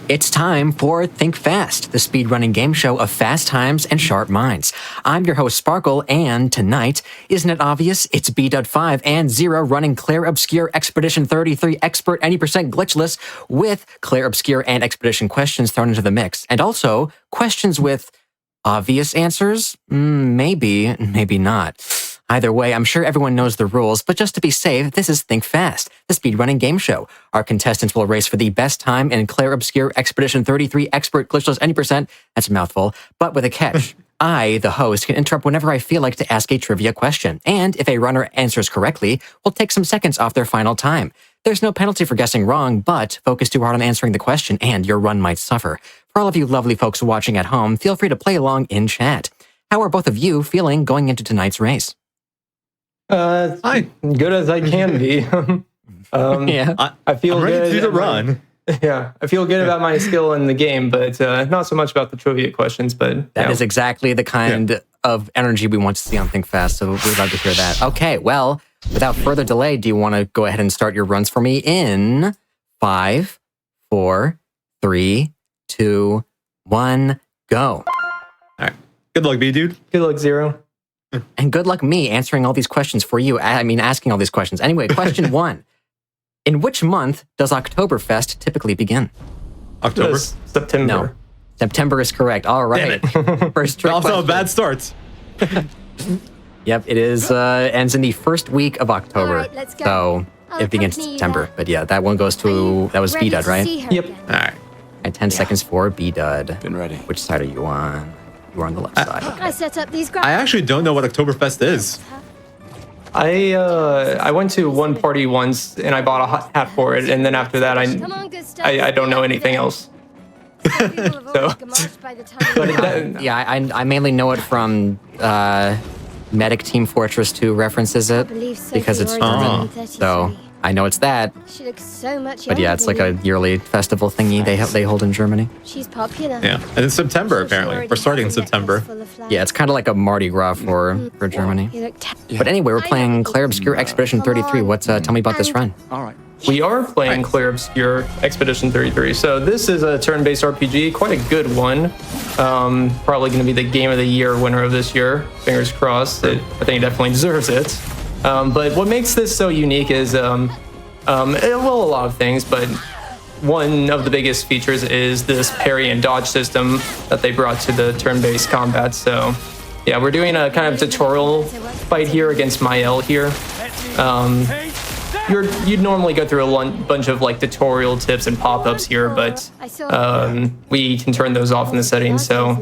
It's time for Think Fast, the speedrunning game show of fast times and sharp minds. I'm your host, Sparkle, and tonight, isn't it obvious? It's B.5 and 0 running Clair Obscur Expedition 33 Expert any percent glitchless with Clair Obscur and Expedition questions thrown into the mix. And also, questions with obvious answers? Maybe, maybe not. Either way, I'm sure everyone knows the rules, but just to be safe, this is Think Fast, the speedrunning game show. Our contestants will race for the best time in Clair Obscur Expedition 33 Expert Glitchless any percent, that's a mouthful, but with a catch. I, the host, can interrupt whenever I feel like to ask a trivia question, and if a runner answers correctly, we'll take some seconds off their final time. There's no penalty for guessing wrong, but focus too hard on answering the question and your run might suffer. For all of you lovely folks watching at home, feel free to play along in chat. How are both of you feeling going into tonight's race? Hi. Good as I can be. Yeah. I feel I'm ready good. to do the run. Yeah, I feel good about my skill in the game, but not so much about the trivia questions. But That is exactly the kind of energy we want to see on Think Fast, so we'd love to hear that. Okay, well, without further delay, do you want to go ahead and start your runs for me in 5, 4, 3, 2, 1, go. All right. Good luck, B dude. Good luck, Zero. And good luck me answering all these questions for you. I mean, asking all these questions. Anyway, question 1. In which month does Oktoberfest typically begin? October. September. No. September is correct. All right. First trick Also a question. bad start. Yep, it is. Ends in the first week of October. All right, let's go. So I'll it begins in accompany you September. there. But yeah, that one goes to, that was Ready B-Dud, to right? see her Yep. again. All right. And 10 seconds for B-Dud. Been ready. Which side are you on? You are on the left side. I set up these I actually don't know what Oktoberfest is. I went to one party once and I bought a hat for it, and then after that Come on, good stuff. I don't know anything else. So. Yeah, I mainly know it from Medic Team Fortress 2 references it because it's German. So I know it's that. She looks so much But yeah, it's like a yearly festival thingy they hold in Germany. She's popular. Yeah. And it's September, apparently. We're starting in September. Yeah, it's kind of like a Mardi Gras for Germany. But anyway, we're playing Clair Obscur Expedition 33. Tell me about this run. All right. We are playing Clair Obscur Expedition 33. So this is a turn-based RPG, quite a good one. Probably going to be the Game of the Year winner of this year. Fingers crossed. I think it definitely deserves it. But what makes this so unique is, well, a lot of things, but one of the biggest features is this parry and dodge system that they brought to the turn-based combat. So yeah, we're doing a kind of tutorial fight here against Mael here. You'd normally go through a bunch of like tutorial tips and pop-ups here, but we can turn those off in the settings. So,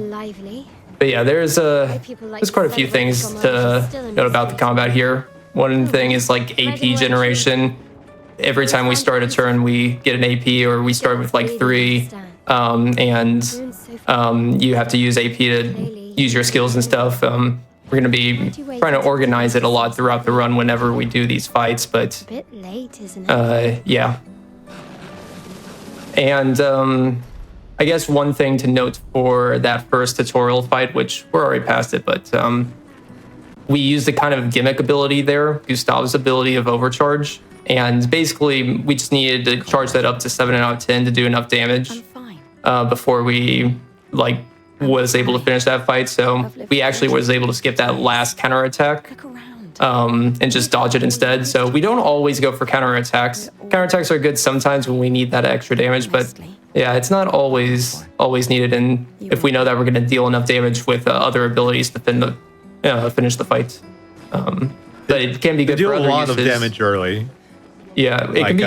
but yeah, there's quite a few things to note about the combat here. One thing is like AP generation. Every time we start a turn, we get an AP, or we start with like 3, and you have to use AP to use your skills and stuff. We're going to be trying to organize it a lot throughout the run whenever we do these fights, but A bit late, isn't it? yeah. And I guess one thing to note for that first tutorial fight, which we're already past it, but we used a kind of gimmick ability there, Gustav's ability of overcharge. And basically, we just needed to charge that up to 7 out of 10 to do enough damage before we was able to finish that fight. So we actually was able to skip that last counterattack and just dodge it instead. So we don't always go for counterattacks. Counterattacks are good sometimes when we need that extra damage, but yeah, it's not always needed. And if we know that we're going to deal enough damage with other abilities to finish the fight, but it can be good They do for a other lot of uses. damage early. Yeah, it can be.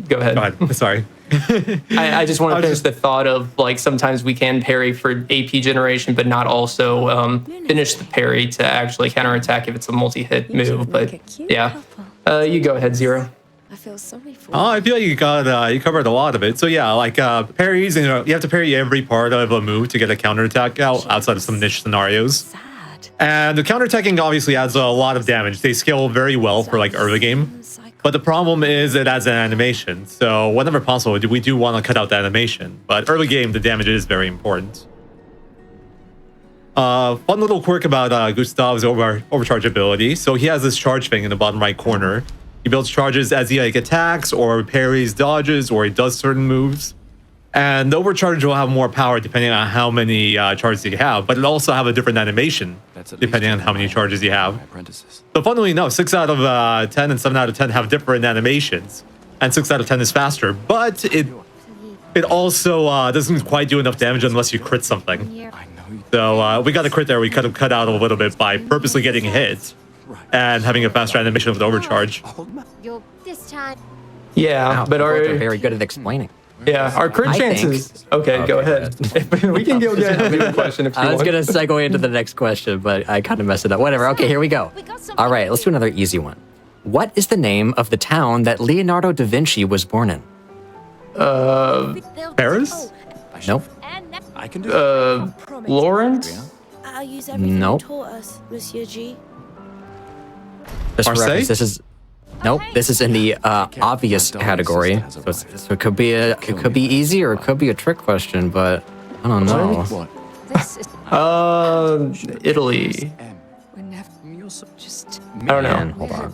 Go ahead. Go ahead. Sorry. I just want to finish the thought of like sometimes we can parry for AP generation, but not also finish the parry to actually counterattack if it's a multi-hit move. But yeah, you go ahead, Zero. I feel sorry for Oh, I feel like you covered a lot of it. So yeah, like parries, you have to parry every part of a move to get a counterattack outside of some niche scenarios. sad. And the counterattacking obviously adds a lot of damage. They scale very well for like early game. But the problem is it adds an animation. So whenever possible, we do want to cut out the animation. But early game, the damage is very important. Fun little quirk about Gustav's overcharge ability. So he has this charge thing in the bottom right corner. He builds charges as he like attacks or parries, dodges, or he does certain moves. And the overcharge will have more power depending on how many charges you have, but it'll also have a different animation depending on how many charges you have. So funnily enough, 6 out of 10 and 7 out of 10 have different animations, and 6 out of 10 is faster, but it also doesn't quite do enough damage unless you crit something. So we got a crit there. We could have cut out a little bit by purposely getting hit and having a faster animation with overcharge. This time. Yeah, Wow, but you both are our very good at explaining. our crit I think- chances. Okay, go ahead. We can go get into the question if you I was want. going to segue into the next question, but I kind of messed it up. Whatever. Okay, here we go. All right, let's do another easy one. What is the name of the town that Leonardo da Vinci was born in? Paris? Nope. I can do Lawrence? I'll use everything Nope. you taught us, Monsieur G. Just for Marseille? reference, this is nope. This is in the obvious category, so it could be easy or it could be a trick question, but I don't know. What? This is Italy. I don't know. Man, hold on.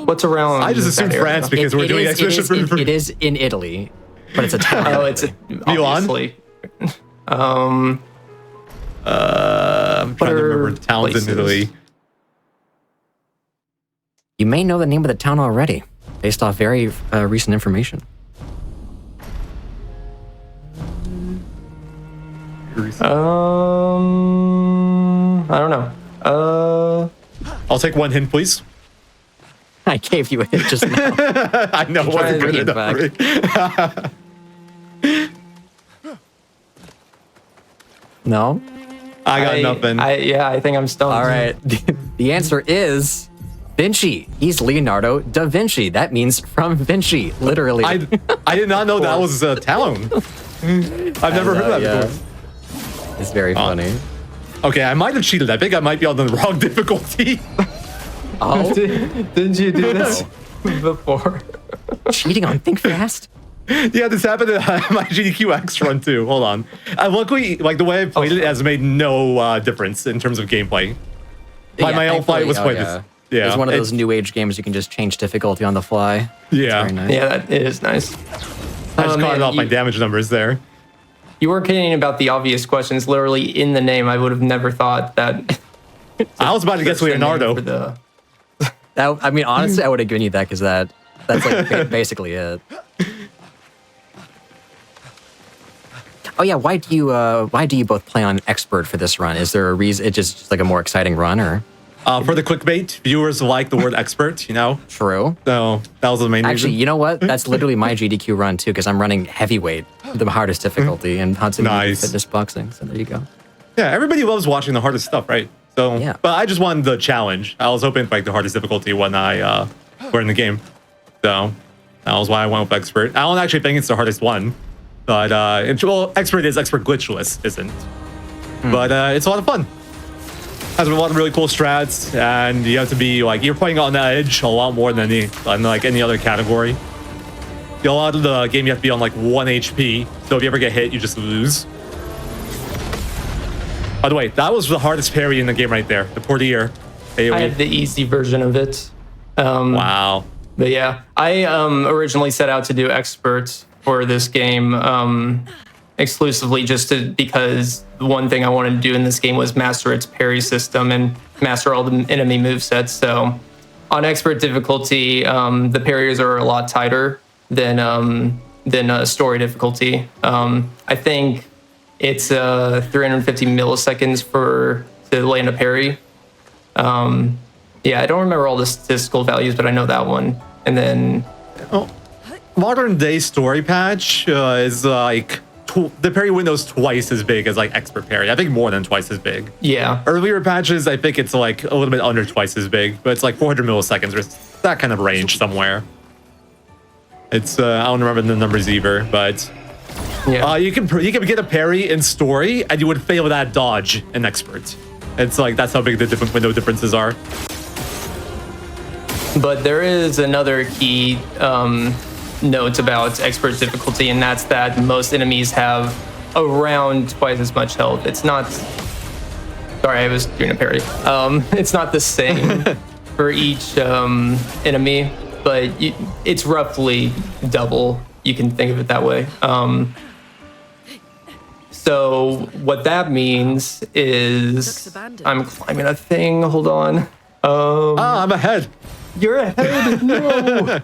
What's around? I just assumed that area? France because we're doing exhibition for it is in Italy, but it's a town. Oh, it's obviously. I'm trying to remember towns places? in Italy. You may know the name of the town already, based off very recent information. I don't know. I'll take one hint, please. I gave you a hint just now. I know it wasn't good bring it enough for me. No? I got nothing. I think I'm stoned. All right. The answer is Vinci. He's Leonardo da Vinci. That means from Vinci, literally. I did not know that was a town. I've never heard that yeah. before. It's very funny. Okay, I might have cheated. I think I might be on the wrong difficulty. Oh, Didn't you do this before? cheating on Think Fast? Yeah, this happened in my GDQ X run too. Hold on. Luckily, like the way I played it has made no difference in terms of gameplay. My own fight was played this. Yeah, It's one of those it's- new age games you can just change difficulty on the fly. Yeah. Very nice. Yeah, that is nice. I just Oh, caught man, off my you- damage numbers there. You weren't kidding about the obvious questions. Literally in the name, I would have never thought that. I was about to guess that's the name Leonardo. for the- I mean, honestly, I would have given you that because that's like basically it. Oh yeah, why do you both play on expert for this run? Is there a reason? It's just like a more exciting run, or For the clickbait, viewers like the word expert, you know? true? So that was the main Actually, reason. you know what? That's literally my GDQ run too, because I'm running heavyweight, the hardest difficulty, and Hudson Nice. fitness boxing. So there you go. Yeah, everybody loves watching the hardest stuff, right? So, Yeah. But I just wanted the challenge. I was hoping for like the hardest difficulty when I were in the game. So that was why I went with expert. I don't actually think it's the hardest one, but well, expert is expert glitchless, isn't? But it's a lot of fun. Has a lot of really cool strats, and you have to be like you're playing on the edge a lot more than any other category. A lot of the game you have to be on like 1 HP, so if you ever get hit, you just lose. By the way, that was the hardest parry in the game right there. The Portier. I had the easy version of it. Wow. But yeah, I originally set out to do experts for this game exclusively because the one thing I wanted to do in this game was master its parry system and master all the enemy movesets. So on expert difficulty, the parries are a lot tighter than story difficulty. I think it's 350 milliseconds to land a parry. Yeah, I don't remember all the statistical values, but I know that one. And then Modern day story patch is like the parry window's twice as big as like expert parry. I think more than twice as big. yeah, Earlier patches, I think it's like a little bit under twice as big, but it's like 400 milliseconds or that kind of range somewhere. It's I don't remember the numbers either, but yeah. you can get a parry in story and you would fail that dodge in expert. It's like that's how big the different window differences are. But there is another key note about expert difficulty, and that's that most enemies have around twice as much health. It's not. Sorry, I was doing a parry. It's not the same for each enemy, but it's roughly double you can think of it that way. So what that means is I'm climbing a thing. Hold on. I'm ahead. You're ahead. No.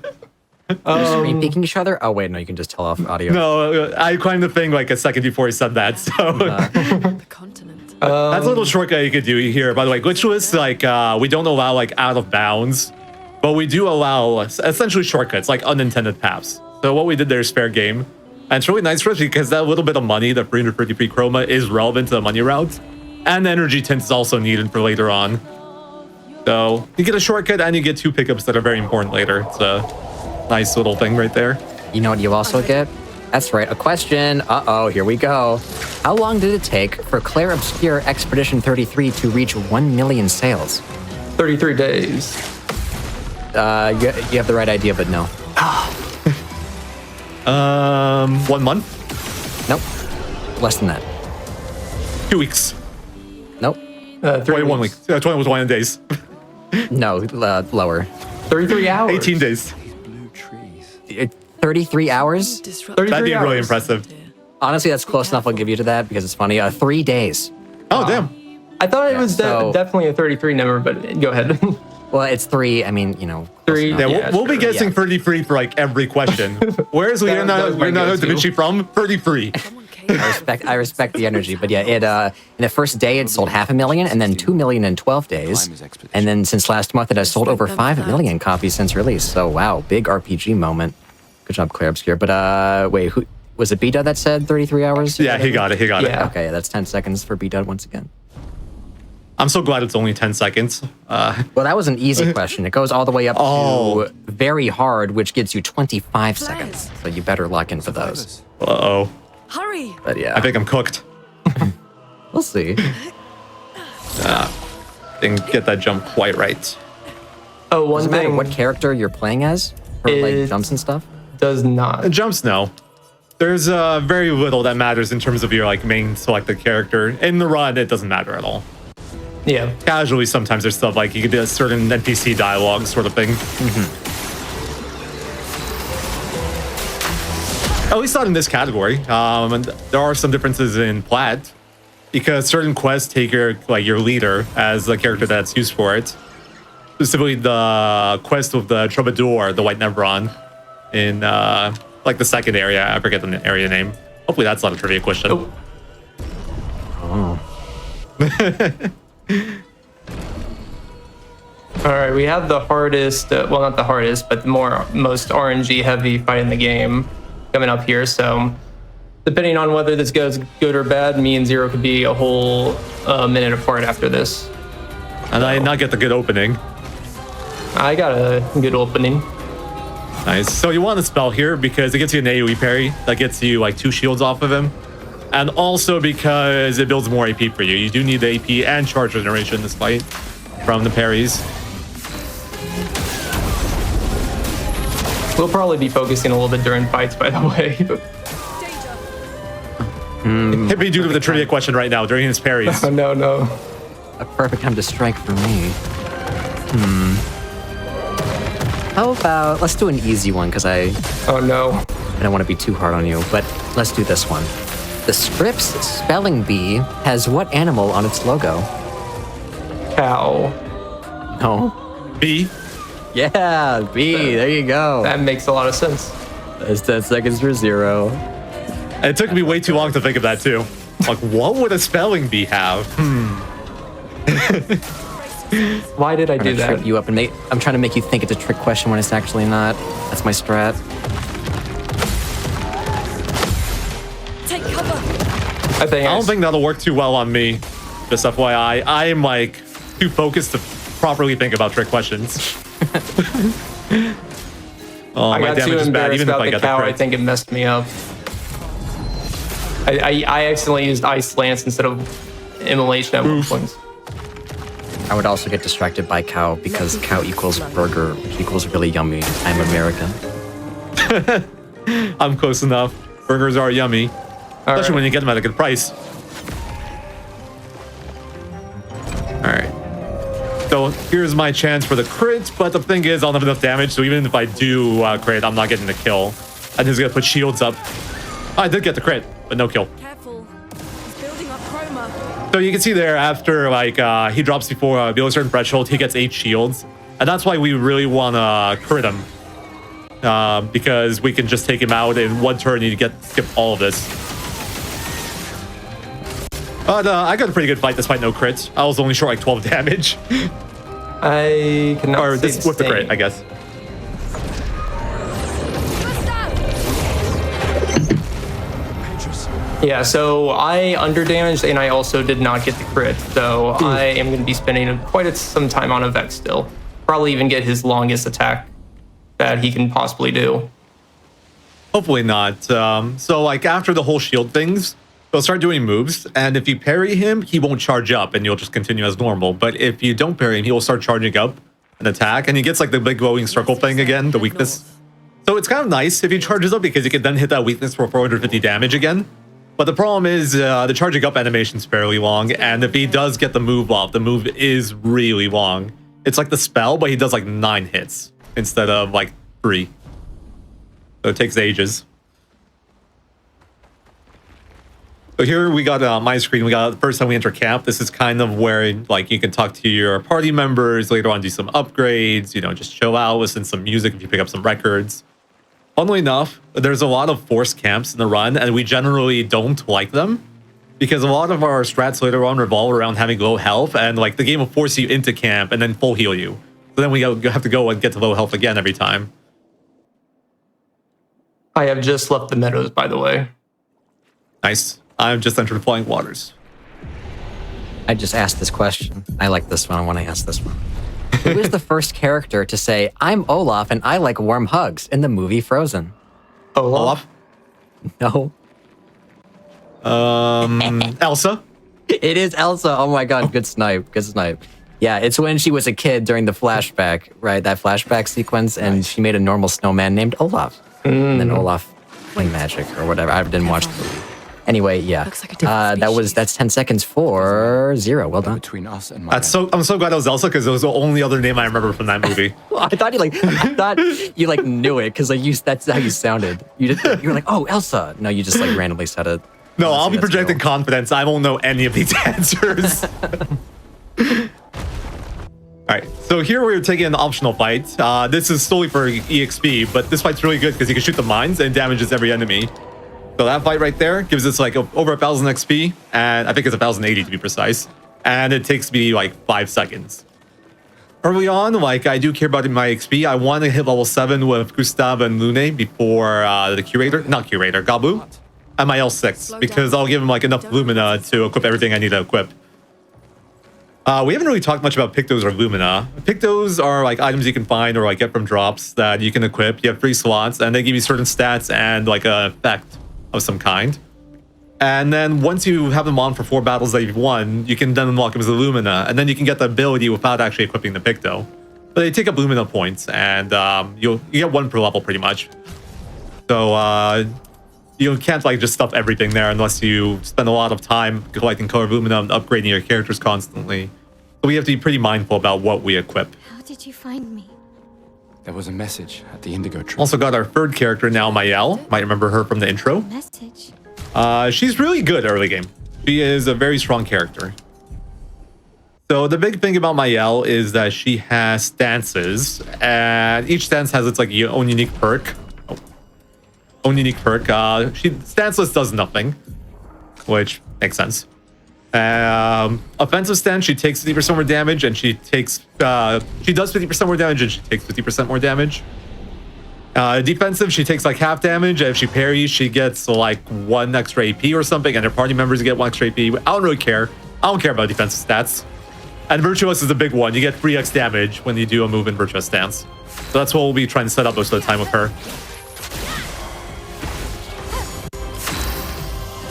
Screen peeking each other? Oh, wait, no, you can just tell off audio. No, I climbed the thing like a second before he said that. So The continent. that's a little shortcut you could do here. By the way, glitchless, like we don't allow like out of bounds, but we do allow essentially shortcuts, like unintended paths. So what we did there is fair game. And it's really nice for us because that little bit of money, the 353 chroma, is relevant to the money route. And the energy tint is also needed for later on. So you get a shortcut and you get 2 pickups that are very important later. It's a nice little thing right there. You know what you also get? That's right, a question. Uh-oh, here we go. How long did it take for Clair Obscur Expedition 33 to reach 1 million sales? 33 days. You have the right idea, but no. 1 month? Nope. Less than that. 2 weeks. Nope. 21 weeks. 21 days. No, lower. 33 hours. 18 days. 33 hours? 33 That'd be hours. really impressive. Honestly, that's close enough. I'll give you to that because it's funny. 3 days. Oh, damn. I thought it was so- definitely a 33 number, but go ahead. Well, it's 3. I mean, you know. close 3, enough. Yeah, Yeah, we'll be sure, guessing yeah. 33 for like every question. Where's That Leonardo was my da go-to. Vinci from? 33. I respect the energy, but yeah, it in the first day it sold 500,000, and then 2 million in 12 days, and then since last month it has sold over 5 million copies since release. So wow, big RPG moment. Good job, Clair Obscur. But wait, who was it? B-Dud that said 33 hours? Yeah, he got it. He got Yeah. it. Okay, that's 10 seconds for B-Dud once again. I'm so glad it's only 10 seconds. Well, that was an easy question. It goes all the way up Oh. to very hard, which gives you 25 seconds. So you better lock in for those. Uh-oh. Hurry! But yeah, I think I'm cooked. we'll see. Didn't get that jump quite right. Oh, one Doesn't matter thing what character you're playing as for like It- jumps and stuff. does not. Jumps, no. There's very little that matters in terms of your like main selected character. In the run, it doesn't matter at all. Yeah. Casually, sometimes there's stuff like you could do a certain NPC dialogue sort of thing. At least not in this category. And there are some differences in plat because certain quests take your leader as the character that's used for it. Specifically, the quest of the Troubadour, the White Nevron, in like the second area. I forget the area name. Hopefully, that's not a trivia question. Oh. All right, we have the hardest, well, not the hardest, but the most RNG heavy fight in the game coming up here. So depending on whether this goes good or bad, me and Zero could be a whole minute apart after this. And I did not get the good opening. I got a good opening. Nice. So you want to spell here because it gets you an AoE parry that gets you like 2 shields off of him. And also because it builds more AP for you. You do need the AP and charge generation in this fight from the parries. We'll probably be focusing a little bit during fights, by the way. Hit me dude with a trivia question right now during his parries. Oh, no. A perfect time to strike for me. How about, let's do an easy one, because I Oh, no. don't want to be too hard on you, but let's do this one. The Scripps spelling bee has what animal on its logo? Cow. No. B. Yeah, bee, there you go. That makes a lot of sense. That's 10 seconds for Zero. And it took me way too long to think of that too. Like, what would a spelling bee have? Why did I do I'm gonna that? trick you up and I'm trying to make you think it's a trick question when it's actually not. That's my strat. Take cover! I think I don't think that'll work too well on me. Just FYI, I am like too focused to properly think about trick questions. Oh, I my got too damage is bad, embarrassed even if about I the get cow. the I crit. think it messed me up. I accidentally used Ice Lance instead of Immolation at one point. I would also get distracted by cow because cow equals burger, which equals really yummy. I'm American. I'm close enough. Burgers are yummy, especially right. when you get them at a good price. All right. So here's my chance for the crit, but the thing is, I don't have enough damage, so even if I do crit, I'm not getting the kill. And he's gonna put shields up. I did get the crit, but no kill. Careful. He's building up chroma. So you can see there after like he drops below a certain threshold, he gets 8 shields. And that's why we really want to crit him. Because we can just take him out in one turn and you skip all of this. But I got a pretty good fight despite no crits. I was only short like 12 damage. I cannot Or say this with the crit, I guess. Yeah, so I underdamaged and I also did not get the crit. So I am going to be spending quite some time on a Vex still. Probably even get his longest attack that he can possibly do. Hopefully not. So like after the whole shield things, he'll start doing moves. And if you parry him, he won't charge up and you'll just continue as normal. But if you don't parry him, he will start charging up an attack. And he gets like the big glowing circle thing again, the weakness. So it's kind of nice if he charges up because you can then hit that weakness for 450 damage again. But the problem is the charging up animation is fairly long, and if he does get the move off, the move is really long. It's like the spell, but he does like 9 hits instead of like 3. So it takes ages. So here we got my screen. We got the first time we enter camp. This is kind of where like you can talk to your party members, later on do some upgrades, you know, just chill out, listen to some music if you pick up some records. Funnily enough, there's a lot of forced camps in the run, and we generally don't like them because a lot of our strats later on revolve around having low health, and like the game will force you into camp and then full heal you. So then we have to go and get to low health again every time. I have just left the meadows, by the way. Nice. I've just entered Flying Waters. I just asked this question. I like this one. I want to ask this one. Who is the first character to say, "I'm Olaf and I like warm hugs" in the movie Frozen? Olaf? No. Elsa? It is Elsa. Oh my god, good snipe. Good snipe. Yeah, it's when she was a kid during the flashback, right? That flashback sequence, and she made a normal snowman named Olaf. And then Olaf in magic or whatever. I didn't watch the movie. Anyway, yeah. Looks like a different that's 10 seconds for 0. Well done. Between us and my I'm so glad it was Elsa because it was the only other name I remember from that movie. I thought you knew it because that's how you sounded. You were like, "Oh, Elsa." No, you just like randomly said it. No, Honestly, I'll be that's projecting real. confidence. I won't know any of these answers. Alright, so here we're taking an optional fight. This is solely for EXP, but this fight's really good because you can shoot the mines and it damages every enemy. So that fight right there gives us like over 1,000 XP, and I think it's 1,080 to be precise. And it takes me like 5 seconds. Early on, like I do care about my XP. I want to hit level 7 with Gustav and Lune before the Gabu, and my L6 because I'll give him like enough Lumina to equip everything I need to equip. We haven't really talked much about Pictos or Lumina. Pictos are like items you can find or like get from drops that you can equip. You have 3 slots, and they give you certain stats and like an effect of some kind. And then once you have them on for 4 battles that you've won, you can then unlock them as a Lumina, and then you can get the ability without actually equipping the Picto. But they take up Lumina points, and you get 1 per level pretty much. So you can't like just stuff everything there unless you spend a lot of time collecting color Lumina and upgrading your characters constantly. So we have to be pretty mindful about what we equip. How did you find me? There was a message at the indigo tree. Also got our 3rd character now, Mayel. Might remember her from the intro. Message. She's really good early game. She is a very strong character. So the big thing about Mayel is that she has stances, and each stance has its like own unique perk. She stanceless does nothing, which makes sense. Offensive stance, she takes 50% more damage, and she does 50% more damage, and she takes 50% more damage. Defensive, she takes like half damage, and if she parries, she gets like 1 extra AP or something, and her party members get 1 extra AP. I don't really care. I don't care about defensive stats. And Virtuous is a big one. You get 3x damage when you do a move in Virtuous stance. So that's what we'll be trying to set up most of the time with her.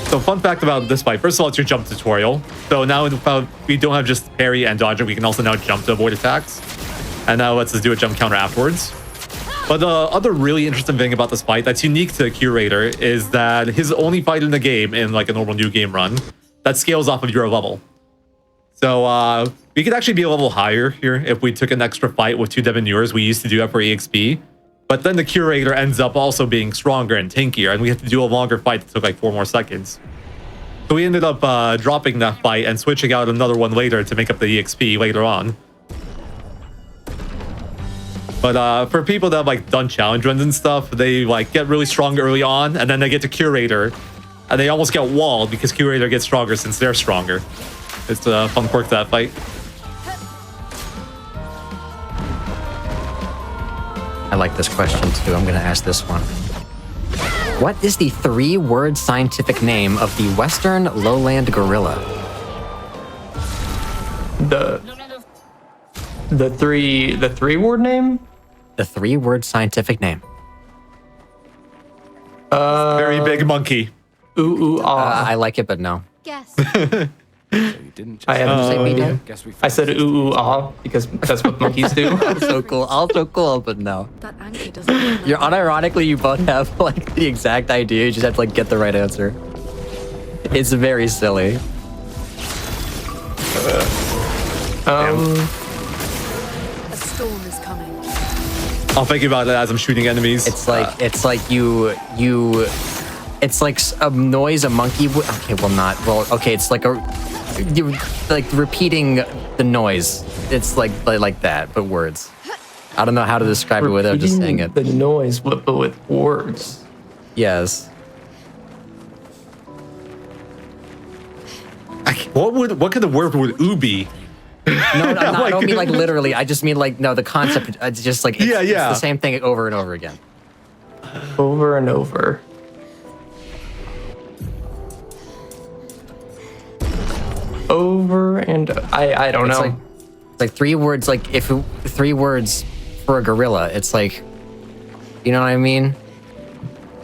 So fun fact about this fight, first of all, it's your jump tutorial. So now we don't have just parry and dodge, we can also now jump to avoid attacks. And now lets us do a jump counter afterwards. But the other really interesting thing about this fight that's unique to the Curator is that his only fight in the game, in like a normal new game run, that scales off of your level. So we could actually be a level higher here if we took an extra fight with 2 Devanures. We used to do that for EXP. But then the Curator ends up also being stronger and tankier, and we have to do a longer fight that took like 4 more seconds. So we ended up dropping that fight and switching out another one later to make up the EXP later on. But for people that have like done challenge runs and stuff, they like get really strong early on, and then they get to Curator, and they almost get walled because Curator gets stronger since they're stronger. It's a fun quirk to that fight. I like this question too. I'm going to ask this one. What is the 3-word scientific name of the Western lowland gorilla? The 3-word name? The 3-word scientific name. Very big monkey. Ooh, ah. I like it, but no. Guess. So you didn't just I had to say me I too. guess we I said ooh, ah, because that's what monkeys do. So cool. Also cool, but no. That anchor doesn't look You're unironically, you both have like the exact idea. You just have to like get the right answer. It's very silly. a storm is coming. I'll think about it as I'm shooting enemies. It's like it's like it's like a noise a monkey would. Okay, well not. Well, okay, it's like you like repeating the noise. It's like that, but words. I don't know how to describe it without just saying it. The noise, but with words. Yes. What kind of word would "oo" be? No, I don't mean like literally. I just mean like no. The concept. It's just like it's the same thing over and over again. Over and over. Over and I don't know. It's like 3 words. Like if 3 words for a gorilla, it's like, you know what I mean?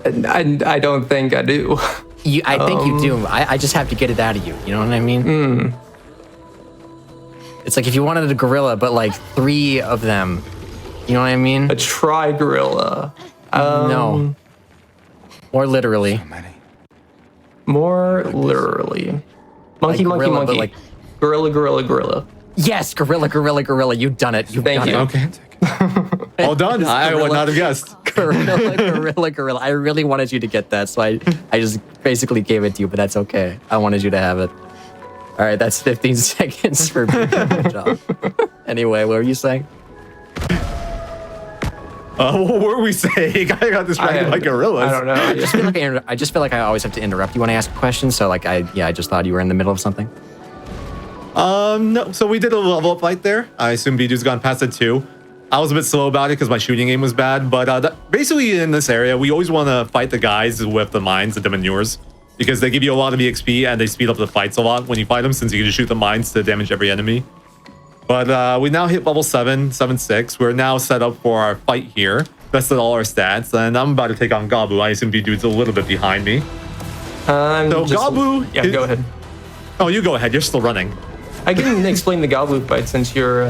I don't think I do. I think you do. I just have to get it out of you. You know what I mean? It's like if you wanted a gorilla, but like 3 of them. You know what I mean? A tri-gorilla. No. More literally. So many. More literally. Monkey, Like gorilla, but monkey. like- Gorilla, gorilla, gorilla. Yes, gorilla. You've done it. You've Thank done you. it. Okay. All done. I would not have guessed. Gorilla. I really wanted you to get that, so I just basically gave it to you, but that's okay. I wanted you to have it. All right, that's 15 seconds for me. Good job. Anyway, what were you saying? What were we saying? I got distracted by gorillas. I don't know. I just feel like I always have to interrupt you when I ask a question, so like I just thought you were in the middle of something. No. So we did a level up fight there. I assume Bidu's gone past it too. I was a bit slow about it because my shooting aim was bad. But basically in this area, we always want to fight the guys with the mines and the manures because they give you a lot of EXP and they speed up the fights a lot when you fight them since you can just shoot the mines to damage every enemy. But we now hit level 7, 7-6. We're now set up for our fight here. Bested all our stats, and I'm about to take on Gabu. I assume Bidu's a little bit behind me. Gabu... Yeah, go ahead. Oh, you go ahead. You're still running. I can explain the Goblu fight since you're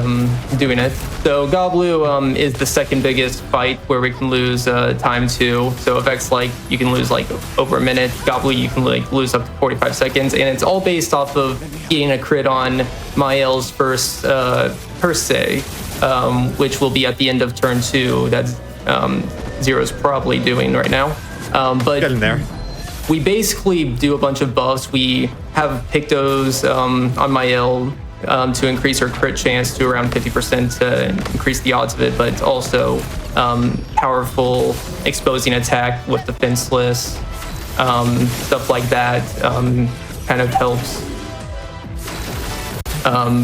doing it. So Goblu is the second biggest fight where we can lose time to. So effects like you can lose like over a minute. Goblu you can like lose up to 45 seconds, and it's all based off of getting a crit on Mael's first per se, which will be at the end of turn 2. That's Zero's probably doing right now. But Get in there. we basically do a bunch of buffs. We have Pictos on Mael to increase her crit chance to around 50% to increase the odds of it, but also powerful exposing attack with the fenceless, stuff like that kind of helps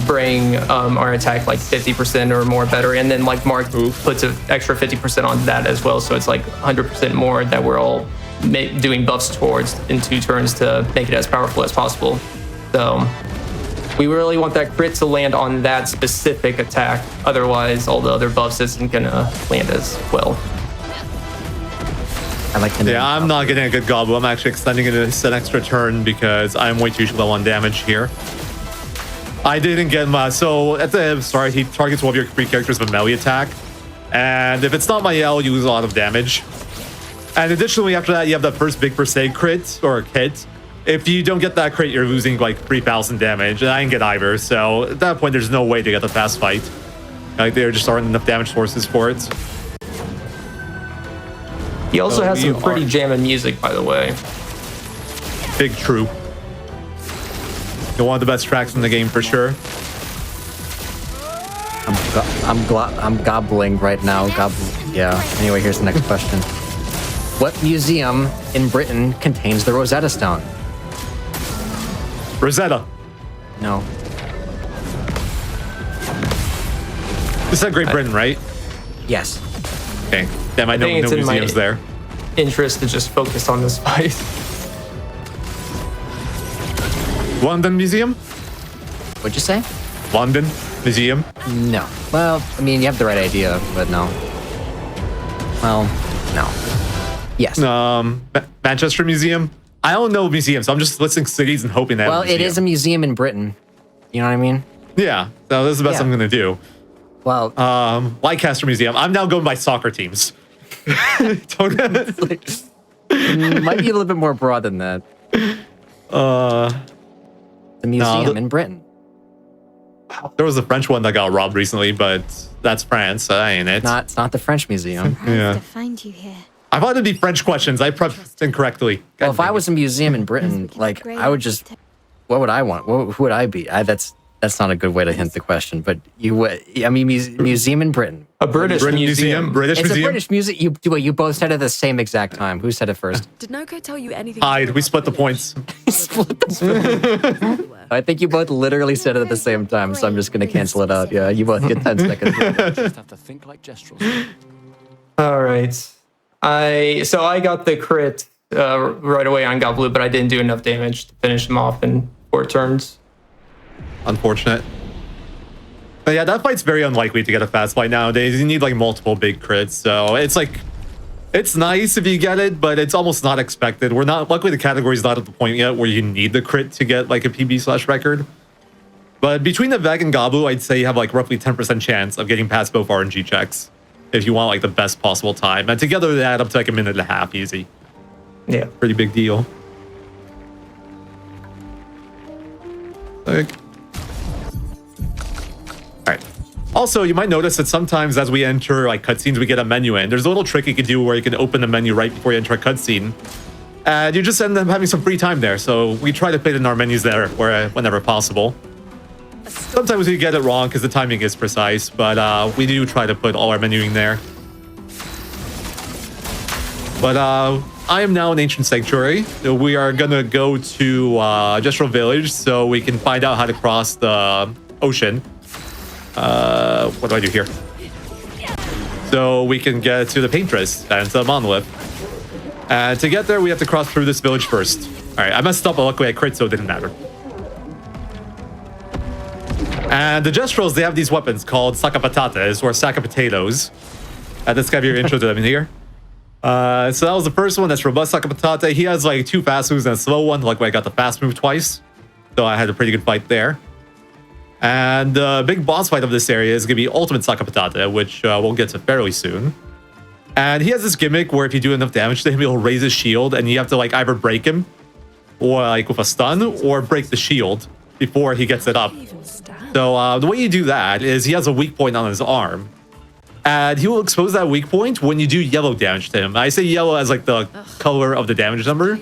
bring our attack like 50% or more better. And then like Mark puts an extra 50% on that as well, so it's like 100% more that we're all doing buffs towards in 2 turns to make it as powerful as possible. So we really want that crit to land on that specific attack. Otherwise, all the other buffs isn't gonna land as well. I like the name. Yeah, I'm not getting a good Gabu. I'm actually extending it an extra turn because I'm way too low on damage here. I didn't get my... So at the start, he targets one of your 3 characters with a melee attack. And if it's not Mael, you lose a lot of damage. And additionally, after that, you have that first big per se crit or hit. If you don't get that crit, you're losing like 3,000 damage. And I didn't get either. So at that point, there's no way to get the fast fight. Like there just aren't enough damage sources for it. He also has we some pretty are- jamming music, by the way. Big true. One of the best tracks in the game for sure. I'm gobbling right now. Yeah. Anyway, here's the next question. What museum in Britain contains the Rosetta Stone? Rosetta. No. This is Great Britain, right? Yes. Okay. Damn, I know think no it's in my- museums there. Interest to just focus on this fight. London Museum? What'd you say? London Museum? No. Well, I mean, you have the right idea, but no. Well, no. Yes. Manchester Museum? I don't know museums. I'm just listing cities and hoping that. Well, it is a museum in Britain. You know what I mean? Yeah. So this is the best Yeah. I'm gonna do. Well, Lancaster Museum. I'm now going by soccer teams. might be a little bit more broad than that. The museum in Britain. There was a French one that got robbed recently, but that's France. That ain't it. It's not the French museum. Yeah. To find you here. I thought it'd be French questions. I prefaced incorrectly. Well, if I was a museum in Britain, like I would just, what would I want? Who would I be? That's not a good way to hint the question. But you would. I mean, museum in Britain. A British museum. British It's a Museum. British museum. You both said it at the same exact time. Who said it first? Did Noko tell you anything? Hide. We split the points. I think you both literally said it at the same time, so I'm just gonna cancel it out. Yeah, you both get 10 seconds. Just have to think like Jestrels. All right. So I got the crit right away on Goblu, but I didn't do enough damage to finish him off in 4 turns. Unfortunate. But yeah, that fight's very unlikely to get a fast fight nowadays. You need like multiple big crits, so it's like it's nice if you get it, but it's almost not expected. We're not luckily the category's not at the point yet where you need the crit to get like a PB/record. But between the Veg and Goblu, I'd say you have like roughly 10% chance of getting past both RNG checks if you want like the best possible time. And together they add up to like a minute and a half easy. Yeah. Pretty big deal. Like, all right. Also, you might notice that sometimes as we enter like cutscenes, we get a menu in. There's a little trick you can do where you can open the menu right before you enter a cutscene, and you just end up having some free time there. So we try to fit in our menus there whenever possible. Sometimes we get it wrong because the timing is precise, but we do try to put all our menuing there. But I am now in Ancient Sanctuary. So we are gonna go to Jestral Village so we can find out how to cross the ocean. What do I do here? So we can get to the Paintress and to the Monolith. And to get there, we have to cross through this village first. All right, I messed up, but luckily I crit, so it didn't matter. And the Jestrals, they have these weapons called Sakapatates, or Sack of Potatoes. That's gotta be your intro to them in here. So that was the first one. That's Robust Sakapatate. He has like 2 fast moves and a slow one. Luckily I got the fast move twice. So I had a pretty good fight there. And the big boss fight of this area is going to be Ultimate Sakapatate, which we'll get to fairly soon. And he has this gimmick where if you do enough damage to him, he'll raise his shield, and you have to like either break him, or like with a stun, or break the shield before he gets it up. So the way you do that is he has a weak point on his arm, and he will expose that weak point when you do yellow damage to him. I say yellow as like the color of the damage number.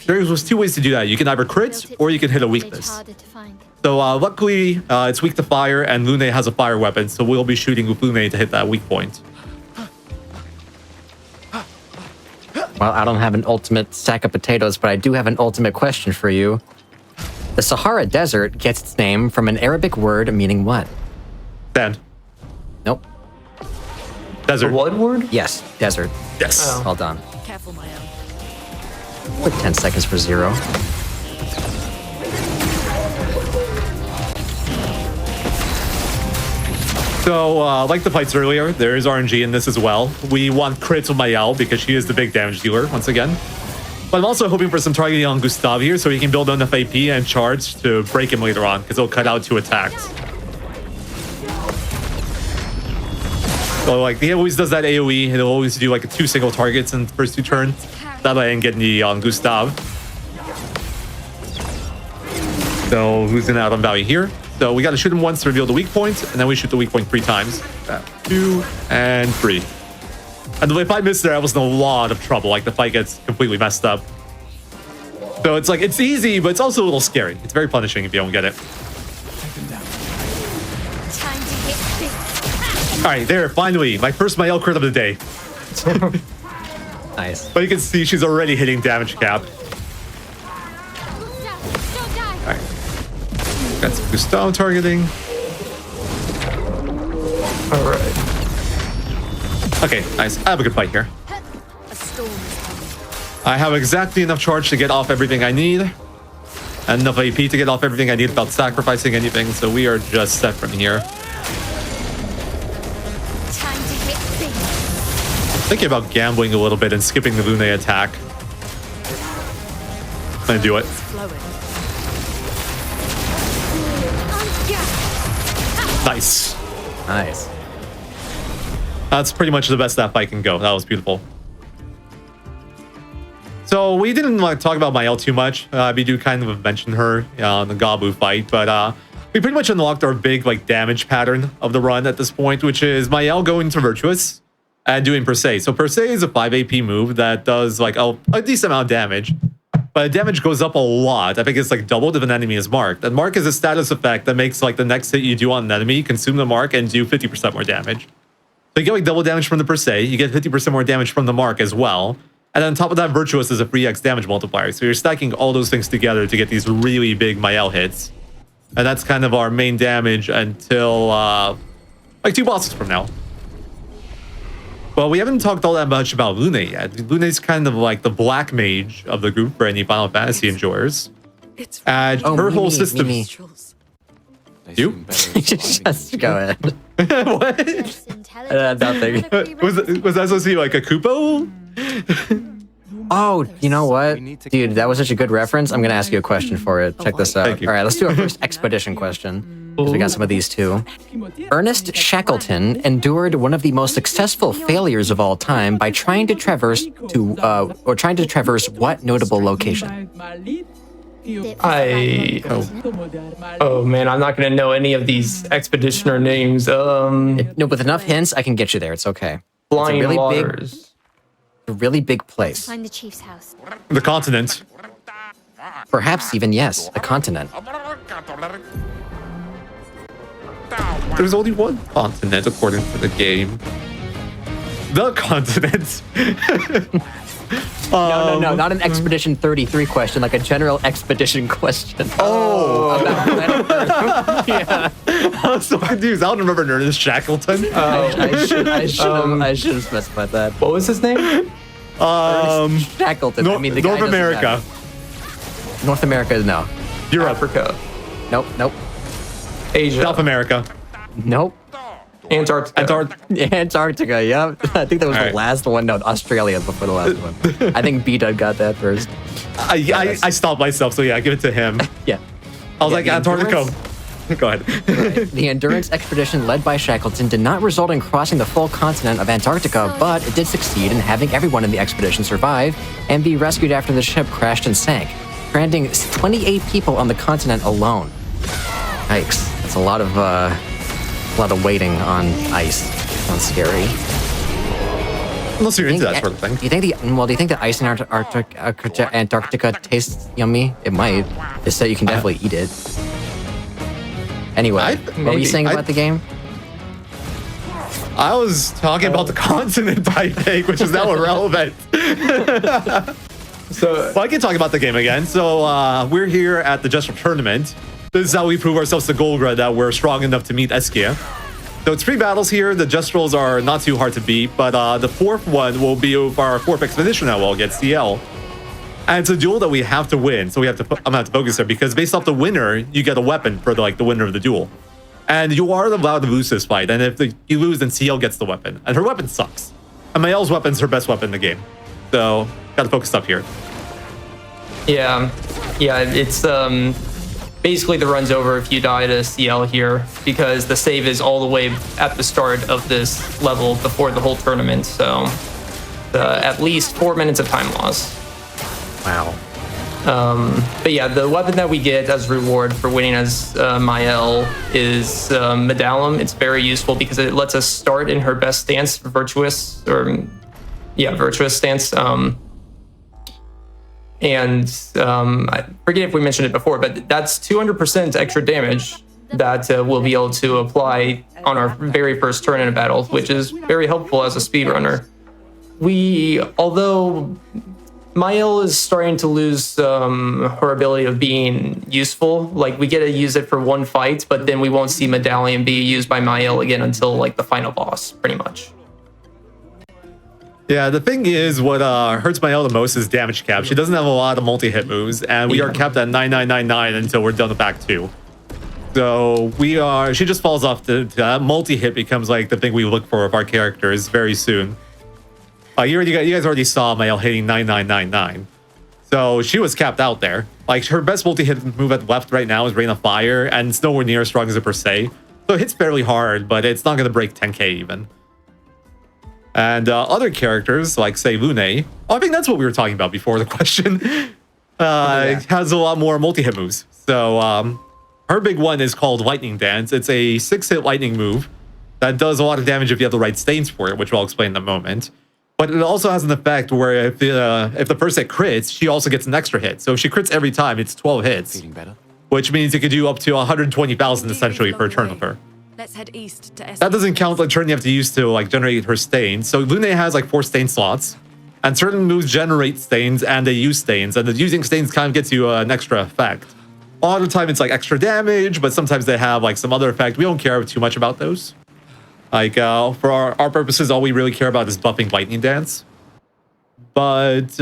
There's 2 ways to do that. You can either crit, or you can hit a weakness. Harder to find. So luckily, it's weak to fire, and Lune has a fire weapon, so we'll be shooting with Lune to hit that weak point. Well, I don't have an ultimate sack of potatoes, but I do have an ultimate question for you. The Sahara Desert gets its name from an Arabic word meaning what? Sand. Nope. Desert. What word? Yes, desert. Yes. Oh. Well done. Careful, my own. Quick 10 seconds for 0. So, like the fights earlier, there is RNG in this as well. We want crits with Mayel because she is the big damage dealer, once again. But I'm also hoping for some targeting on Gustav here so he can build enough AP and charge to break him later on, because he'll cut out 2 attacks. So, like, he always does that AoE, and he'll always do, like, 2 single targets in the first 2 turns. That way I can get the on Gustav. So, losing out on value here. So we got to shoot him once to reveal the weak point, and then we shoot the weak point 3 times. 2 and 3. And if I missed there, I was in a lot of trouble. Like, the fight gets completely messed up. So it's like, it's easy, but it's also a little scary. It's very punishing if you don't get it. Time to hit big. All right, there, finally, my first Mael crit of the day. Nice. But you can see she's already hitting damage cap. Don't die. All right. Got some Gustave targeting. All right. Okay, nice. I have a good fight here. A storm is coming. I have exactly enough charge to get off everything I need. And enough AP to get off everything I need without sacrificing anything. So we are just set from here. Time to hit big. Thinking about gambling a little bit and skipping the Lune attack. I'm gonna do it. It's flowing. Nice. Nice. That's pretty much the best that fight can go. That was beautiful. So we didn't like talk about Mael too much. We do kind of mention her on the Gabu fight, but we pretty much unlocked our big like damage pattern of the run at this point, which is Mael going to Virtuous and doing Per Se. So Per Se is a 5 AP move that does like a decent amount of damage, but the damage goes up a lot. I think it's like doubled if an enemy is marked. And mark is a status effect that makes like the next hit you do on an enemy consume the mark and do 50% more damage. So you get like double damage from the Per Se, you get 50% more damage from the mark as well. And then on top of that, Virtuous is a 3x damage multiplier. So you're stacking all those things together to get these really big Mael hits. And that's kind of our main damage until like 2 bosses from now. Well, we haven't talked all that much about Lune yet. Lune's kind of like the black mage of the group for any Final Fantasy enjoyers. It's And Oh, her whole Mimi, system... Mimi. Nostrils. They You? seem better as Just go ahead. What? Less intelligent. Nothing. was that supposed to be like a Kupo? Oh, you know what? Dude, that was such a good reference. I'm going to ask you a question for it. Check this out. Thank you. All right, let's do our first expedition question. Because we got some of these too. Ernest Shackleton endured one of the most successful failures of all time by trying to traverse what notable location? Oh man, I'm not gonna know any of these expeditioner names. No, with enough hints, I can get you there. It's okay. Flying really Waters. A really big place. Find the chief's house. The continent. Perhaps even, yes, a continent. There's only one continent according to the game. The continent. No, not an Expedition 33 question, like a general expedition question. Oh. About planet Earth. Yeah. I was so confused. I don't remember Ernest Shackleton. I should have specified that. What was his name? Shackleton. I mean, the guy North doesn't America. have- North America, no. Europe. Africa. Nope. Asia. South America. Nope. Antarctica. Antarctica, yep. I think that was All the right. last one. No, Australia before the last one. I think B-Dud got that first. I stopped myself, so yeah, give it to him. Yeah. I was Yeah, like, the Antarctica. Endurance- Go ahead. The Endurance expedition led by Shackleton did not result in crossing the full continent of Antarctica, but it did succeed in having everyone in the expedition survive and be rescued after the ship crashed and sank, stranding 28 people on the continent alone. Yikes. That's a lot of waiting on ice. Sounds scary. Unless you're into that sort of thing. Do you think the ice in Antarctica tastes yummy? It might. It's so you can definitely eat it. Anyway, what were you maybe. saying about the game? I was talking about the continent, I think, which is now irrelevant. So Well, I can talk about the game again. So we're here at the Gestural Tournament. This is how we prove ourselves to Golgra that we're strong enough to meet Eskia. So it's 3 battles here. The Gestrals are not too hard to beat, but the 4th one will be our 4th expedition that will get CL. And it's a duel that we have to win, so I'm gonna have to focus there because based off the winner, you get a weapon for the winner of the duel. And you are allowed to lose this fight, and if you lose, then CL gets the weapon. And her weapon sucks. And Mael's weapon's her best weapon in the game. So, gotta focus up here. yeah, it's basically the run's over if you die to CL here because the save is all the way at the start of this level before the whole tournament. So at least 4 minutes of time loss. Wow. But yeah, the weapon that we get as reward for winning as Mael is Medallum. It's very useful because it lets us start in her best stance, Virtuous, or Yeah, virtuous stance. I forget if we mentioned it before, but that's 200% extra damage that we'll be able to apply on our very first turn in a battle, which is very helpful as a speedrunner. Although Mael is starting to lose her ability of being useful. Like, we get to use it for one fight, but then we won't see Medallion be used by Mael again until like the final boss, pretty much. Yeah, the thing is, what hurts Mael the most is damage cap. She doesn't have a lot of multi-hit moves, and we are capped at 9999 until we're done with Act 2. So she just falls off. The multi-hit becomes like the thing we look for of our characters very soon. You guys already saw Mael hitting 9999. So she was capped out there. Like, her best multi-hit move at left right now is Rain of Fire, and it's nowhere near as strong as it per se. So it hits fairly hard, but it's not going to break 10k even. And other characters, like, say, Lune, I think that's what we were talking about before the question, has a lot more multi-hit moves. So her big one is called Lightning Dance. It's a 6-hit lightning move that does a lot of damage if you have the right stains for it, which I'll explain in a moment. But it also has an effect where if the first hit crits, she also gets an extra hit. So if she crits every time, it's 12 hits, Feeling better? which means you could do up to 120,000 essentially per turn with her. Let's head east to That doesn't count the turn you have to use to like generate her stains. So Lune has like 4 stain slots, and certain moves generate stains and they use stains, and the using stains kind of gets you an extra effect. A lot of the time it's like extra damage, but sometimes they have like some other effect. We don't care too much about those. Like for our purposes, all we really care about is buffing Lightning Dance. But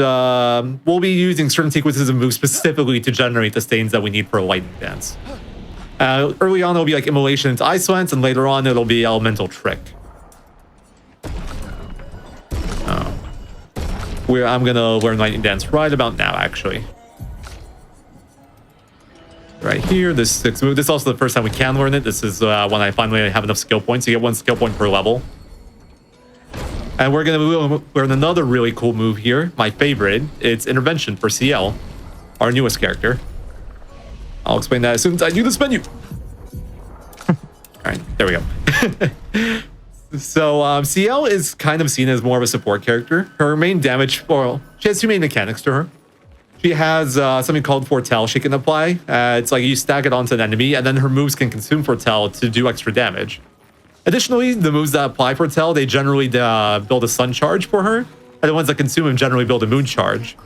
we'll be using certain sequences of moves specifically to generate the stains that we need for Lightning Dance. Early on, it'll be like Immolation into Ice Lance, and later on, it'll be Elemental Trick. I'm gonna learn Lightning Dance right about now, actually. Right here, this 6 move. This is also the first time we can learn it. This is when I finally have enough skill points. You get 1 skill point per level. And we're gonna learn another really cool move here, my favorite. It's Intervention for CL, our newest character. I'll explain that as soon as I do this menu. All right, there we go. So CL is kind of seen as more of a support character. Her main damage, well, she has 2 main mechanics to her. She has something called Foretell she can apply. It's like you stack it onto an enemy, and then her moves can consume Foretell to do extra damage. Additionally, the moves that apply Foretell, they generally build a Sun Charge for her, and the ones that consume them generally build a Moon Charge.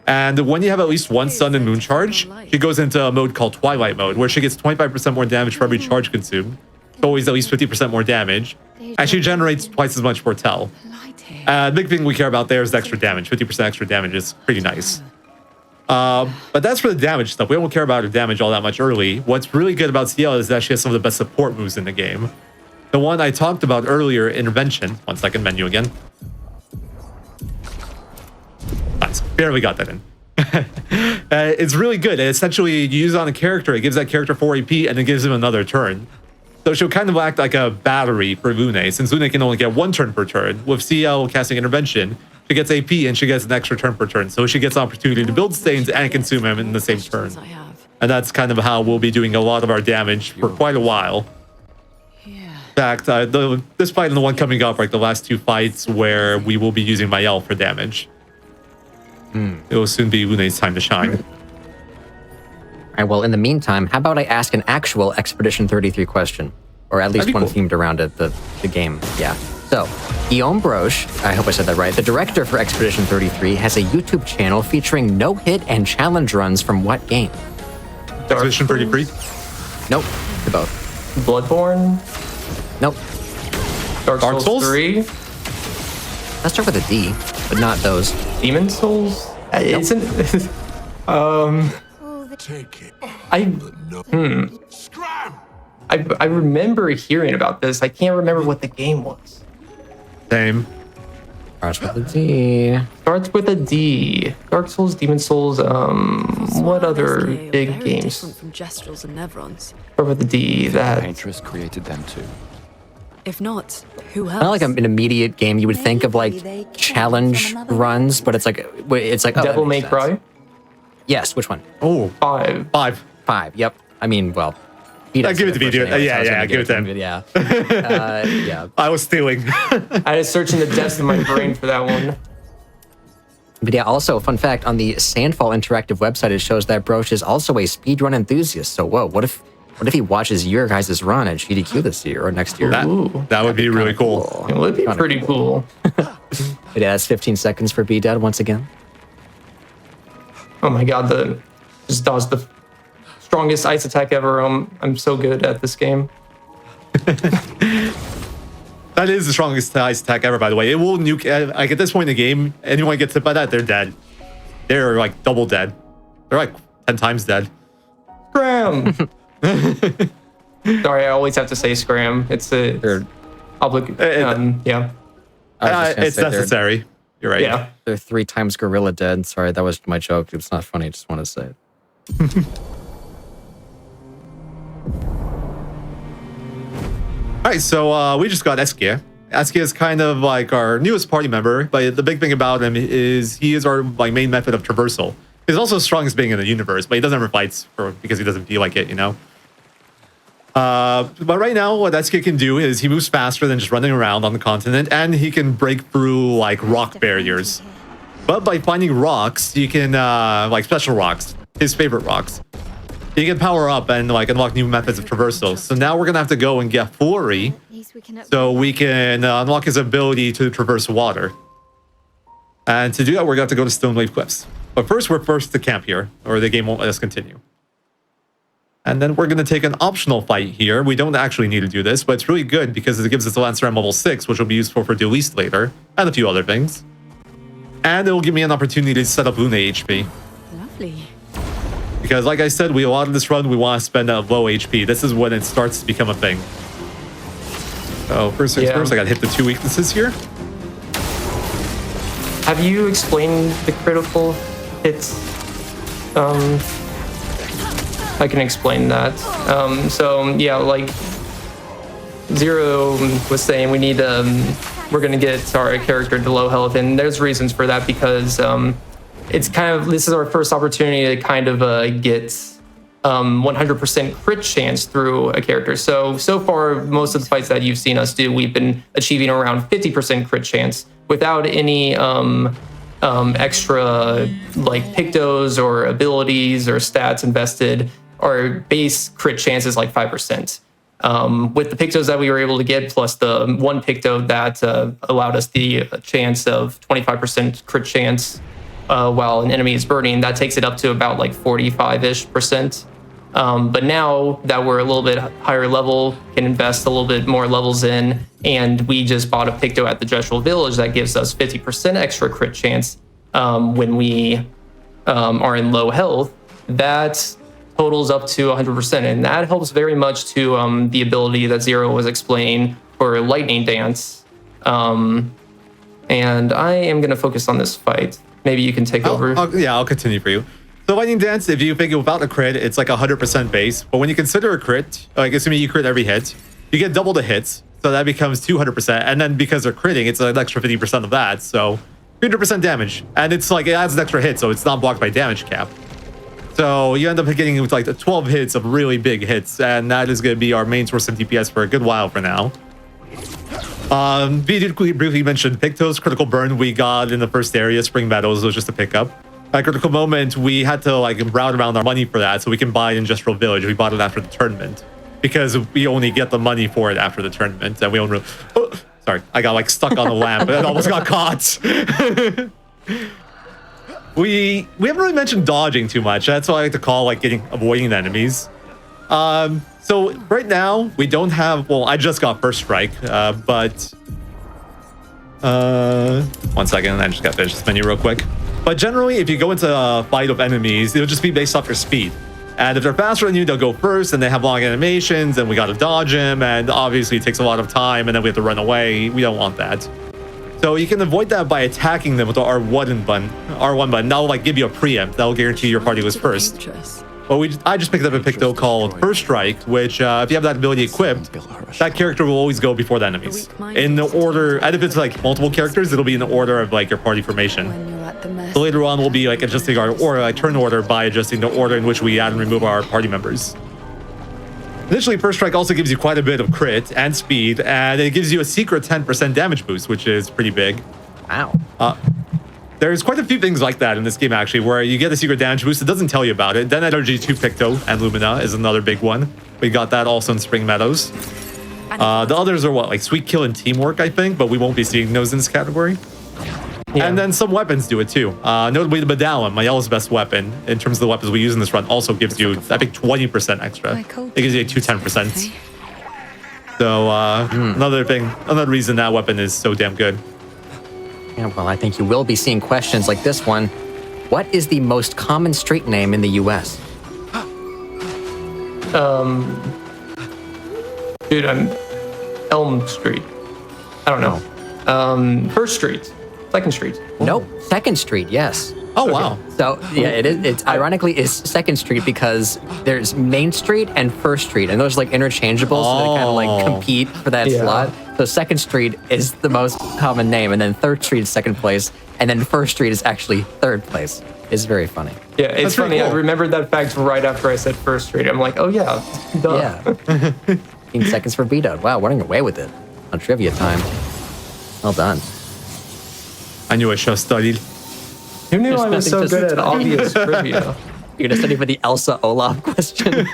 And when you have at least 1 Sun and Moon Charge, she goes into a mode called Twilight Mode, where she gets 25% more damage for every charge consumed. Always at least 50% more damage. And she generates twice as much Foretell. The big thing we care about there is the extra damage. 50% extra damage is pretty nice. But that's for the damage stuff. We don't care about her damage all that much early. What's really good about CL is that she has some of the best support moves in the game. The one I talked about earlier, Intervention. 1 second, menu again. Nice, barely got that in. It's really good. Essentially, you use it on a character, it gives that character 4 AP, and it gives him another turn. So she'll kind of act like a battery for Lune, since Lune can only get 1 turn per turn. With CL casting Intervention, she gets AP and she gets an extra turn per turn. So she gets an opportunity to build stains and consume them in the same turn. And that's kind of how we'll be doing a lot of our damage for quite a while. In fact, this fight and the one coming up, like the last 2 fights where we will be using Mael for damage. It will soon be Lune's time to shine. All right, well, in the meantime, how about I ask an actual Expedition 33 question? Or at least one cool. themed around it, the game. Yeah. So, Guillaume Broche, I hope I said that right, the director for Expedition 33, has a YouTube channel featuring no-hit and challenge runs from what game? Expedition 33? Nope, to both. Bloodborne? Nope. Dark Souls 3? Let's start with a D, but not those. Demon Souls? Isn't... I remember hearing about this. I can't remember what the game was. Same. Starts with a D. Starts with a D. Dark Souls, Demon Souls, what other big games? From Gestrels and Nevrons. Start with a D. That... Paintress created them too. If not, who else? Not like an immediate game you would think of like challenge runs, but it's like oh, Devil May Cry? Yes, which one? Oh, 5. 5. 5. Yep. I mean, well, Beat give it to me, dude. Yeah, give it to him. Yeah. Yeah. I was stealing. I had to search in the depths of my brain for that one. But yeah, also, fun fact, on the Sandfall Interactive website, it shows that Broach is also a speedrun enthusiast. So, whoa, what if he watches your guys' run at GDQ this year or next year? That would be really cool. It would be pretty cool. But yeah, that's 15 seconds for B-Dad once again. Oh my god, just does the strongest ice attack ever. I'm so good at this game. That is the strongest ice attack ever, by the way. It will nuke. Like at this point in the game, anyone gets hit by that, they're dead. They're like double dead. They're like 10 times dead. Scram! Sorry, I always have to say scram. It's a yeah. It's necessary. You're right. Yeah. They're 3 times gorilla dead. Sorry, that was my joke. It's not funny. I just want to say it. All right, so we just got Eskia. Eskia is kind of like our newest party member, but the big thing about him is he is our like main method of traversal. He's also the strongest being in the universe, but he doesn't ever fights because he doesn't feel like it, you know? But right now, what Eskia can do is he moves faster than just running around on the continent, and he can break through like rock barriers. But by finding rocks, you can, like special rocks, his favorite rocks, you can power up and like unlock new methods of traversal. So now we're gonna have to go and get Flurry so we can unlock his ability to traverse water. And to do that, we're gonna have to go to Stonewave Cliffs. But first, we're forced to camp here, or the game won't let us continue. And then we're gonna take an optional fight here. We don't actually need to do this, but it's really good because it gives us a Lancer M level 6, which will be useful for Dueliste later, and a few other things. And it will give me an opportunity to set up Luna HP. Lovely. Because like I said, a lot of this run, we want to spend at low HP. This is when it starts to become a thing. So first things first, I got to hit the 2 weaknesses here. Have you explained the critical hits? I can explain that. So yeah, like Zero was saying, we need we're gonna get our character to low health, and there's reasons for that because it's kind of, this is our first opportunity to kind of get 100% crit chance through a character. So far, most of the fights that you've seen us do, we've been achieving around 50% crit chance without any extra like pictos or abilities or stats invested. Our base crit chance is like 5%. With the pictos that we were able to get, plus the one picto that allowed us the chance of 25% crit chance while an enemy is burning, that takes it up to about like 45-ish%. But now that we're a little bit higher level, can invest a little bit more levels in, and we just bought a picto at the Gestural Village that gives us 50% extra crit chance when we are in low health. That totals up to 100%, and that helps very much to the ability that Zero was explaining for Lightning Dance. And I am going to focus on this fight. Maybe you can take over. I'll continue for you. So Lightning Dance, if you think without a crit, it's like 100% base. But when you consider a crit, like assuming you crit every hit, you get double the hits. So that becomes 200%. And then because they're critting, it's an extra 50% of that. So 300% damage. And it's like, it adds an extra hit, so it's not blocked by damage cap. So you end up getting with like 12 hits of really big hits. And that is going to be our main source of DPS for a good while for now. We did briefly mention Pictos. Critical Burn we got in the first area. Spring Meadows was just a pickup. At Critical Moment, we had to like route around our money for that, so we can buy it in Gestural Village. We bought it after the tournament because we only get the money for it after the tournament, and we don't really... Oh, sorry, I got like stuck on a lamp and almost got caught. we haven't really mentioned dodging too much. That's what I like to call like avoiding the enemies. So right now we don't have. Well, I just got First Strike, but 1 second, I just got to finish this menu real quick. But generally, if you go into a fight of enemies, it'll just be based off your speed. And if they're faster than you, they'll go first, and they have long animations, and we got to dodge them, and obviously it takes a lot of time, and then we have to run away. We don't want that. So you can avoid that by attacking them with the R1 button. That'll like give you a preempt. That'll guarantee your party was first. But I just picked up a picto called First Strike, which if you have that ability equipped, that character will always go before the enemies. In the order, and if it's like multiple characters, it'll be in the order of like your party formation. So later on, we'll be like adjusting our turn order by adjusting the order in which we add and remove our party members. Initially, First Strike also gives you quite a bit of crit and speed, and it gives you a secret 10% damage boost, which is pretty big. Wow. There's quite a few things like that in this game, actually, where you get a secret damage boost. It doesn't tell you about it. Then Energy 2 Picto and Lumina is another big one. We got that also in Spring Meadows. The others are what, like Sweet Kill and Teamwork, I think, but we won't be seeing those in this category. Yeah. And then some weapons do it too. Notably, the Medallion, my yellow's best weapon, in terms of the weapons we use in this run, also gives you, I think, 20% extra. It gives you 210%. So another reason that weapon is so damn good. Yeah, well, I think you will be seeing questions like this one. What is the most common street name in the U.S.? Dude, I'm Elm Street. I don't know. First Street, Second Street. Nope. 2nd Street, yes. Oh, wow. So yeah, it's ironically is 2nd Street because there's Main Street and First Street, and those are like interchangeable, so they kind of like compete for that slot. So 2nd Street is the most common name, and then 3rd Street is 2nd place, and then First Street is actually 3rd place. It's very funny. Yeah, it's That's funny. pretty cool. I remembered that fact right after I said First Street. I'm like, oh yeah, duh. Yeah. 15 seconds for B-Dot. Wow, running away with it on trivia time. Well done. I knew I should have studied. Who knew I was so nothing to good at study. obvious trivia? You're gonna study for the Elsa Olaf question.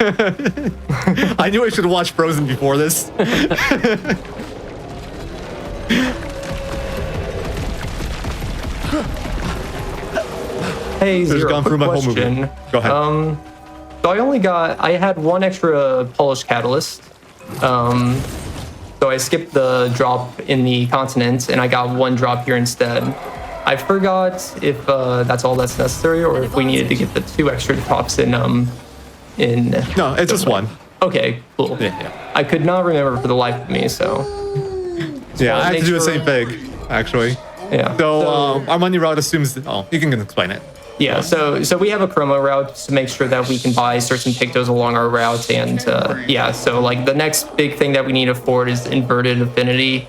I knew I should have watched Frozen before this. Hey, Just Zero, gone through quick my whole movie. question. Go ahead. So I had one extra polished catalyst. So I skipped the drop in the continent and I got one drop here instead. I forgot if that's all that's necessary or if we needed to get the 2 extra drops in. No, it's just one. Okay, cool. Yeah. I could not remember for the life of me, so Yeah, I had to make do the sure- same thing, actually. yeah. So our money route assumes that, you can explain it. Yeah, so we have a promo route to make sure that we can buy certain pictos along our route, and so like the next big thing that we need to afford is inverted affinity,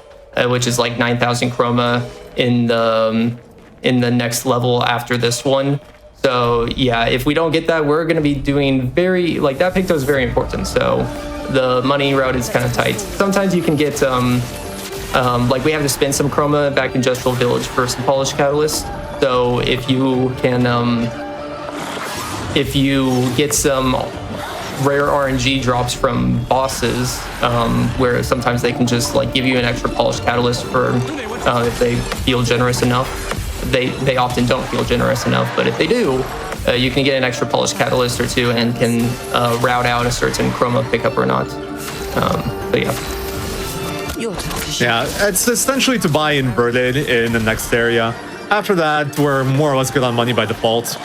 which is like 9,000 chroma in the next level after this one. So yeah, if we don't get that, we're gonna be doing that picto is very important. So the money route is kind of tight. Sometimes you can get like we have to spend some chroma back in Gestural Village for some polished catalyst. So if you can, if you get some rare RNG drops from bosses, where sometimes they can just like give you an extra polished catalyst for if they feel generous enough. They often don't feel generous enough, but if they do, you can get an extra polished catalyst or 2 and can route out a certain chroma pickup or not. So yeah. Yeah, it's essentially to buy inverted in the next area. After that, we're more or less good on money by default.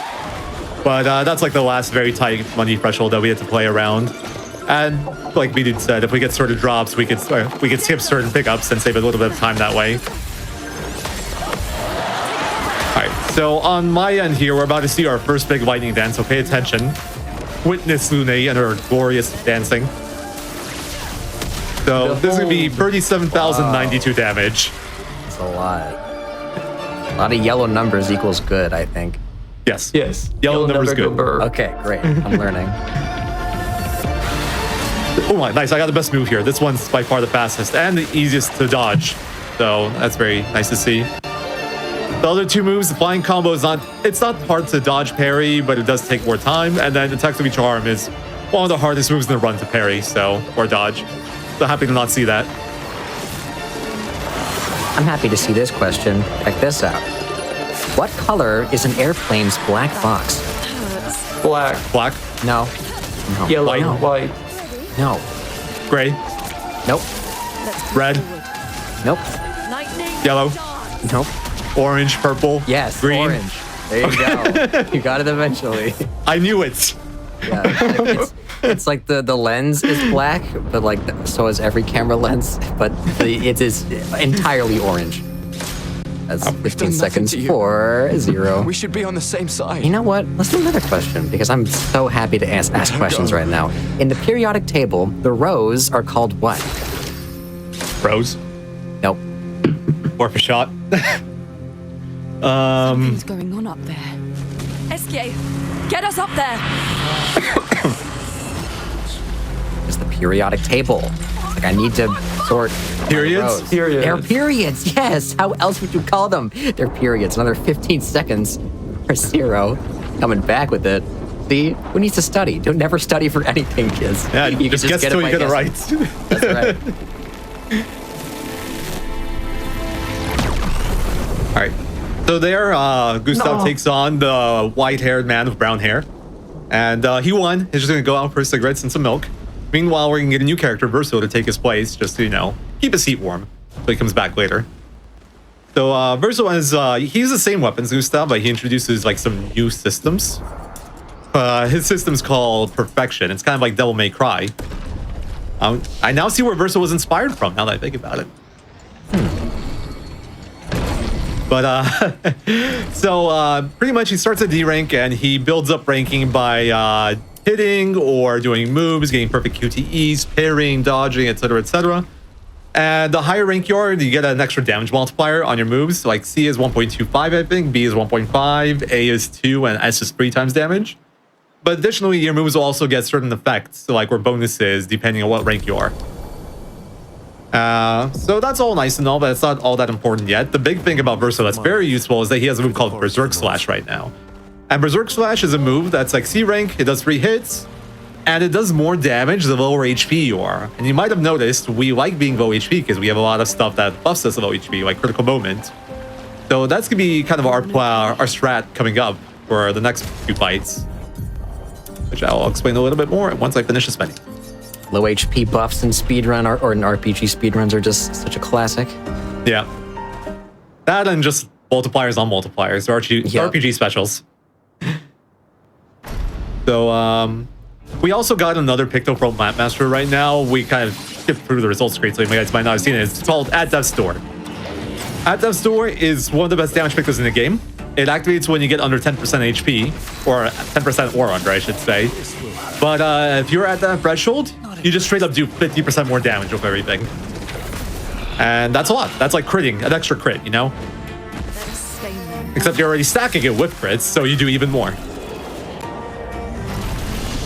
But that's like the last very tight money threshold that we had to play around. And like Bidit said, if we get certain drops, we could skip certain pickups and save a little bit of time that way. Alright, so on my end here, we're about to see our first big lightning dance, so pay attention. Witness Lune and her glorious dancing. So this is going to be 37,092 damage. That's a lot. A lot of yellow numbers equals good, I think. Yes. Yes. Yellow number's number go good. burr. Okay, great. I'm learning. Oh, nice. I got the best move here. This one's by far the fastest and the easiest to dodge. So that's very nice to see. The other 2 moves, the flying combo is it's not hard to dodge parry, but it does take more time. And then the Text of Each Arm is one of the hardest moves in the run to parry, or dodge. So happy to not see that. I'm happy to see this question. Check this out. What color is an airplane's black box? Black, Black, No. No. yellow, No. white. No. gray, Nope. red, Nope. yellow, Nope. orange, purple, Yes. green. Orange. There you go. You got it eventually. I knew it. Yeah. It's like the lens is black, but like so is every camera lens, but it is entirely orange. That's We've done 15 nothing seconds to you. for 0. We should be on the same side. You know what? Let's do another question because I'm so happy to ask questions right now. In the periodic table, the rows are called what? Rose, Nope. worth a shot. Something's going on up there. Eskie, get us up there. It's the periodic table. Like I need to sort Periods? rows. Periods. They're periods, yes. How else would you call them? They're periods. Another 15 seconds for Zero. Coming back with it. See, who needs to study? Don't never study for anything, kids. Yeah, You can just guess get till it you by get it right. guessing. That's right. All right. So there, Gustav takes on the white-haired man with brown hair. And he won. He's just going to go out for cigarettes and some milk. Meanwhile, we're going to get a new character, Verso, to take his place, just to, you know, keep his seat warm so he comes back later. So Verso has, he uses the same weapons, Gustav, but he introduces, like, some new systems. His system's called Perfection. It's kind of like Devil May Cry. I now see where Verso was inspired from, now that I think about it. But so pretty much he starts at D rank and he builds up ranking by hitting or doing moves, getting perfect QTEs, parrying, dodging, etc., etc. And the higher rank you are, you get an extra damage multiplier on your moves. Like C is 1.25, I think, B is 1.5, A is 2, and S is 3 times damage. But additionally, your moves will also get certain effects, so like or bonuses, depending on what rank you are. So that's all nice and all, but it's not all that important yet. The big thing about Verso that's very useful is that he has a move called Berserk Slash right now. And Berserk Slash is a move that's like C rank, it does 3 hits, and it does more damage the lower HP you are. And you might have noticed we like being low HP because we have a lot of stuff that buffs us low HP, like Critical Moment. So that's gonna be kind of our strat coming up for the next few fights, which I'll explain a little bit more once I finish the spending. Low HP buffs in speedrun or in RPG speedruns are just such a classic. Yeah. That and just multipliers on multipliers, RPG specials. So, we also got another Picto from Mapmaster right now. We kind of skipped through the results screen, so you guys might not have seen it. It's called At Death's Door. At Death's Door is one of the best damage Pictos in the game. It activates when you get under 10% HP, or 10% or under, I should say. But if you're at that threshold, you just straight up do 50% more damage with everything. And that's a lot. That's like critting, an extra crit, you know? Except you're already stacking it with crits, so you do even more.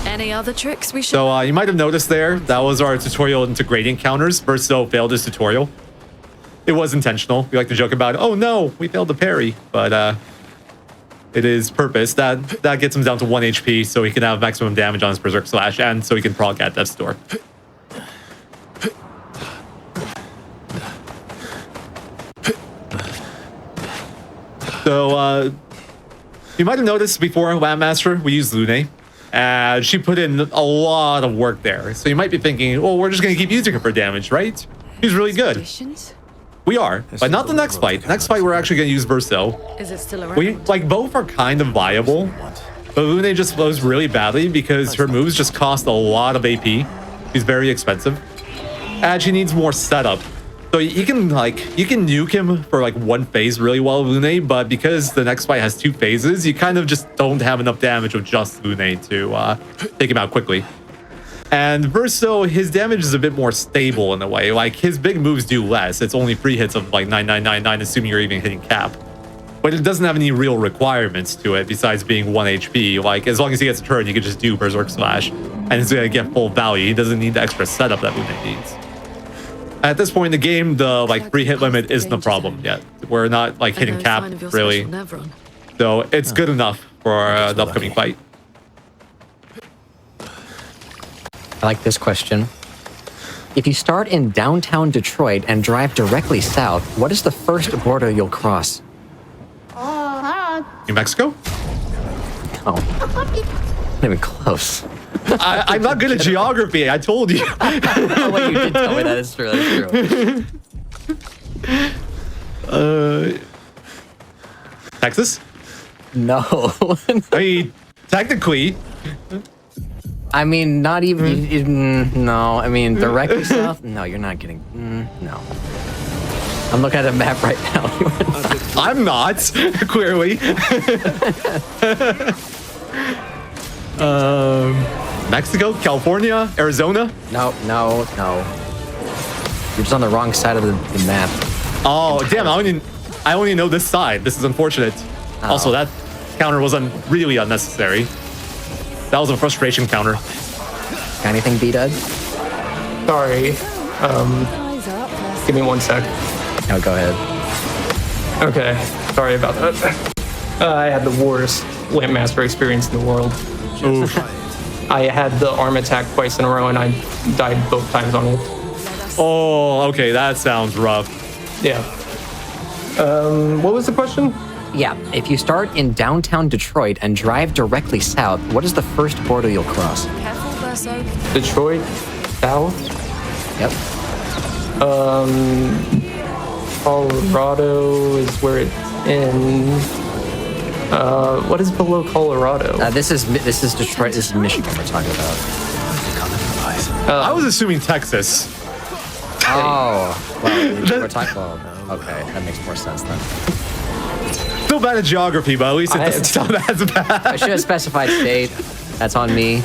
Any other tricks we should? So you might have noticed there, that was our tutorial into gradient counters. Verso failed his tutorial. It was intentional. We like to joke about, oh no, we failed the parry. But it is purpose. That gets him down to 1 HP, so he can have maximum damage on his Berserk Slash, and so he can proc at Death's Door. So, you might have noticed before Landmaster, we used Lune, and she put in a lot of work there. So you might be thinking, well, we're just going to keep using her for damage, right? She's really good. Additions? We are, but not the next fight. Next fight, we're actually going to use Verso. Is it still around? We, like, both are kind of viable, but Lune just flows really badly because her moves just cost a lot of AP. She's very expensive. And she needs more setup. So you can nuke him for like one phase really well, Lune, but because the next fight has 2 phases, you kind of just don't have enough damage with just Lune to take him out quickly. And Verso, his damage is a bit more stable in a way. Like, his big moves do less. It's only 3 hits of like 9999, assuming you're even hitting cap. But it doesn't have any real requirements to it besides being 1 HP. Like, as long as he gets a turn, you can just do Berserk Slash, and it's gonna get full value. He doesn't need the extra setup that Lune needs. At this point in the game, the like 3 hit limit isn't a problem yet. We're not like hitting cap really, so it's good enough for the upcoming fight. I like this question. If you start in downtown Detroit and drive directly south, what is the first border you'll cross? New Mexico? Oh, not even close. I'm not good at geography. I told you. Oh, wait, you did tell me that. Is true. That's true. Texas? No. I mean, technically. I mean, not even. No, I mean, directly south? No, you're not getting. No. I'm looking at a map right now. I'm not, clearly. Mexico, California, Arizona. No. You're just on the wrong side of the map. Oh, damn! I only know this side. This is unfortunate. Oh. Also, that counter was really unnecessary. That was a frustration counter. Got anything, B-Dud? Sorry. Give me 1 sec. Oh, go ahead. Okay. Sorry about that. I had the worst Lampmaster experience in the world. Oof. I had the arm attack twice in a row and I died both times on it. Oh, okay, that sounds rough. Yeah. What was the question? Yeah, if you start in downtown Detroit and drive directly south, what is the first border you'll cross? Careful, Verso. Detroit, South, Yep. Colorado is where it's in. What is below Colorado? This is Detroit. This is Michigan we're talking about. I was assuming Texas. Oh, well, we're talking about. Okay, that makes more sense then. Still bad at geography, but at least it doesn't sound as bad. I should have specified state. That's on me.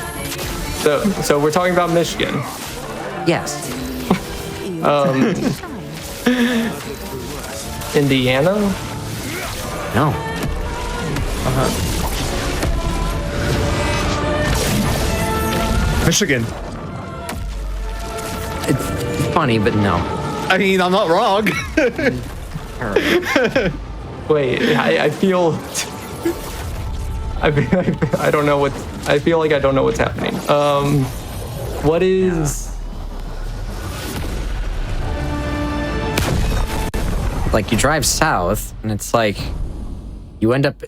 So we're talking about Michigan. Yes. Indiana? No. Michigan. It's funny, but no. I mean, I'm not wrong. Wait, I feel. I don't know what. I feel like I don't know what's happening. What is? Like you drive south, and it's like you end up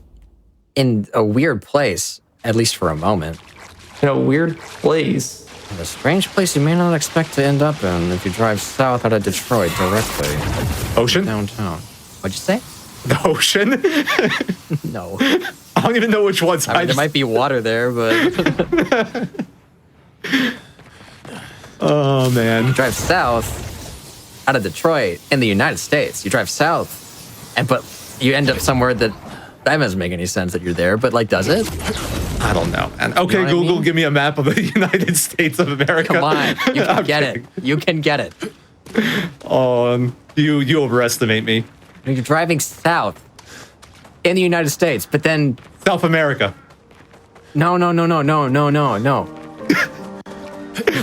in a weird place, at least for a moment. In a weird place. A strange place you may not expect to end up in if you drive south out of Detroit directly Ocean? downtown. What'd you say? The ocean? No. I don't even know which one's. I mean, there might be water there, but Oh, man. drive south out of Detroit in the United States. You drive south, but you end up somewhere that doesn't make any sense that you're there. But like, does it? I don't know. And okay, You know what I Google, mean? give me a map of the United States of America. Come on, you can I'm get kidding. it. You can get it. You overestimate me. You're driving south in the United States, but then South America. no.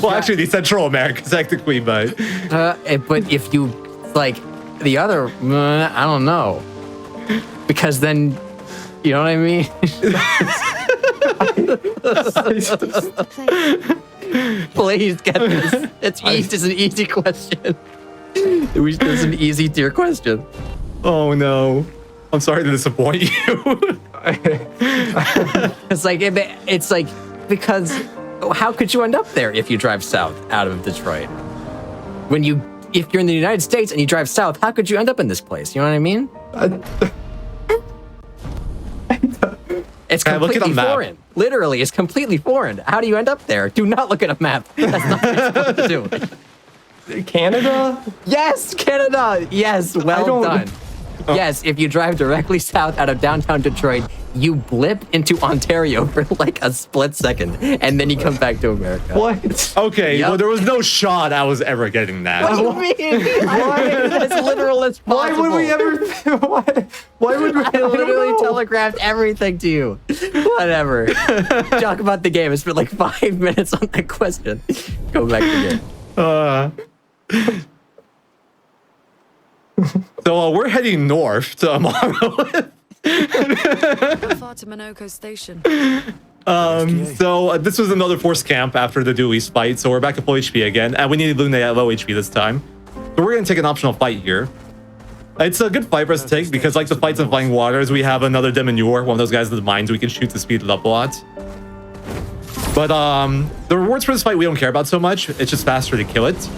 Well, actually, the Central America, technically, but But if you like the other, I don't know, because then you know what I mean. Please get this. It's an easy question. It's an easy tier question. oh no. I'm sorry to disappoint you. It's like because how could you end up there if you drive south out of Detroit? If you're in the United States and you drive south, how could you end up in this place? You know what I mean? It's Look at a completely map. foreign. Literally, it's completely foreign. How do you end up there? Do not look at a map. That's not what you're supposed to do. Canada? Yes, Canada. Yes, well done. Yes, if you drive directly south out of downtown Detroit, you blip into Ontario for like a split second, and then you come back to America. What? Okay, Yep. well, there was no shot I was ever getting that. What do you mean? As literal as Why possible. would we ever? Why would we? I literally telegraphed everything to you. Whatever. Talk about the game. I spent like 5 minutes on that question. Go back to the game. So we're heading north tomorrow. How far to Minoko Station? So this was another forced camp after the Dewey's fight. So we're back to full HP again. And we need Luna at low HP this time. So we're going to take an optional fight here. It's a good fight for us to take because like the fights in Flying Waters, we have another Demonure, one of those guys with the mines we can shoot to speed it up a lot. But the rewards for this fight we don't care about so much. It's just faster to kill it.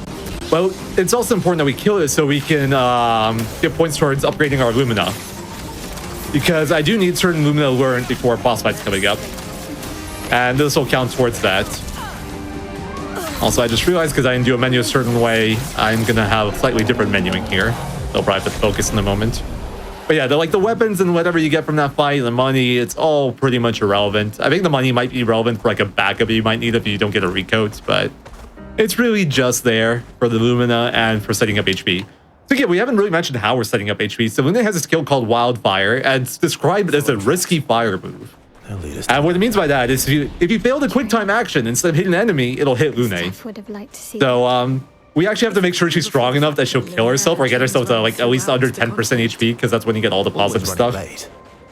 Well, it's also important that we kill it so we can get points towards upgrading our Lumina. Because I do need certain Lumina learned before boss fights coming up. And this will count towards that. Also, I just realized because I didn't do a menu a certain way, I'm going to have a slightly different menuing here. They'll probably have to focus in a moment. But yeah, the weapons and whatever you get from that fight, the money, it's all pretty much irrelevant. I think the money might be relevant for like a backup you might need if you don't get a recoat, but it's really just there for the Lumina and for setting up HP. So yeah, we haven't really mentioned how we're setting up HP. So Luna has a skill called Wildfire, and it's described as a risky fire move. And what it means by that is if you fail the quick time action instead of hitting an enemy, it'll hit Lune. Steph would have liked to see So we actually have to make sure she's strong enough that she'll kill herself or get herself to like at least under 10% HP, because that's when you get all the positive stuff.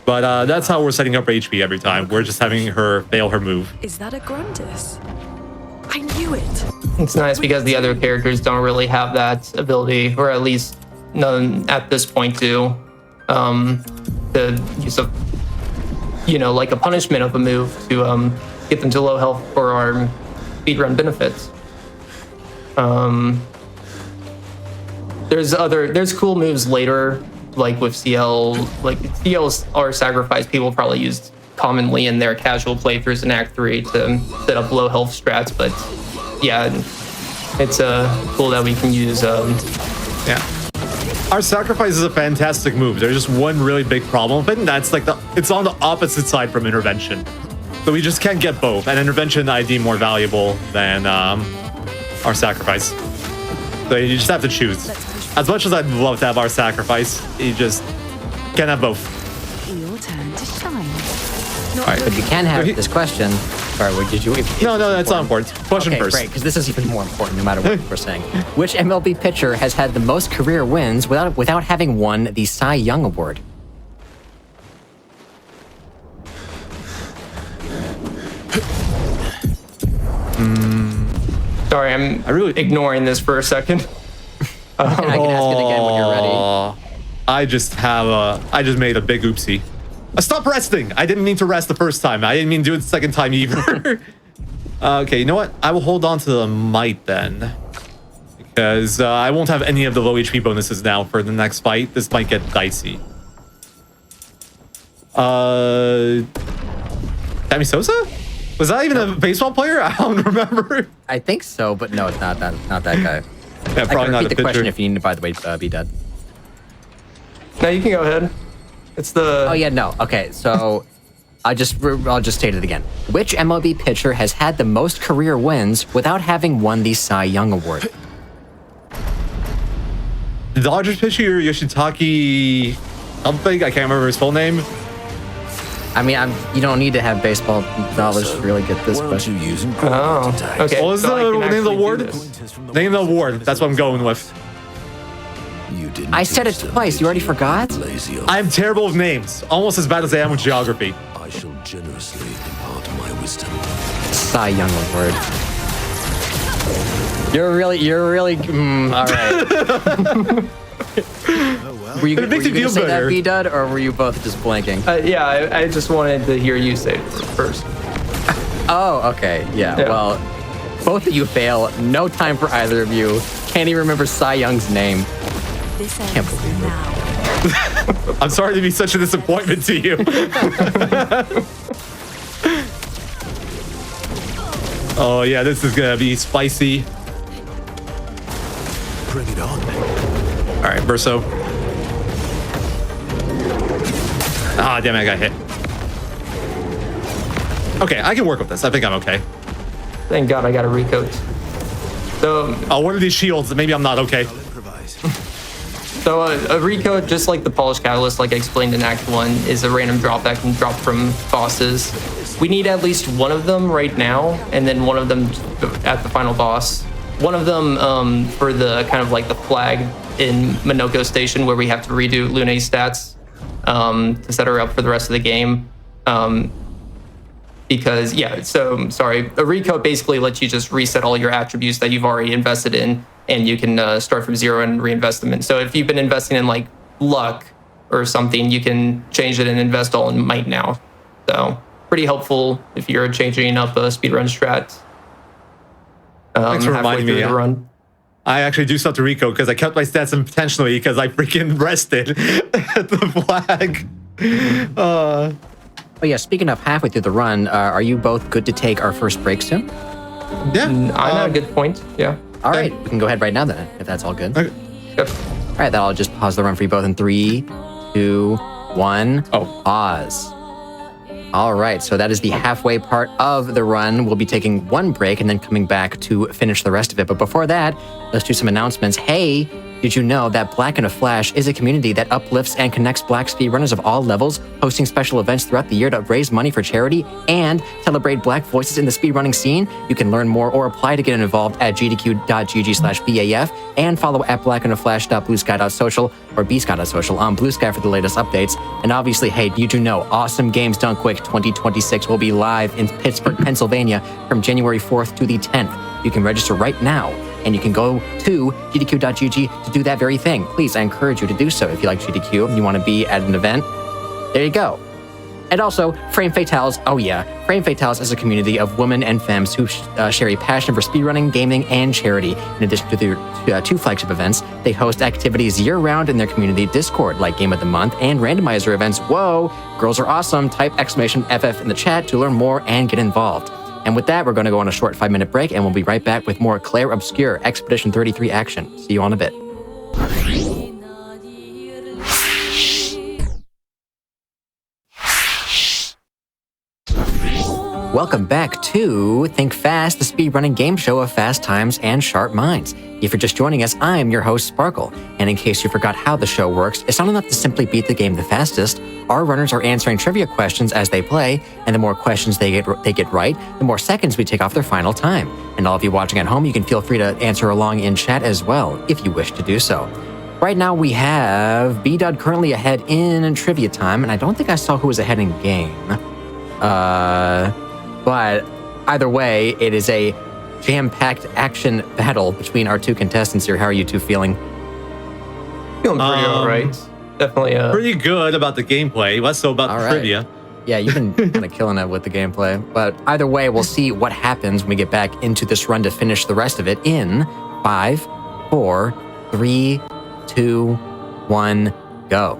But that's how we're setting up her HP every time. We're just having her fail her move. Is that a Grundis? I knew it. It's nice because the other characters don't really have that ability, or at least none at this point do. The use of, like a punishment of a move to get them to low health for our speedrun benefits. There's cool moves later, like with CL, like CLs are sacrifice people probably used commonly in their casual playthroughs in Act 3 to set up low health strats, but yeah, it's cool that we can use Yeah. Our sacrifice is a fantastic move. There's just one really big problem with it, and that's like it's on the opposite side from intervention. So we just can't get both, and intervention I deem more valuable than our sacrifice. So you just have to choose. As much as I'd love to have our sacrifice, you just can't have both. Your turn to shine. But you can have this question. Sorry, what did you? No, that's not important. Question Okay, first. great, because this is even more important no matter what we're saying. Which MLB pitcher has had the most career wins without having won the Cy Young Award? Sorry, I'm really ignoring this for a second. And I can ask it again when you're ready. I just made a big oopsie. Stop resting! I didn't mean to rest the first time. I didn't mean to do it the second time either. Okay, you know what? I will hold on to the might then. Because I won't have any of the low HP bonuses now for the next fight. This might get dicey. Sammy Sosa? Was that even a baseball player? I don't remember. I think so, but no, it's not that guy. Yeah, I probably can not repeat a the question pitcher. if you need to, by the way, be dead. No, you can go ahead. It's the... Oh yeah, no. Okay, so I'll just state it again. Which MLB pitcher has had the most career wins without having won the Cy Young Award? The Dodgers pitcher Yoshitaki something. I can't remember his full name. I mean, you don't need to have baseball knowledge to really get this, but Oh, okay. What was so I the can name of the actually do award? this. Name the award. That's what I'm going with. I said it twice. You already forgot? I'm terrible with names. Almost as bad as I am with geography. I shall generously impart my wisdom. Cy Young Award. You're really. All right. Were you It makes you gonna feel say that, better. B-Dud, or were you both just blanking? Yeah, I just wanted to hear you say it first. Oh, okay. Yeah. Yeah. Well, both of you fail. No time for either of you. Can't even remember Cy Young's name. This Can't ends believe it. now. I'm sorry to be such a disappointment to you. Oh yeah, this is gonna be spicy. Bring it on. All right, Verso. Ah, damn it, I got hit. Okay, I can work with this. I think I'm okay. Thank God I got a recoat. So, Oh, what are these shields? Maybe I'm not okay. so a recoat, just like the Polished Catalyst, like I explained in Act 1, is a random drop that can drop from bosses. We need at least one of them right now, and then one of them at the final boss. One of them for the kind of like the flag in Minoko Station, where we have to redo Lune's stats to set her up for the rest of the game. Because, yeah, so, sorry, a recoat basically lets you just reset all your attributes that you've already invested in, and you can start from zero and reinvest them in. So if you've been investing in, like, luck or something, you can change it and invest all in might now. So, pretty helpful if you're changing up a speedrun strat. Thanks for halfway reminding through me. the run. I actually do stuff to Rico because I kept my stats intentionally because I freaking rested at the flag. Oh yeah. Speaking of halfway through the run, are you both good to take our first break soon? Yeah. I'm at a good point, yeah. All right. We can go ahead right now then, if that's all good. Okay. Yep. All right. Then I'll just pause the run for you both in 3, 2, 1. Oh. Pause. All right, so that is the halfway part of the run. We'll be taking one break and then coming back to finish the rest of it. But before that, let's do some announcements. Hey, Did you know that Black in a Flash is a community that uplifts and connects Black speedrunners of all levels, hosting special events throughout the year to raise money for charity and celebrate Black voices in the speedrunning scene? You can learn more or apply to get involved at gdq.gg/BAF and follow at blackinaflash.bluesky.social or bsky.social on Blue Sky for the latest updates. And obviously, hey, you do know Awesome Games Done Quick 2026 will be live in Pittsburgh, Pennsylvania from January 4th to the 10th. You can register right now, and you can go to gdq.gg to do that very thing. Please, I encourage you to do so if you like GDQ and you want to be at an event. There you go. And also, Frame Fatales. Oh yeah, Frame Fatales is a community of women and femmes who share a passion for speedrunning, gaming, and charity. In addition to their 2 flagship events, they host activities year-round in their community Discord, like Game of the Month and randomizer events. Whoa, girls are awesome. Type !FF in the chat to learn more and get involved. And with that, we're going to go on a short 5-minute break, and we'll be right back with more Clair Obscur Expedition 33 action. See you in a bit. Welcome back to Think Fast, the speedrunning game show of fast times and sharp minds. If you're just joining us, I'm your host, Sparkle. And in case you forgot how the show works, it's not enough to simply beat the game the fastest. Our runners are answering trivia questions as they play, and the more questions they get right, the more seconds we take off their final time. And all of you watching at home, you can feel free to answer along in chat as well, if you wish to do so. Right now we have B-Dud currently ahead in trivia time, and I don't think I saw who was ahead in game. But either way, it is a jam-packed action battle between our 2 contestants here. How are you 2 feeling? Feeling pretty all right. Definitely. Pretty good about the gameplay. Less so about the trivia. Yeah, you've been kind of killing it with the gameplay. But either way, we'll see what happens when we get back into this run to finish the rest of it in 5, 4, 3, 2, 1, go.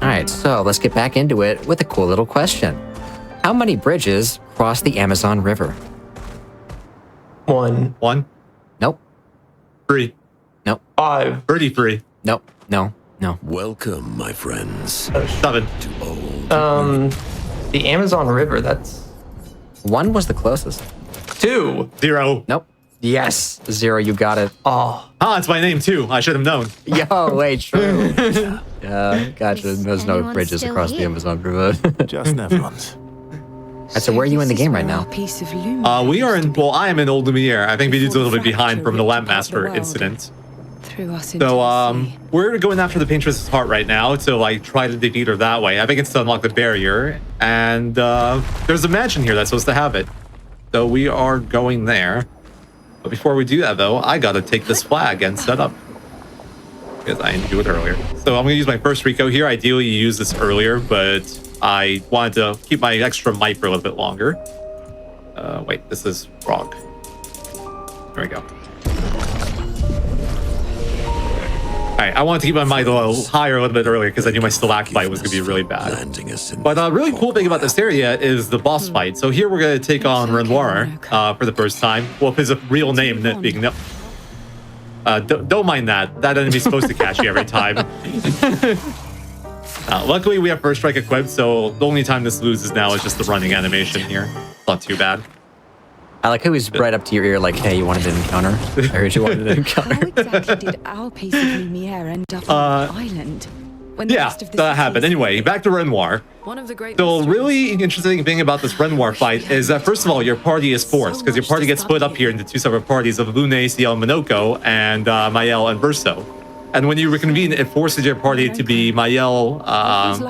All right, so let's get back into it with a cool little question. How many bridges cross the Amazon River? 1. 1. Nope. 3. Nope. 5. 33. Nope. No. Welcome, my friends. 7. To old. The Amazon River, that's 1 was the closest. 2. 0. Nope. Yes. 0, you got it. Oh. Ah, it's my name too. I should have known. Yo, wait, true. Gotcha. There's no anyone bridges still across the here? Amazon River. Just Neverlands. So where are you in the game right now? We are in, well, I am in Old Lumiere. I think Vidut's a little bit behind from the Lampmaster incident. So, we're going after the Paintress's Heart right now to, like, try to defeat her that way. I think it's to unlock the barrier. And, there's a mansion here that's supposed to have it. So we are going there. But before we do that, though, I gotta take this flag and set up. Because I didn't do it earlier. So I'm gonna use my first Rico here. Ideally, you use this earlier, but I wanted to keep my extra might for a little bit longer. Wait, this is wrong. There we go. Alright, I wanted to keep my might a little higher a little bit earlier because I knew my stalactite was going to be really bad. But a really cool thing about this area is the boss fight. So here we're going to take on Renoir for the first time. Well, his real name being no. Don't mind that. That enemy's supposed to catch you every time. Luckily, we have First Strike equipped, so the only time this loses now is just the running animation here. Not too bad. I like how he's right up to your ear like, hey, you wanted an encounter? I heard you wanted an encounter. How exactly did our piece of Lumiere end up on the island? When the Yeah, rest of the that city happened. is- Anyway, back to Renoir. One of the great The mysteries. really interesting thing about this Renoir fight is that, first of all, your party is forced, because your party gets split up here into 2 separate parties of Lune, Ciel, Minoko, and Mael and Verso. And when you reconvene, it forces your party to be Mael,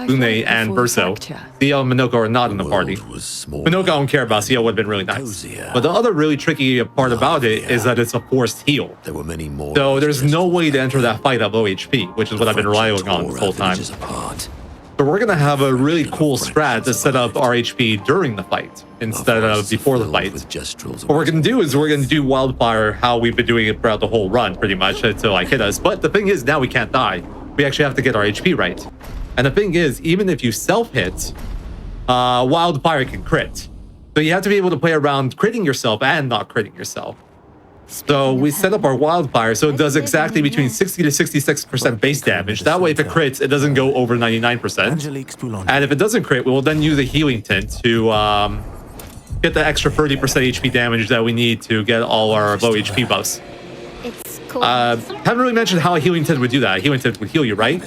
Lune, and Verso. Ciel and Minoko are not in the party. Minoko I don't care about. Ciel would have been really nice. But the other really tricky part about it is that it's a forced heal. There were many more. So there's no way to enter that fight at low HP, which is what I've been relying on this whole time. So we're going to have a really cool strat to set up our HP during the fight instead of before the fight. What we're going to do is we're going to do Wildfire how we've been doing it throughout the whole run, pretty much, until like hit us. But the thing is, now we can't die. We actually have to get our HP right. And the thing is, even if you self-hit, Wildfire can crit. So you have to be able to play around critting yourself and not critting yourself. So we set up our Wildfire so it does exactly between 60 to 66% base damage. That way, if it crits, it doesn't go over 99%. And if it doesn't crit, we will then use a healing tint to get the extra 30% HP damage that we need to get all our low HP buffs. Haven't really mentioned how a healing tint would do that. A healing tint would heal you, right?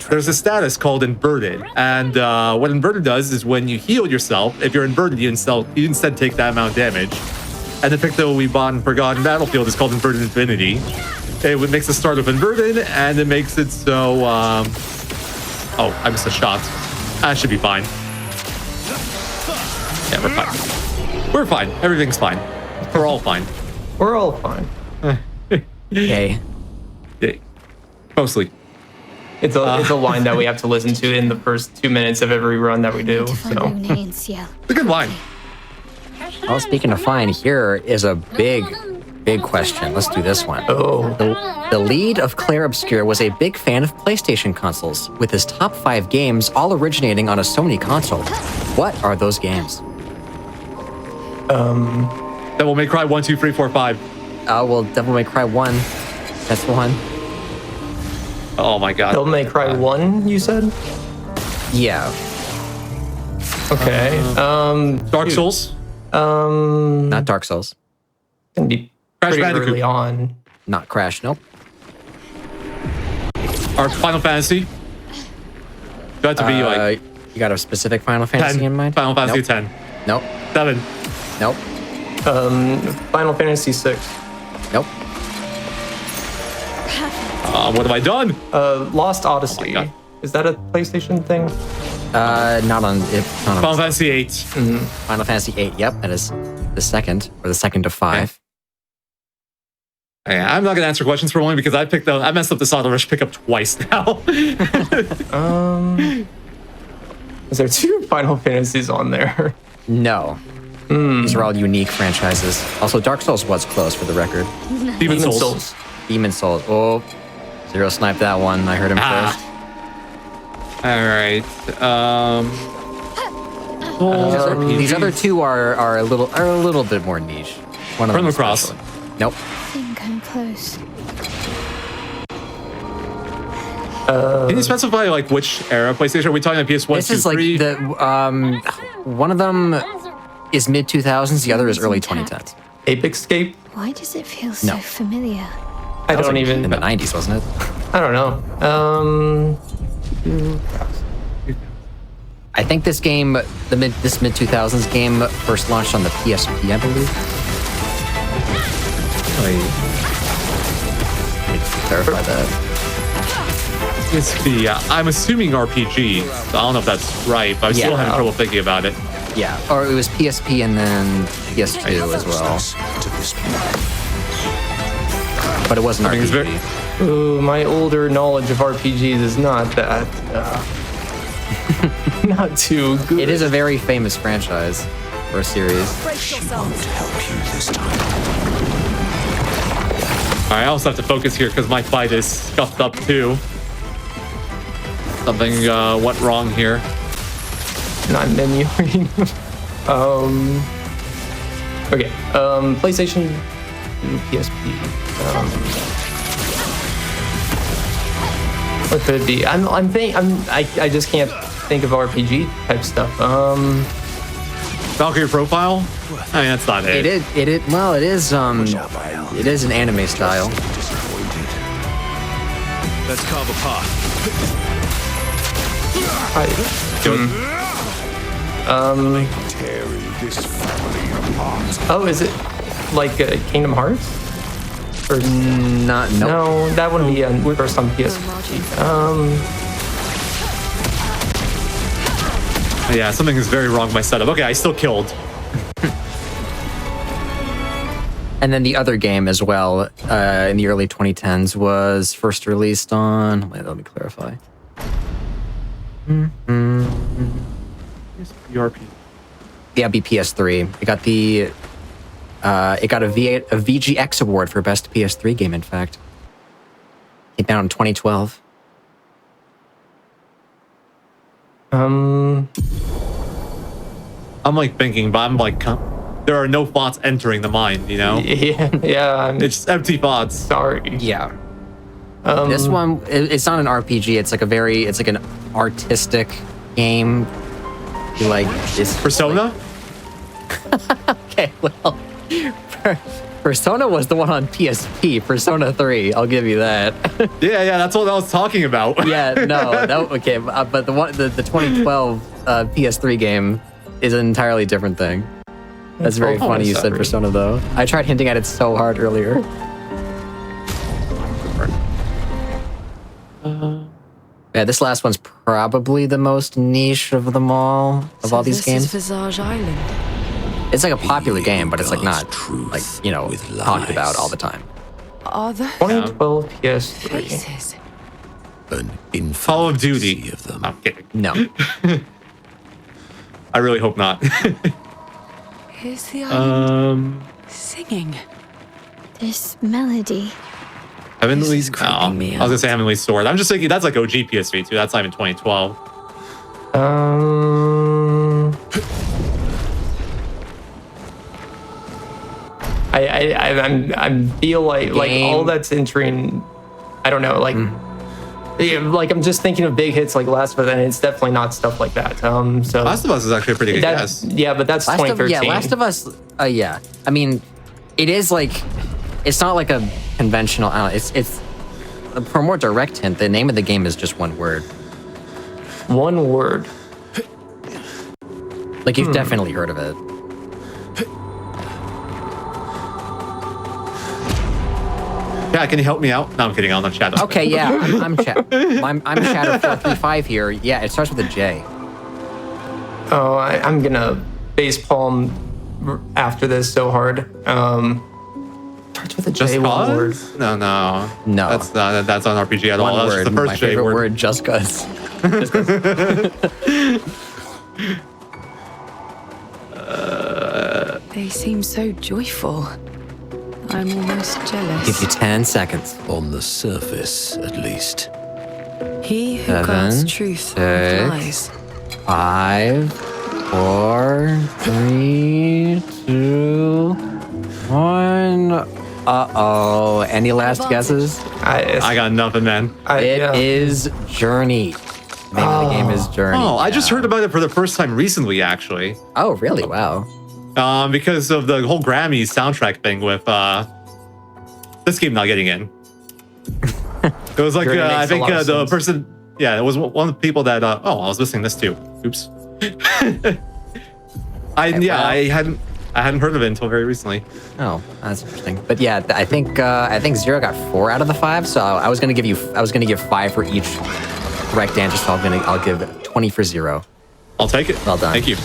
There's a status called inverted, and what inverted does is when you heal yourself, if you're inverted, you instead take that amount of damage. And the Picto we bought in Forgotten Battlefield is called Inverted Infinity. It makes the start of inverted, and it makes it so. Oh, I missed a shot. That should be fine. Yeah, we're fine. We're fine. Everything's fine. We're all fine. We're all fine. Okay. Yeah. Mostly. It's a line that we have to listen to in the first 2 minutes of every run that we do. To find So Rune and Ciel. It's a good line. Well, speaking of fine, here is a big question. Let's do this one. oh, The lead of Clair Obscur was a big fan of PlayStation consoles, with his top 5 games all originating on a Sony console. What are those games? Devil May Cry 1, 2, 3, 4, 5. Well, Devil May Cry 1. That's the one. Oh my god. Devil May Cry 1, you said? Yeah. Okay. Dark Souls. Not Dark Souls. Gonna be Crash pretty Bandicoot. early on. Not Crash. Nope. Or Final Fantasy. Got to be like You got a specific Final Fantasy 10. in mind? Final Fantasy Nope. 10. Nope. 7. Nope. Final Fantasy 6. Nope. What have I done? Lost Odyssey. God. Is that a PlayStation thing? Not on Final Fantasy 8. Final Fantasy 8. Yep, that is the second, or the second of 5. Yeah, I'm not gonna answer questions for only because I messed up this auto rush pickup twice now. Is there 2 Final Fantasies on there? No. These are all unique franchises. Also, Dark Souls was close for the record. Demon Souls. Demon Souls. Oh, Zero sniped that one. I heard him first. All right. These other 2 are a little bit more niche. One of them Chrono Cross. especially. Nope. I think I'm close. Can you specify like which era PlayStation? Are we talking about PS1, This 2, is like 3? the one of them is mid 2000s. The other is early 2010s. Ape Escape? Why does it feel so No. familiar? I That was don't like even. in the 90s, wasn't it? I don't know. I think this game, this mid 2000s game, first launched on the PSP, I believe. Let me clarify that. It's the I'm assuming RPG. So I don't know if that's right, but I'm still Yeah. having trouble thinking about it. Yeah, or it was PSP and then PS2 as well. But it wasn't I mean, it's RPG. Ooh, my older knowledge of RPGs is not that. Not too good. It is a very famous franchise or series. All right, I also have to focus here because my fight is scuffed up too. Something went wrong here. Not menuing. Okay. PlayStation, PSP. What could it be? I just can't think of RPG type stuff. Valkyrie Profile? I mean, that's not it. It is an anime style. Let's carve a path. Oh, is it like Kingdom Hearts? Or Nope. no, that wouldn't be first on PSP. Yeah, something is very wrong with my setup. Okay, I still killed. And then the other game as well, in the early 2010s, was first released on. Wait, let me clarify. ERP. Yeah, be PS3. It got a VGX award for best PS3 game. In fact, came out in 2012. I'm like thinking, but I'm like, there are no thoughts entering the mind, you know? Yeah. I'm It's just empty thoughts. sorry. Yeah. This one, it's not an RPG. It's like an artistic game. It's Persona? Okay, well, Persona was the one on PSP, Persona 3. I'll give you that. Yeah, that's what I was talking about. Yeah, no, okay, but the 2012 PS3 game is an entirely different thing. That's very funny you said Persona, though. I tried hinting at it so hard earlier. Yeah, this last one's probably the most niche of them all, of all these games. This is Visage Island. It's like a popular game, but it's like not, like, you know, talked about all the time. Are the 2012 PS3. faces? An Call of Duty. infinity of them. I'm kidding. No. I really hope not. Here's the island singing. This melody. Heavenly. This is creeping me I was gonna say out. Heavenly Sword. I'm just thinking that's like OG PS3 too. That's not even 2012. I feel like all that's entering. I don't know, like. Yeah, like I'm just thinking of big hits like Last of Us, and it's definitely not stuff like that. So Last of Us is actually a pretty good guess. Yeah, but that's 2013. Last of Us. Yeah. I mean, it is like, it's not like a conventional. It's for a more direct hint. The name of the game is just one word. One word. Like you've definitely heard of it. Yeah, can you help me out? No, I'm kidding. I'm not Shadow. Okay, yeah, I'm Shadow 435 here. Yeah, it starts with a J. Oh, I'm gonna facepalm after this so hard. Starts with a J. Just One word. Cause? No. No. That's not RPG at all. One That's word. just the first My J favorite word. word, just cause. Just 'cause. They seem so joyful. I'm almost jealous. Give you 10 seconds. On the surface, at least. He who 7, guards truth with 6, lies. 5, 4, 3, 2, 1. Uh-oh. Any last guesses? I got nothing, man. It is Journey. The name of the game is Journey. Oh, I just yeah. heard about it for the first time recently, actually. Oh, really? Wow. Because of the whole Grammy soundtrack thing with this game not getting in. It was like Journey I makes a think lot of the sense. person, yeah, it was one of the people that. Oh, I was listening to this too. Oops. I hadn't heard of it until very recently. Oh, that's interesting. But yeah, I think Zero got 4 out of the 5. So I was gonna give 5 for each correct answer. So I'll give 20 for Zero. I'll take it. Well done. Thank you.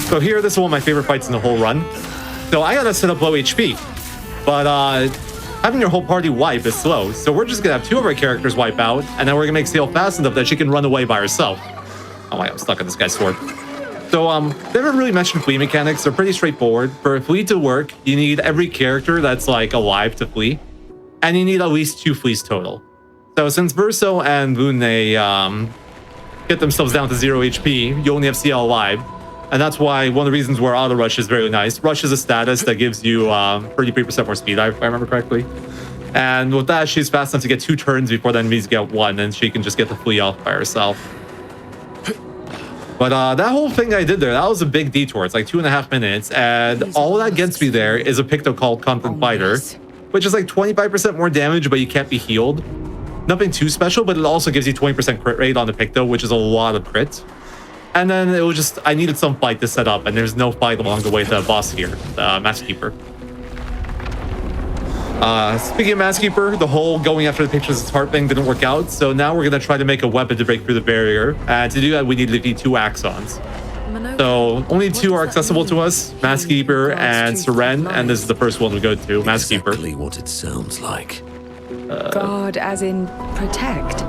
So here, this is one of my favorite fights in the whole run. So I gotta set up low HP, but having your whole party wipe is slow. So we're just gonna have 2 of our characters wipe out, and then we're gonna make Sail fast enough that she can run away by herself. Oh my, I'm stuck on this guy's sword. So they haven't really mentioned flee mechanics. They're pretty straightforward. For a flee to work, you need every character that's like alive to flee, and you need at least 2 flees total. So since Verso and Vune get themselves down to 0 HP, you only have CL alive. And that's why one of the reasons where Auto Rush is very nice. Rush is a status that gives you 33% more speed, if I remember correctly. And with that, she's fast enough to get 2 turns before the enemies get 1, and she can just get the flee off by herself. But that whole thing I did there, that was a big detour. It's like 2.5 minutes, and all that gets me there is a Picto called Content Fighter, which is like 25% more damage, but you can't be healed. Nothing too special, but it also gives you 20% crit rate on the Picto, which is a lot of crit. And then it was just, I needed some fight to set up, and there's no fight along the way to the boss here, the Maskkeeper. Speaking of Maskkeeper, the whole going after the pictures of heart thing didn't work out, so now we're going to try to make a weapon to break through the barrier. And to do that, we need to defeat 2 Axons. So only 2 are accessible to us, Maskkeeper and Seren, and this is the first one we go to, Maskkeeper. Exactly what it sounds like. Guard as in protect.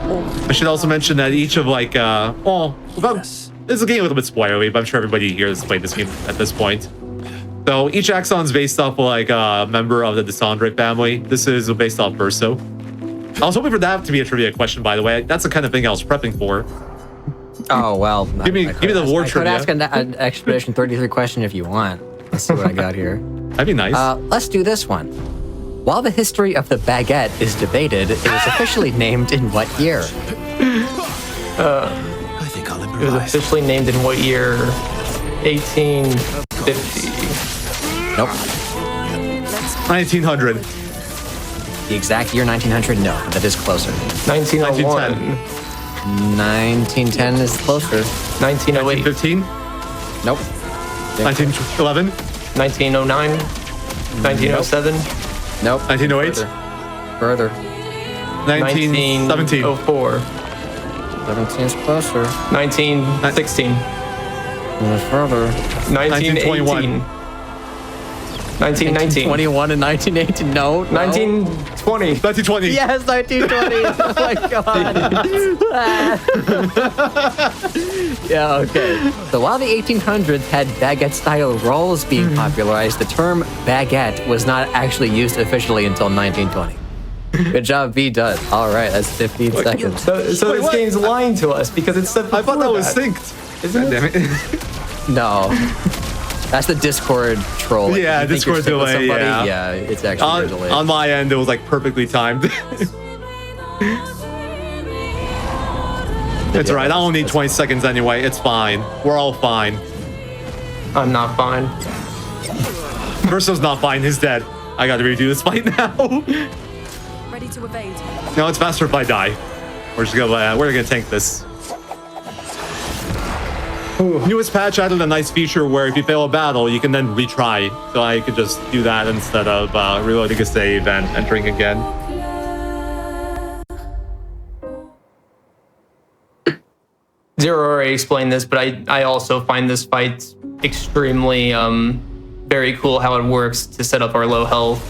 I should also mention that each of like, this is a game a little bit spoilery, but I'm sure everybody here has played this game at this point. So each Axon is based off of like a member of the Descendre family. This is based off Verso. I was hoping for that to be a trivia question, by the way. That's the kind of thing I was prepping for. Oh, well. Give me the war trivia. I could ask an Expedition 33 question if you want. Let's see what I got here. That'd be nice. Let's do this one. While the history of the baguette is debated, it was officially named in what year? I think I'll It was improvise. officially named in what year? 18. 50. Nope. 1900. The exact year 1900? No, that is closer. 1901. 1910 is closer. 1908. 1915. Nope. 1911. 1909. 1907. Nope. 1908. Further. 1917. 1904. 17 is closer. 1916. Further. 1921. 1919. 21 and 1918. No. 1920. 1920. Yes, 1920. Oh my god. Yeah, okay. So while the 1800s had baguette-style rolls being popularized, the term baguette was not actually used officially until 1920. Good job, B done. All right, that's 15 seconds. So Wait, this what? game's lying to us because it's said I thought that before was synced. Isn't it? Damn it. No. That's the Discord troll. Yeah, You think you're Discord sick with delay, somebody? yeah. Yeah, it's actually your delay. On my end, it was like perfectly timed. It's alright. I don't need 20 seconds anyway. It's fine. We're all fine. I'm not fine. Verso's not fine. He's dead. I gotta redo this fight now. Ready to evade. No, it's faster if I die. We're just gonna we're gonna tank this. Newest patch added a nice feature where if you fail a battle, you can then retry. So I could just do that instead of reloading a save and entering again. Zero already explained this, but I also find this fight extremely very cool how it works to set up our low health.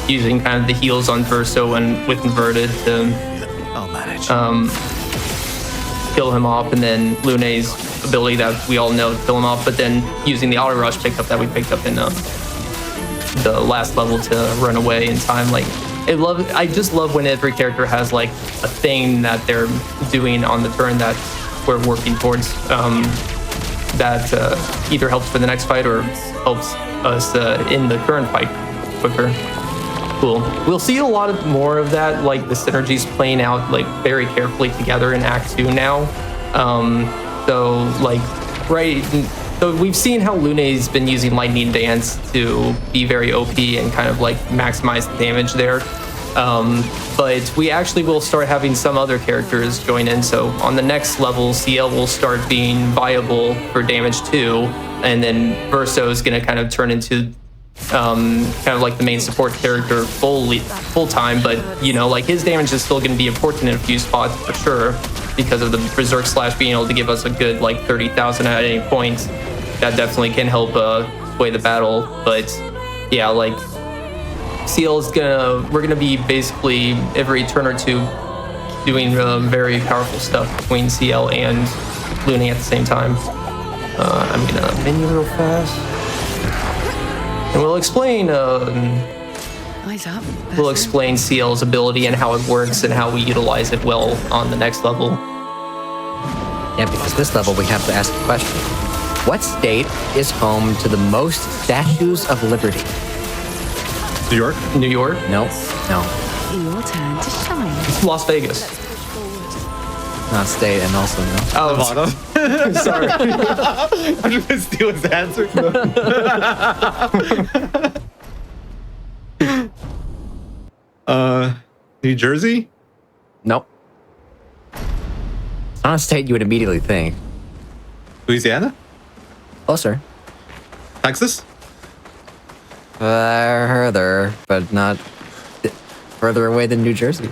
Using kind of the heals on Verso and with inverted to I'll manage. kill him off, and then Lune's ability that we all know to kill him off, but then using the auto rush pickup that we picked up in the last level to run away in time. Like I just love when every character has like a thing that they're doing on the turn that we're working towards that either helps for the next fight or helps us in the current fight quicker. Cool. We'll see a lot of more of that, like the synergies playing out like very carefully together in Act 2 now. So we've seen how Lune's been using Lightning Dance to be very OP and kind of like maximize the damage there. But we actually will start having some other characters join in. So on the next level, CL will start being viable for damage too, and then Verso is going to kind of turn into kind of like the main support character full time, but you know, like his damage is still going to be important in a few spots for sure because of the Berserk Slash being able to give us a good like 30,000 at any point. That definitely can help sway the battle. But yeah, like we're gonna be basically every turn or two doing very powerful stuff between CL and Lune at the same time. I'm gonna menu real fast. And we'll explain Eyes up. we'll explain CL's ability and how it works and how we utilize it well on the next level. Yeah, because this level we have to ask a question. What state is home to the most statues of liberty? New York? New York? No. Your turn to shine. Las Vegas. Not state and also no. Oh, Nevada? sorry. I'm just gonna steal his answer. New Jersey? Nope. It's not a state you would immediately think. Louisiana? Closer. Texas? Further, but not further away than New Jersey.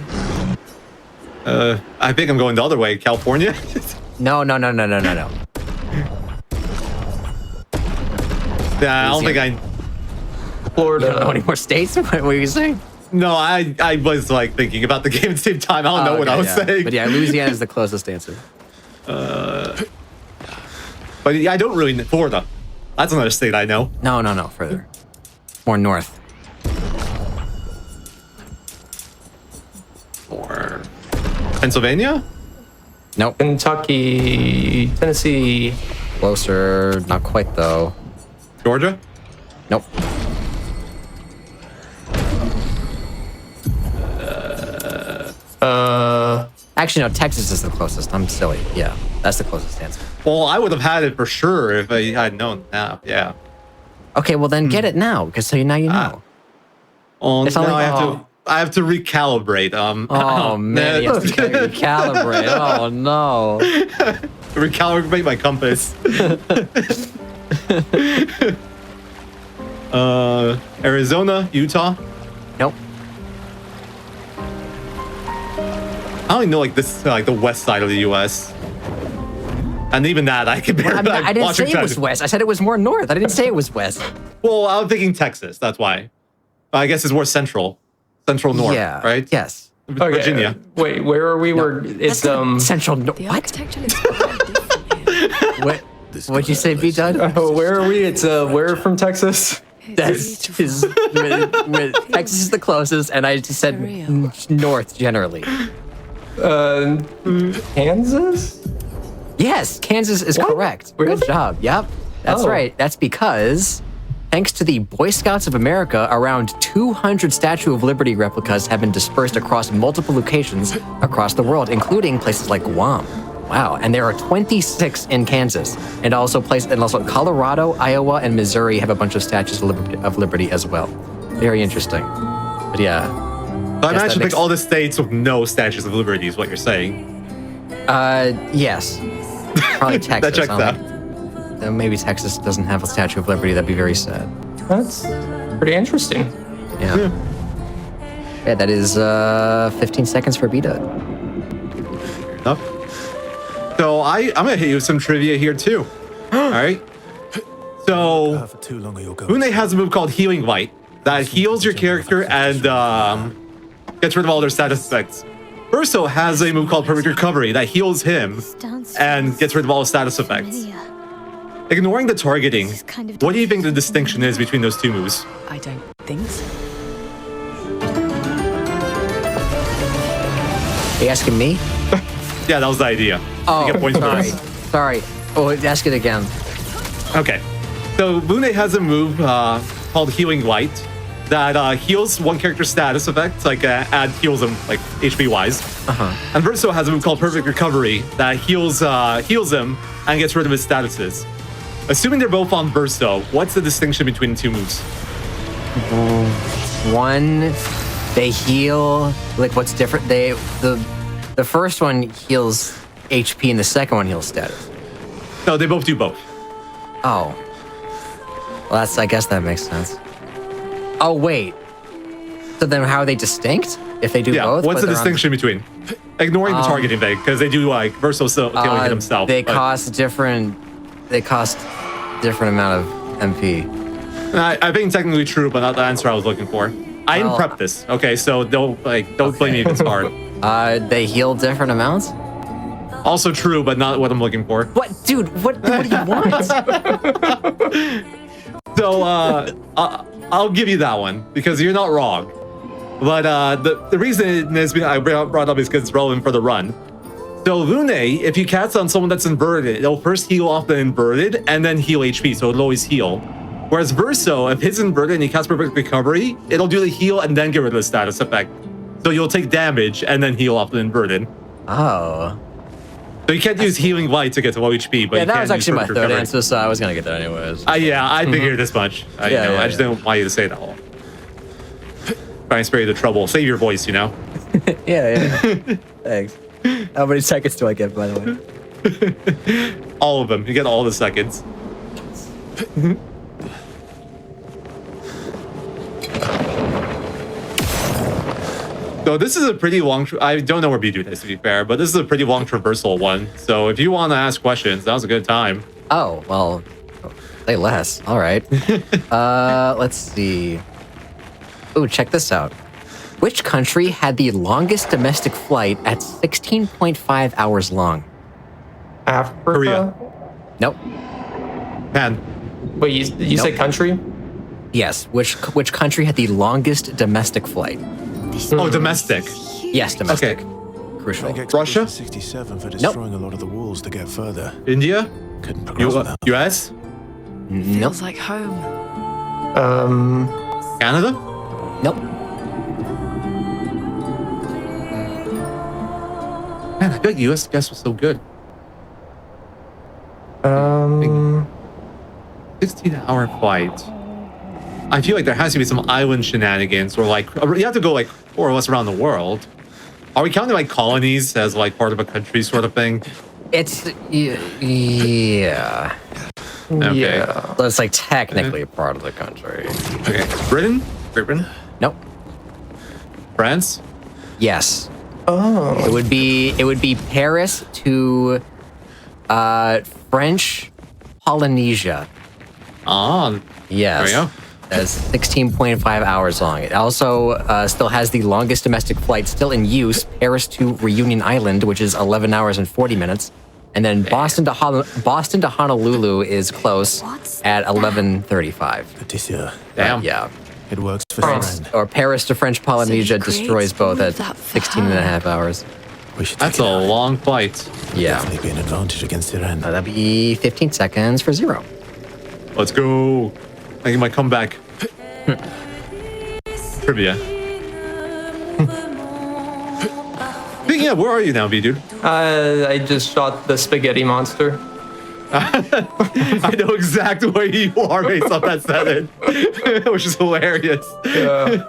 I think I'm going the other way. California? No. Yeah, I don't think I... You Florida. don't know any more states? What were you saying? No, I was like thinking about the game at the same time. I don't know what I was saying. But yeah, Louisiana is the closest answer. But yeah, I don't really know. Florida. That's another state I know. No, further. More north. Or Pennsylvania? Nope. Kentucky, Tennessee. Closer, not quite though. Georgia? Nope. Actually, no, Texas is the closest. I'm silly. Yeah, that's the closest answer. Well, I would have had it for sure if I had known that. Yeah. Okay, well then get it now, because now you know. Oh, It's now only- I have to recalibrate. Oh man, you have to recalibrate. Oh no. Recalibrate my compass. Arizona, Utah. Nope. I only know like this, like the west side of the U.S. And even that, I can barely. I didn't say it was west. I said it was more north. I didn't say it was west. Well, I was thinking Texas. That's why. I guess it's more central north, Yeah. right? Yes. Virginia. Wait, where are we? Where it's Central north. The What? architecture looks very different here. What? What'd you say, B Dud? Oh, where are we? It's where from Texas? That's Beautiful. Texas is the closest, and I just said Surreal. north generally. Kansas? Yes, Kansas is What? correct. Really? Good job. Yep, that's Oh. right. That's because, thanks to the Boy Scouts of America, around 200 Statue of Liberty replicas have been dispersed across multiple locations across the world, including places like Guam. Wow, and there are 26 in Kansas, and also Colorado, Iowa, and Missouri have a bunch of statues of Liberty as well. Very interesting. But yeah, So I Yes, that managed to makes- pick all the states with no statues of liberty, is what you're saying. yes, probably Texas. That checks I out. don't think- maybe Texas doesn't have a Statue of Liberty. That'd be very sad. That's pretty interesting. Yeah. Yeah, that is 15 seconds for B-Dud. Enough. So I'm gonna hit you with some trivia here too. All right. So For too long, you'll go. Mune has a move called Healing Light that heals your character and gets rid of all their status effects. Verso has a move called Perfect Recovery that heals him and gets rid of all his status effects. Ignoring the targeting, what do you think the distinction is between those two moves? I don't think so. Are you asking me? Yeah, that was the idea. Oh, You get points for sorry. this. Sorry. Oh, ask it again. Okay. So Mune has a move called Healing Light that heals one character's status effects, like heals them like HP wise. And Verso has a move called Perfect Recovery that heals him and gets rid of his statuses. Assuming they're both on Verso, what's the distinction between the two moves? One, they heal. Like, what's different? The first one heals HP, and the second one heals status. No, they both do both. Oh. Well, I guess that makes sense. Oh, wait. So then how are they distinct? If they do Yeah. both? What's but the they're on- distinction between ignoring the targeting thing because they do like Verso still killing it himself. They but- cost different amount of MP. I think technically true, but not the answer I was looking for. I didn't Well- prep this. Okay, so don't blame me if it's hard. They heal different amounts? Also true, but not what I'm looking for. What? Dude, what do you want? So I'll give you that one because you're not wrong. But the reason is I brought up is because it's relevant for the run. So Lune, if you cast on someone that's inverted, it'll first heal off the inverted and then heal HP, so it'll always heal. Whereas Verso, if his inverted and he casts Perfect Recovery, it'll do the heal and then get rid of the status effect. So you'll take damage and then heal off the inverted. Oh. So you can't use Healing Light to get to low HP, but Yeah, you that can was use actually my Perfect third Recovery. answer, so I was gonna get that anyways. Yeah, I figured this much. I Yeah, just didn't want you to say that all. Trying to spare you the trouble. Save your voice, you know? yeah. Thanks. How many seconds do I get, by the way? All of them. You get all the seconds. So this is a pretty long... I don't know where B-Dude is, to be fair, but this is a pretty long traversal one. So if you want to ask questions, now's a good time. Oh, well, say less. All right. Let's see. Oh, check this out. Which country had the longest domestic flight at 16.5 hours long? Africa? Korea. Nope. Man, Wait, you said country? Yes. Which country had the longest domestic flight? oh, domestic. Yes, domestic. Okay. Crucial. Russia? 67 for destroying a lot of the walls to get further. India? Couldn't progress without. US? Nope. Feels like home. Canada? Nope. I feel like US guess was so good. 16-hour flight. I feel like there has to be some island shenanigans, or like you have to go like more or less around the world. Are we counting like colonies as like part of a country sort of thing? It's yeah. Okay. Yeah. So it's like technically a part of the country. Okay. Britain? Great Britain? Nope. France? Yes. Oh. It would be Paris to French Polynesia. Ah, Yes. there you go. That's 16.5 hours long. It also still has the longest domestic flight still in use, Paris to Reunion Island, which is 11 hours and 40 minutes. And then Boston to Honolulu is close at 11:35. Leticia, Damn. Yeah. it works for France. Seren. Or Paris to French Polynesia creates destroys both all at of that for 16 and a half her. hours. We should That's take a it out. long flight. Yeah. Definitely be an advantage against Seren. That'd be 15 seconds for 0. Let's go. Making my comeback. Trivia. Yeah, where are you now, B dude? I just shot the spaghetti monster. I know exactly where you are based off that setting, which is hilarious. Yeah.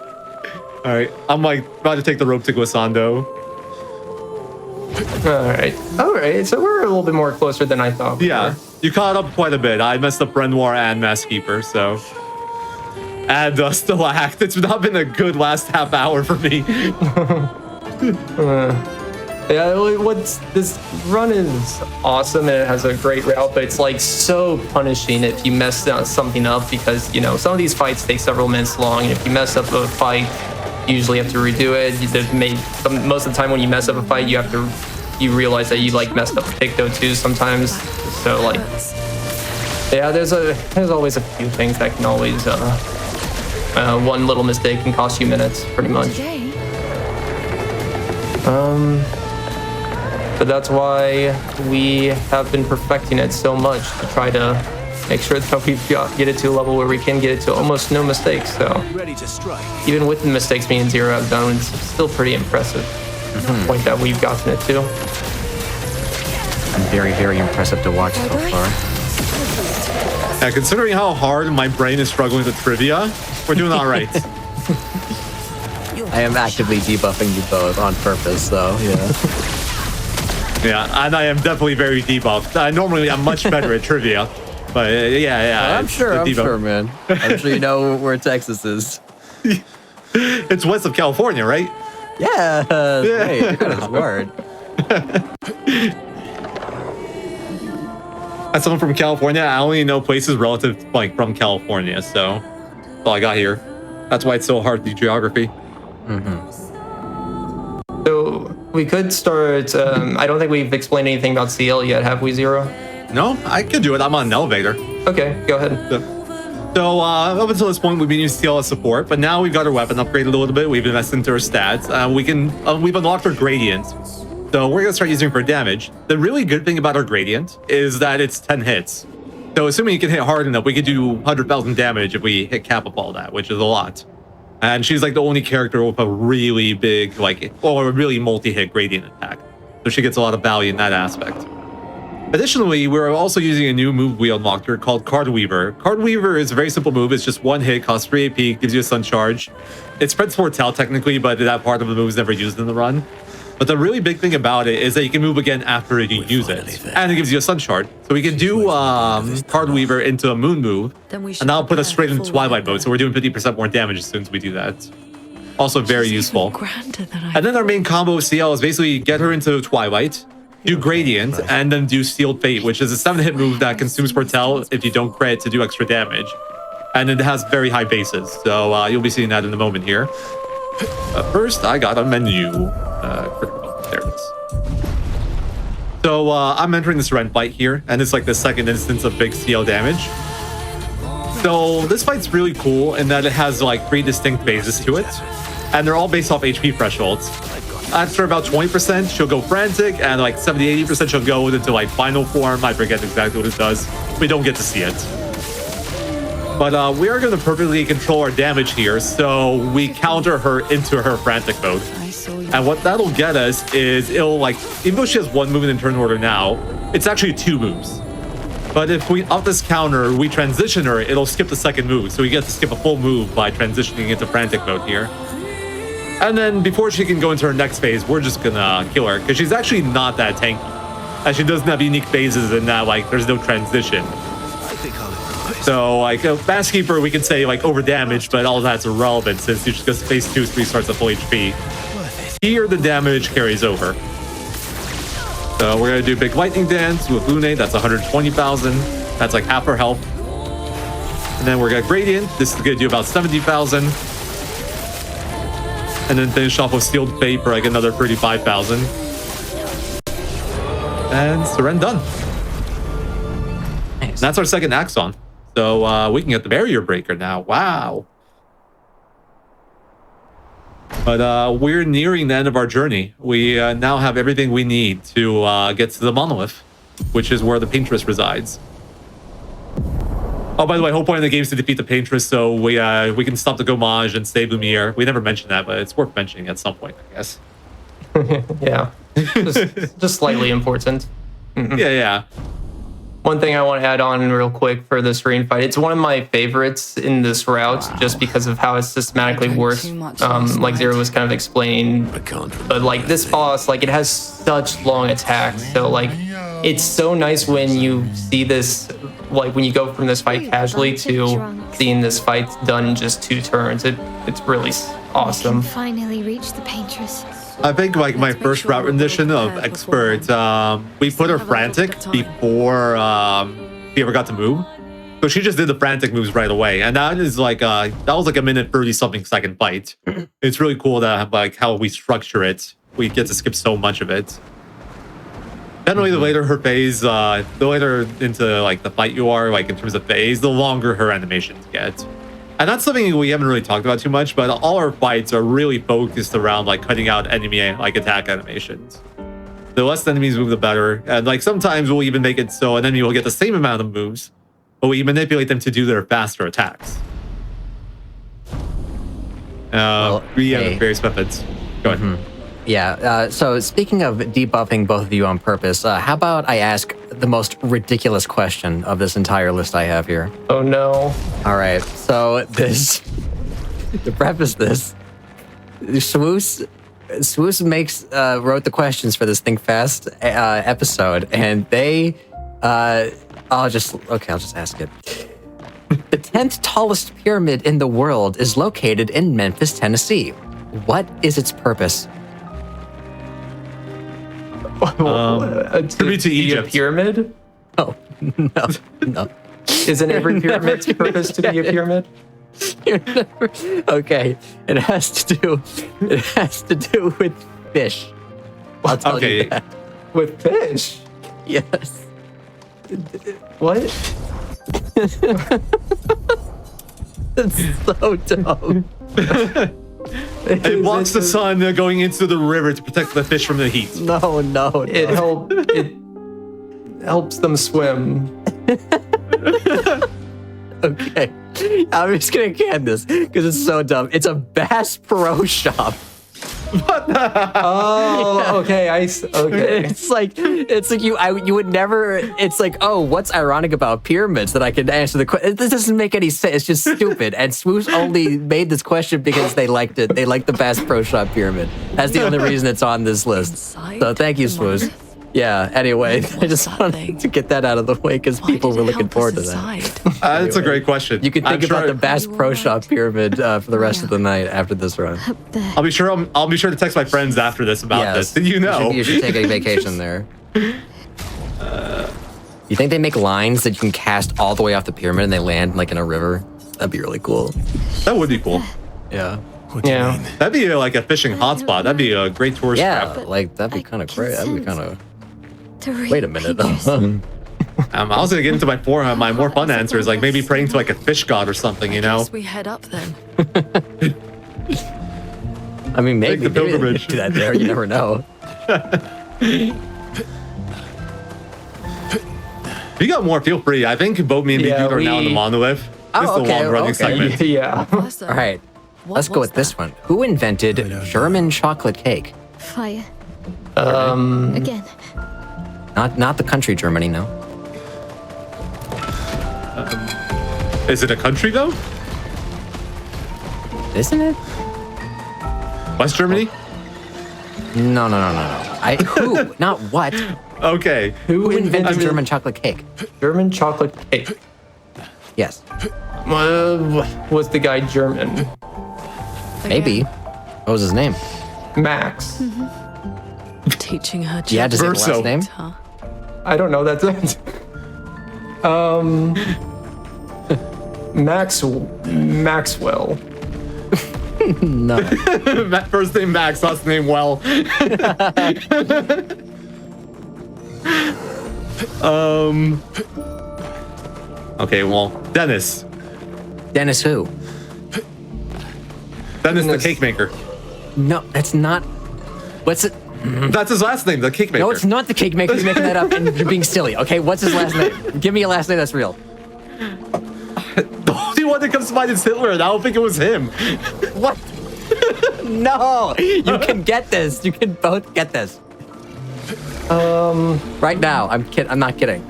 All right, I'm like about to take the rope to Guasando. All right. So we're a little bit more closer than I thought. we Yeah, were. you caught up quite a bit. I messed up Renoir and Masskeeper, so. And Stillact. It's not been a good last half hour for me. Yeah, this run is awesome and it has a great route, but it's like so punishing if you mess something up, because you know some of these fights take several minutes long, and if you mess up a fight, you usually have to redo it. Most of the time when you mess up a fight, you realize that you like messed up a picto too sometimes. So like, yeah, there's always a few things that can always one little mistake can cost you minutes, pretty much. Today, But that's why we have been perfecting it so much, to try to make sure that we get it to a level where we can get it to almost no mistakes. So Ready to strike. even with the mistakes being 0 I've done, it's still pretty impressive. The point that we've gotten it to. Very, very impressive to watch so far. Yeah, considering how hard my brain is struggling with trivia, we're doing all right. I am actively debuffing you both on purpose, so yeah. Yeah, and I am definitely very debuffed. Normally, I'm much better at trivia, but yeah. I'm it's sure, the debuff. man. I'm sure you know where Texas is. It's west of California, right? Yeah, hey, you're kind of smart. As someone from California, I only know places relative like from California, so that's all I got here. That's why it's so hard to do geography. So we could start. I don't think we've explained anything about CL yet, have we, Zero? No, I can do it. I'm on an elevator. Okay, go ahead. So up until this point, we've been using CL as support, but now we've got our weapon upgraded a little bit. We've invested into our stats. We've unlocked our gradient. So we're gonna start using it for damage. The really good thing about our gradient is that it's 10 hits. So assuming you can hit hard enough, we could do 100,000 damage if we hit cap up all that, which is a lot. And she's like the only character with a really big, a really multi-hit gradient attack. So she gets a lot of value in that aspect. Additionally, we're also using a new move we unlocked here called Card Weaver. Card Weaver is a very simple move. It's just one hit, costs 3 AP, gives you a stun charge. It spreads Foretell technically, but that part of the move is never used in the run. But the really big thing about it is that you can move again after you use it. And it gives you a stun shard. So we can do Card Weaver into a moon move. And that'll put us straight into Twilight mode. So we're doing 50% more damage as soon as we do that. Also very useful. grander than I And then our main combo of CL is basically get her into Twilight, do Gradient, and then do Sealed Fate, which is a 7-hit move that consumes Foretell if you don't crit to do extra damage. And it has very high bases, so you'll be seeing that in a moment here. First, I got a menu. There it is. So I'm entering this Rent fight here, and it's like the second instance of big CL damage. So this fight's really cool in that it has like 3 distinct phases to it, and they're all based off HP thresholds. After about 20%, she'll go frantic, and like 70-80% she'll go into like final form. I forget exactly what it does. We don't get to see it. But we are going to perfectly control our damage here, so we counter her into her frantic mode. saw you And what that'll get us is it'll like, even though she has one movement in turn order now, it's actually 2 moves. But if we up this counter, we transition her, it'll skip the second move. So we get to skip a full move by transitioning into frantic mode here. And then before she can go into her next phase, we're just gonna kill her because she's actually not that tanky. And she doesn't have unique phases in that like there's no transition. So like a Fast Keeper, we can say like over damage, but all that's irrelevant since you just goes phase 2 restarts at full HP. Here the damage carries over. So we're gonna do Big Lightning Dance with Lune, that's 120,000. That's like half her health. And then we're gonna Gradient, this is gonna do about 70,000. And then finish off with Sealed Fate for like another 35,000. And Seren done. Nice. And that's our second Axon. So we can get the Barrier Breaker now. Wow. But we're nearing the end of our journey. We now have everything we need to get to the Monolith, which is where the Paintress resides. Oh, by the way, whole point of the game is to defeat the Paintress, so we can stop the Gommage and save Lumiere. We never mentioned that, but it's worth mentioning at some point, I guess. Yeah, just slightly important. Yeah. One thing I want to add on real quick for this rain fight, it's one of my favorites in this route just because of how it systematically works. Like Zero was kind of explaining, but like this boss, like it has such long attacks. So like it's so nice when you see this, like when you go from this fight casually to seeing this fight done in just 2 turns. It's really awesome. Finally reach the Paintress. I think like my first route rendition of Expert, we put her frantic before she ever got to move. So she just did the frantic moves right away. And that is like, that was like a minute 30 something second fight. It's really cool that like how we structure it. We get to skip so much of it. Generally, the later her phase, the later into like the fight you are, like in terms of phase, the longer her animations get. And that's something we haven't really talked about too much, but all our fights are really focused around like cutting out enemy like attack animations. The less enemies move, the better. And like sometimes we'll even make it so an enemy will get the same amount of moves, but we manipulate them to do their faster attacks. We have various methods. Go ahead. Yeah, so speaking of debuffing both of you on purpose, how about I ask the most ridiculous question of this entire list I have here? Oh no. All right, so this, to preface this, Swoos wrote the questions for this Think Fast episode, and they, I'll just ask it. The 10th tallest pyramid in the world is located in Memphis, Tennessee. What is its purpose? To be to Egypt. A pyramid? Oh, no. Isn't every pyramid's purpose to be a pyramid? Okay, it has to do with fish. I'll tell you that. With fish? Yes. What? It's so dumb. It blocks the sun going into the river to protect the fish from the heat. No. It helps them swim. Okay, I'm just gonna can this because it's so dumb. It's a Bass Pro Shop. Oh, okay. Okay. It's like you would never. It's like, oh, what's ironic about pyramids that I can answer the question? This doesn't make any sense. It's just stupid. And Swoosh only made this question because they liked it. They liked the Bass Pro Shop pyramid. That's the only reason it's on this list. So thank you, Swoosh. Yeah. Anyway, I just wanted to get that out of the way because people were looking forward to that. It's a great question. You can think about the Bass Pro Shop pyramid for the rest of the night after this run. I'll be sure to text my friends after this about this. Did you know? You should take a vacation there. You think they make lines that you can cast all the way off the pyramid and they land like in a river? That'd be really cool. That would be cool. Yeah. Yeah. That'd be like a fishing hotspot. That'd be a great tourist trap. Like that'd be kind of great. That'd be kind of. Wait Wait a minute. I was gonna get into my more fun answers, like maybe praying to like a fish god or something, you know? Guess we head up then. I mean, maybe the pilgrimage. Do that there. You never know. If you got more, feel free. I think both me and Big Dude are now in the monolith. This is a long running segment. Yeah. All right. Let's go with this one. Who invented German chocolate cake? Fire. Um, Again. Not the country Germany, no. Is it a country though? Isn't it? West Germany? No. Who? Not what. Okay. Who invented German chocolate cake? German chocolate cake. Yes. Was the guy German? Maybe. What was his name? Max. Teaching her Yeah, does he have a Verso. last name? Huh? I don't know. That's it. Maxwell. No. First name Max, last name Well. Okay, well, Dennis. Dennis who? Dennis the Dennis. cake maker. No, that's not. What's it? That's his last name, the cake maker. No, it's not the cake maker. You're making that up and you're being silly. Okay, what's his last name? Give me a last name that's real. The only one that comes to mind is Hitler, and I don't think it was him. What? No, you can get this. You can both get this. Right now, I'm not kidding.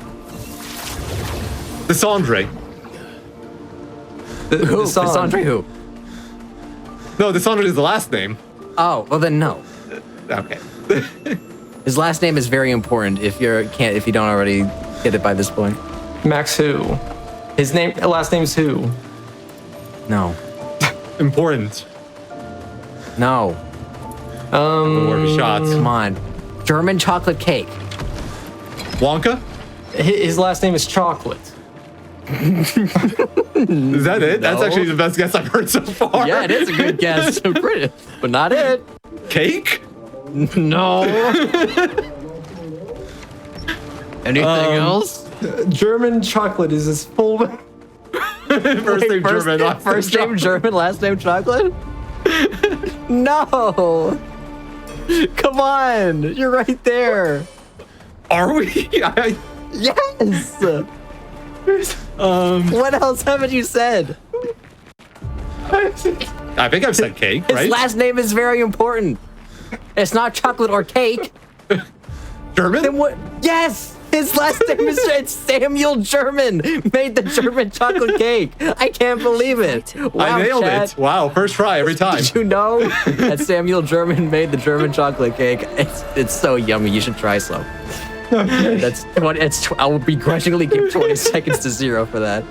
Desandre. Who? Desan. Desandre who? No, Desandre is the last name. Oh, well then no. Okay. His last name is very important if you don't already get it by this point. Max who? His last name's who? No. Important. No. More shots. Come on. German chocolate cake. Wonka? His last name is Chocolate. Is that it? That's No. actually the best guess I've heard so far. Yeah, it is a good guess. Pretty, but not it. Cake? No. Anything else? German Chocolate is his full name. First name German. last name First name chocolate. German, last name chocolate? No. Come on. You're right there. Are we? Yes. What else haven't you said? I think I've said cake, His right? last name is very important. It's not chocolate or cake. German? Then what? Yes. His last name is it's Samuel German. Made the German chocolate cake. I can't believe it. Wow, I nailed Chad. it. Wow, first try every time. Did you know that Samuel German made the German chocolate cake? It's so yummy. You should try some. That's 20. I will begrudgingly give 20 seconds to 0 for that.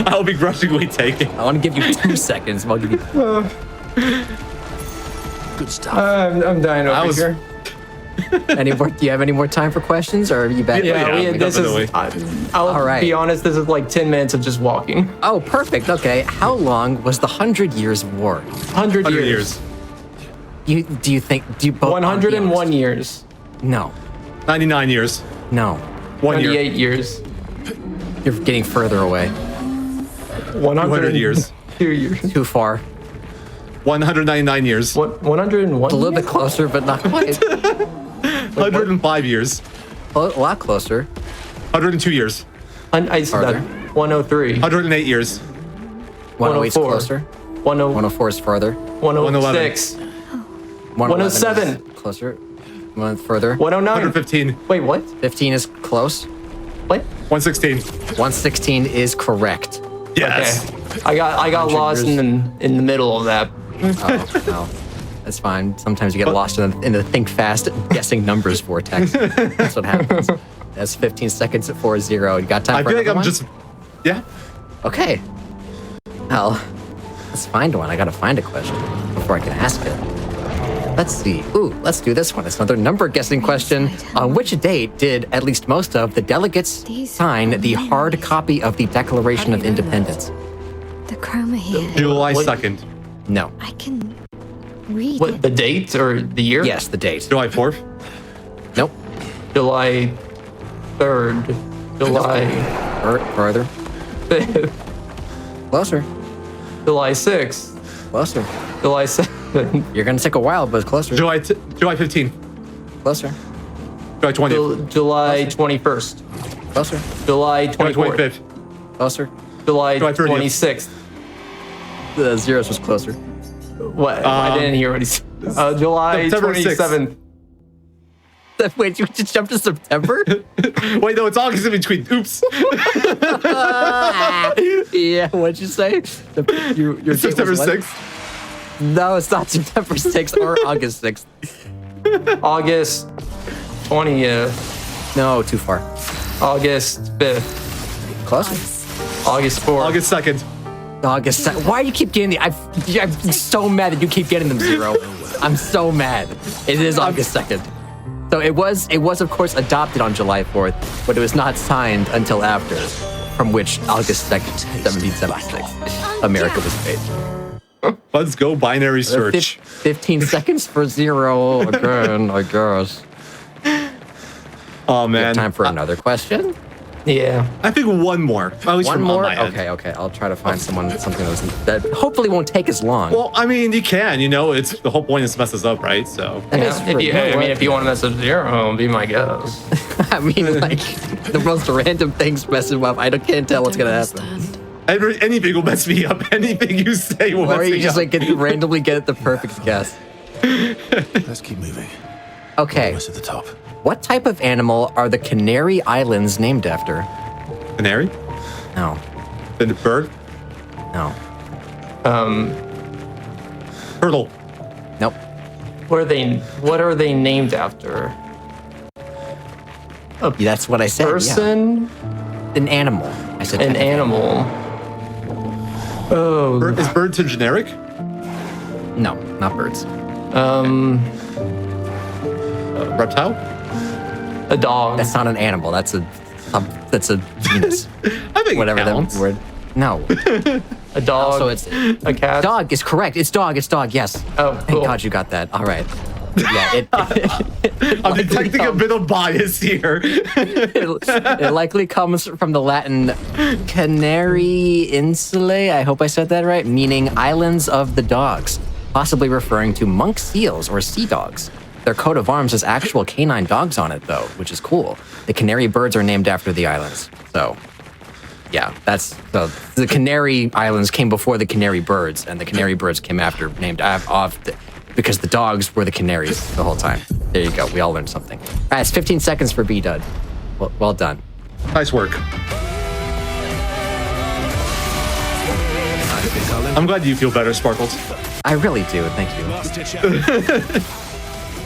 I'll begrudgingly take it. I want to give you 2 seconds. I'll give you. Good stuff. I'm dying over was- here. Any more? Do you have any more time for questions, or are you back? Yeah. This definitely. is. I'll All right. be honest. This is like 10 minutes of just walking. Oh, perfect. Okay. How long was the 100 Years' War? 100 100 years. Do you think? Do you both? 101 years. No. 99 years. No. 1 year. 98 years. You're getting further away. 200 years. 2 years. Too far. 199 years. What? 101. A little bit closer, but not quite. 105 years. A lot closer. 102 years. I said that. Farther. 103. 108 years. 108 is 104. closer. 10 104 is farther. 106. 111 is 107. closer. One further. 109. 115. Wait, what? 15 is close. What? 116. 116 is correct. Yes. Okay. I got 100 lost years. in the middle of that. Oh, no. That's fine. Sometimes you get lost in the think fast guessing numbers vortex. That's what happens. That's 15 seconds at 4-0. You got time I for feel like another I'm one? just. Yeah. Okay. Well, let's find one. I gotta find a question before I can ask it. Let's see. Ooh, let's do this one. It's another number guessing question. On which date did at least most of the delegates sign the hard copy of the Declaration of Independence? The chroma here. July What? 2nd. No. I can read What? it. The date or the year? Yes, the date. July 4th. Nope. July 3rd. July Further. 5th. Closer. July 6th. Closer. July 7th. You're gonna take a while, but it's closer. July 15th. Closer. July 20th. July 21st. Closer. July July 24th. 25th. Closer. July July 30th. 26th. The zeros was closer. What? I didn't hear what he said. July September 6th. 27th. Wait, you just jumped to September? Wait, no, it's August in between. Oops. Yeah, what'd you say? Your date was September what? 6th. No, it's not September 6th or August 6th. August 20th. No, too far. August 5th. Close. August 4th. August 2nd. August 2nd. Why do you keep getting the... I'm so mad that you keep getting them, Zero. I'm so mad. It is August 2nd. So it was of course adopted on July 4th, but it was not signed until after, from which August 2nd, 1776, America was made. Let's go binary search. 15 seconds for Zero again, I guess. Oh, We have man. time for another question? Yeah. I think one more. At least One from more? my end. Okay. I'll try to find something that hopefully won't take as long. Well, I mean, you can. You know, it's the whole point is to mess us up, right? So. That is Yeah, true. if you, You know I mean, what? if you want to mess up Zero, be my guest. I mean, like, the most random things mess him up. Can't tell what's gonna happen. Anything will mess me up. Anything you say will Or mess you me just up. like randomly get the perfect guess. Let's keep moving. Okay, Almost at the top. what type of animal are the Canary Islands named after? Canary? No, The bird? no, Turtle. nope. What are they named after? That's what I said. Person? Yeah. An animal. I said An animal. Oh, Is bird to generic? No, not birds. Reptile? a dog. That's not an animal. That's a genus. I think Whatever it counts. that word. No. A dog. So it's a cat. dog is correct. It's dog. Yes. Oh, Thank cool. God you got that. All right. Yeah. I'm detecting a bit of bias here. It likely comes from the Latin Canary Insulae, I hope I said that right, meaning islands of the dogs, possibly referring to monk seals or sea dogs. Their coat of arms has actual canine dogs on it, though, which is cool. The Canary birds are named after the islands. So, yeah, the Canary Islands came before the Canary birds, and the Canary birds came after, named off because the dogs were the canaries the whole time. There you go. We all learned something. All right, it's 15 seconds for B-Dud. Well done. Nice work. I'm glad you feel better, Sparkles. I really do. Thank you.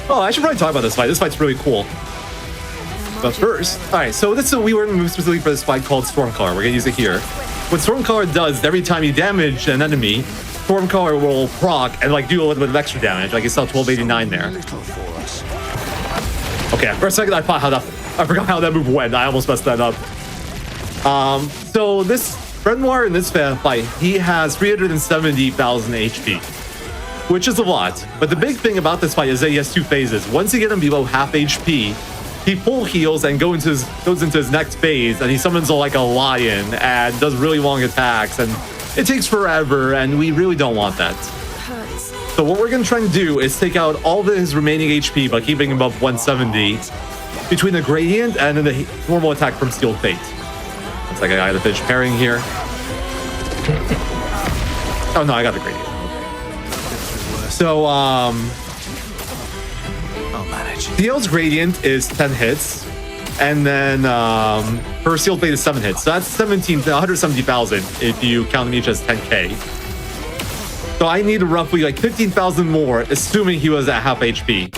Oh, I should probably talk about this fight. This fight's really cool. But first, all right, so we were in the move specifically for this fight called Stormcaller. We're gonna use it here. What Stormcaller does, every time you damage an enemy, Stormcaller will proc and like do a little bit of extra damage. Like you saw 1289 there. Okay, for a second I forgot how that move went. I almost messed that up. So this Renoir in this fight, he has 370,000 HP, which is a lot. But the big thing about this fight is that he has two phases. Once you get him below half HP, he full heals and goes into his next phase, and he summons like a lion and does really long attacks, and it takes forever, and we really don't want that. So what we're gonna try and do is take out all of his remaining HP by keeping him above 170 between the gradient and then the normal attack from Steel Fate. It's like I got the fish pairing here. Oh no, I got the gradient. So I'll manage. Steel's gradient is 10 hits, and then her Steel Fate is 7 hits. So that's 170,000 if you count them each as 10k. So I need roughly like 15,000 more, assuming he was at half HP.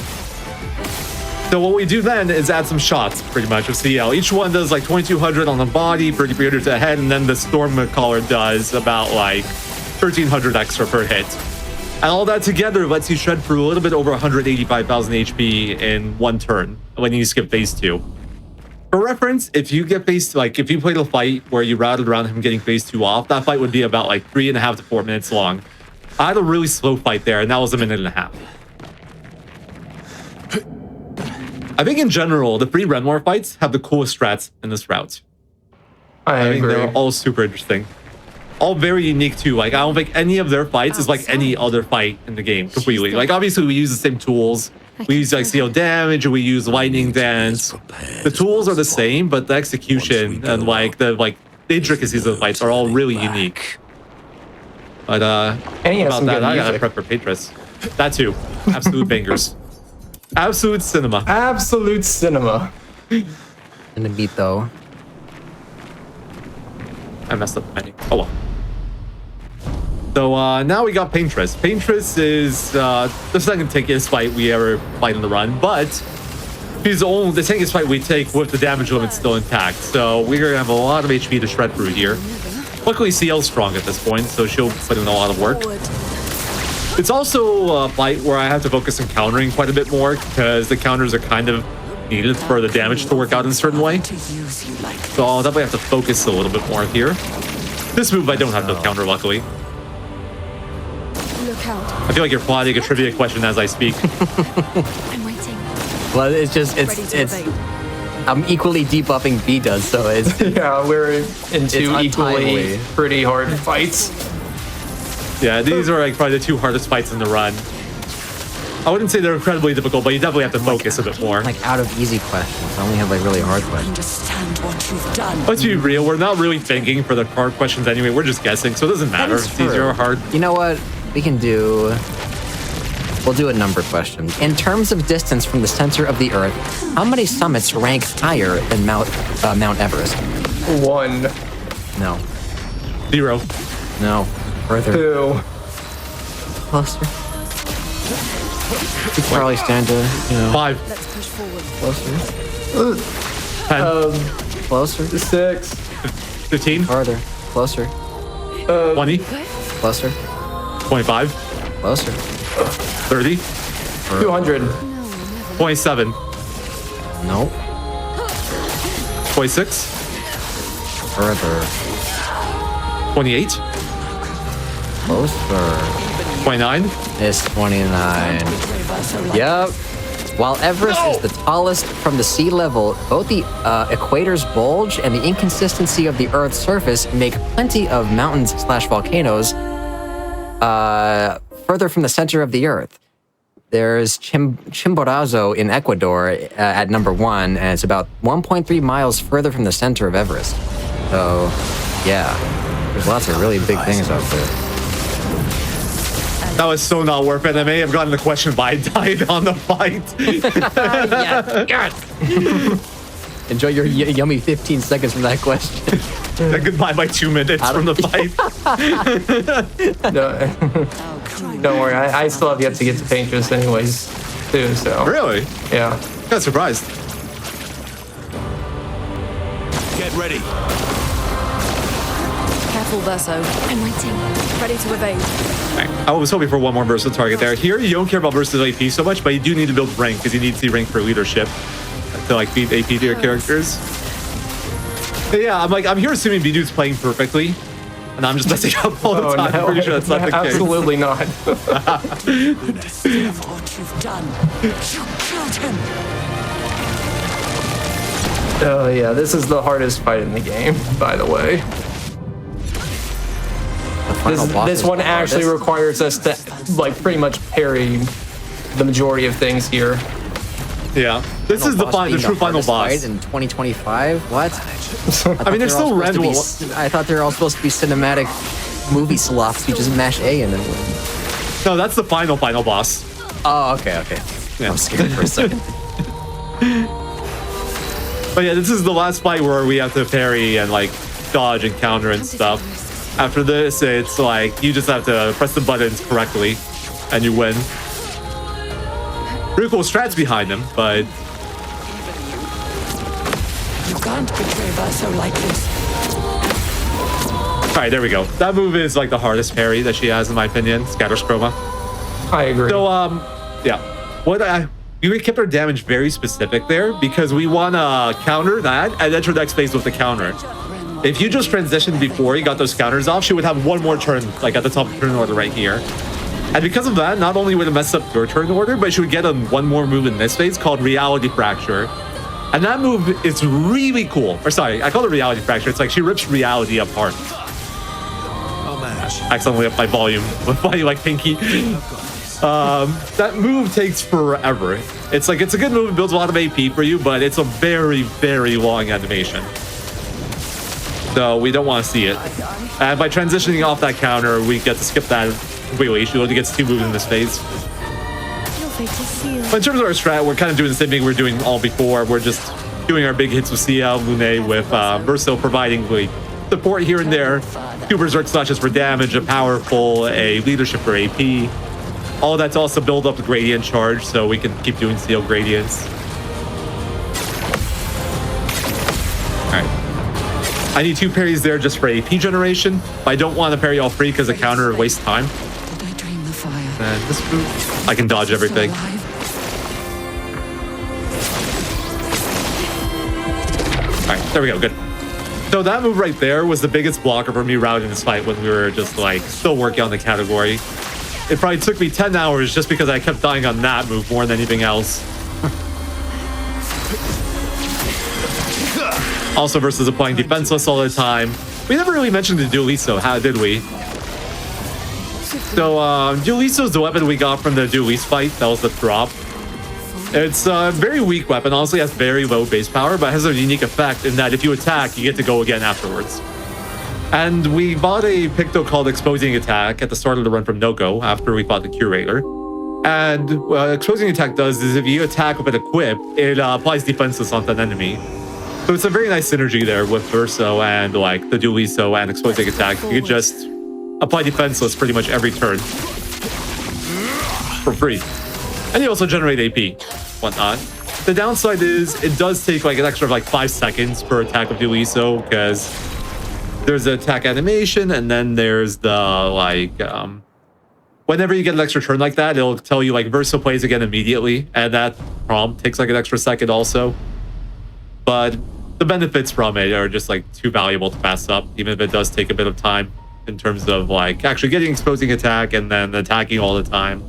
So what we do then is add some shots, pretty much, of CL. Each one does like 2,200 on the body, 3,300 to the head, and then the Stormcaller does about like 1,300 extra per hit. And all that together lets you shred through a little bit over 185,000 HP in one turn when you skip phase 2. For reference, if you get phase, like if you played a fight where you routed around him getting phase 2 off, that fight would be about like 3.5 to 4 minutes long. I had a really slow fight there, and that was 1.5 minutes. I think in general, the 3 Renoir fights have the coolest strats in this route. I think agree. they're all super interesting. All very unique too. Like I don't think any of their fights is like any other fight in the game completely. Like obviously we use the same tools. We use like CO damage, and we use lightning dance. The tools are the same, but the execution and like the intricacies of the fights are all really unique. But And he has about some that, good I gotta music. prep for Patris. That too. Absolute bangers. Absolute cinema. Absolute cinema. In the beat though. I messed up the menu. Oh well. So now we got Paintress. Paintress is the second tankiest fight we ever fight in the run, but he's only the tankiest fight we take with the damage limit still intact. So we're gonna have a lot of HP to shred through here. Luckily, CL's strong at this point, so she'll put in a lot of work. It's also a fight where I have to focus on countering quite a bit more because the counters are kind of needed for the damage to work out in a certain way. So I'll definitely have to focus a little bit more here. This move I don't have to counter, luckily. Look out. I feel like you're plotting a trivia question as I speak. I'm waiting. Well, it's just Ready to evade. I'm equally debuffing B does, so it's Yeah, we're in two untimely. equally pretty hard fights. Yeah, these are like probably the two hardest fights in the run. I wouldn't say they're incredibly difficult, but you definitely have to focus a bit more. like out of easy questions. I only have like really hard questions. Understand what you've done. Let's be real, we're not really thinking for the hard questions anyway. We're just guessing, so it doesn't matter is if it's easier or hard. You know what? We'll do a number question. In terms of distance from the center of the Earth, how many summits rank higher than Mount Everest? 1, No. 0. No. Further. 2. Closer. You could probably stand to, 5. Let's push forward. closer. 10. Closer. 6. 15. Farther. Closer. 20. Closer. 25. Closer. 30. 200. 27. Nope. 26. Further. 28. Closer. 29. It's 29. Yep. While Everest is the tallest from the sea level, both the equator's bulge and the inconsistency of the Earth's surface make plenty of mountains/volcanoes further from the center of the Earth. There's Chimborazo in Ecuador at number 1, and it's about 1.3 miles further from the center of Everest. So, yeah, there's lots of really big things out there. That was so not worth it. I may have gotten the question, but I died on the fight. Enjoy your yummy 15 seconds from that question. Goodbye by 2 minutes from the fight. Don't worry, I still have yet to get to Paintress anyways, too, so. Really? Yeah. Got surprised. Get ready. Careful, Verso. I'm waiting. Ready to evade. I was hoping for one more versatile target there. Here, you don't care about versatile AP so much, but you do need to build rank because you need to see rank for leadership to like beat AP to your characters. But yeah, I'm here assuming B-Dude's playing perfectly, and I'm just messing up all the Oh, time. no. I'm pretty sure that's not the case. Absolutely not. Understand what you've done. You killed him. Oh yeah, this is the hardest fight in the game, by the way. This one actually requires us to like pretty much parry the majority of things here. Yeah, this is the true final boss. In 2025? What? I mean, there's still random. I thought they were all supposed to be cinematic movie slots. You just mash A and then win. No, that's the final boss. Oh, okay. Yeah. I'm scared for a second. But yeah, this is the last fight where we have to parry and like dodge and counter and stuff. After this, it's like you just have to press the buttons correctly and you win. Pretty cool strats behind him, but You can't betray Verso like this. all right, there we go. That move is like the hardest parry that she has, in my opinion. Scatters Chroma. I agree. So yeah, we kept our damage very specific there because we want to counter that and enter next phase with the counter. If you just transitioned before you got those counters off, she would have one more turn, like at the top of the turn order right here. And because of that, not only would it mess up your turn order, but she would get one more move in this phase called Reality Fracture. And that move is really cool. Or sorry, I call it Reality Fracture. It's like she rips reality apart. Oh man. Accidentally up my volume with my like pinky. That move takes forever. It's a good move, it builds a lot of AP for you, but it's a very, very long animation. So we don't want to see it. And by transitioning off that counter, we get to skip that completely. She only gets 2 moves in this phase. But in terms of our strat, we're kind of doing the same thing we're doing all before. We're just doing our big hits with Sia, Lune, with Verso providing like, support here and there. 2 Berserk Slashes for damage, a powerful, a leadership for AP. All that to also build up the gradient charge so we can keep doing Seal gradients. Alright. I need 2 parries there just for AP generation. But I don't want to parry all 3 because the counter wastes time. And this move, I can dodge everything. Alright, there we go, good. So that move right there was the biggest blocker for me routing this fight when we were just like still working on the category. It probably took me 10 hours just because I kept dying on that move more than anything else. Also versus applying defenseless all the time. We never really mentioned the Dueliso, how did we? So Dueliso is the weapon we got from the Duelise fight. That was the drop. It's a very weak weapon, honestly has very low base power, but has a unique effect in that if you attack, you get to go again afterwards. And we bought a Picto called Exposing Attack at the start of the run from Noko after we fought the Curator. And what Exposing Attack does is if you attack with an equip, it applies defenseless onto an enemy. So it's a very nice synergy there with Verso and like the Dueliso and Exposing Attack. You can just apply defenseless pretty much every turn for free. And you also generate AP, whatnot. The downside is it does take like an extra like 5 seconds per attack of Dueliso because there's the attack animation and then there's the like whenever you get an extra turn like that, it'll tell you like Verso plays again immediately, and that prompt takes like an extra second also. But the benefits from it are just like too valuable to pass up, even if it does take a bit of time in terms of like actually getting Exposing Attack and then attacking all the time.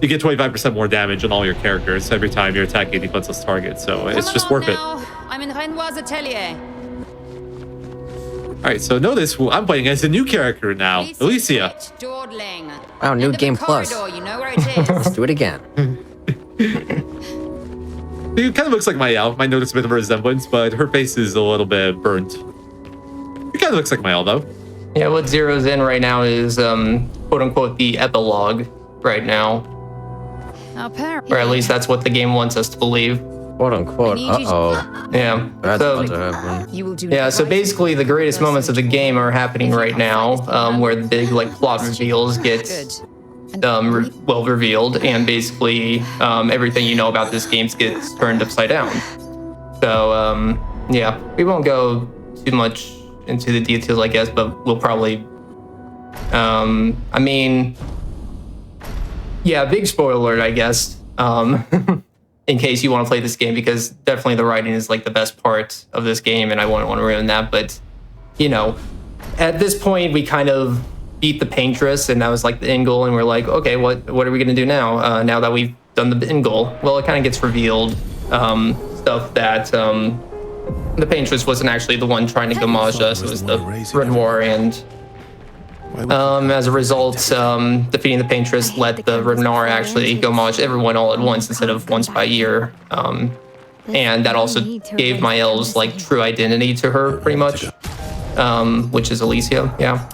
You get 25% more damage on all your characters every time you're attacking a defenseless target, so it's just worth it. I'm in Renoir's atelier. Alright, so notice I'm playing as a new character now, Alicia. Wow, new game plus. You know where it is. Let's do it again. It kind of looks like Mayao. Might notice a bit of a resemblance, but her face is a little bit burnt. It kind of looks like Mayao, though. Yeah, what zeroes in right now is quote unquote the epilogue right now. Apparently. Or at least that's what the game wants us to believe. Quote unquote. Uh-oh. Yeah. That's So, about to happen. You will do yeah, so basically the greatest moments of the game are happening right now, where the big like plot reveals get well revealed, and basically everything you know about this game gets turned upside down. So yeah, we won't go too much into the details, I guess, but we'll probably I mean, yeah, big spoiler alert, I guess, in case you want to play this game, because definitely the writing is like the best part of this game, and I wouldn't want to ruin that. But, you know, at this point, we kind of beat the Paintress, and that was like the end goal, and we're like, okay, what are we going to do now? Now that we've done the end goal? Well, it kind of gets revealed stuff that the Paintress wasn't actually the one trying to gamage us. It was the Renoir, and as a result, defeating the Paintress let the Renoir actually gamage everyone all at once instead of once by year. And that also gave my elves like true identity to her, pretty much, which is Alicia, yeah.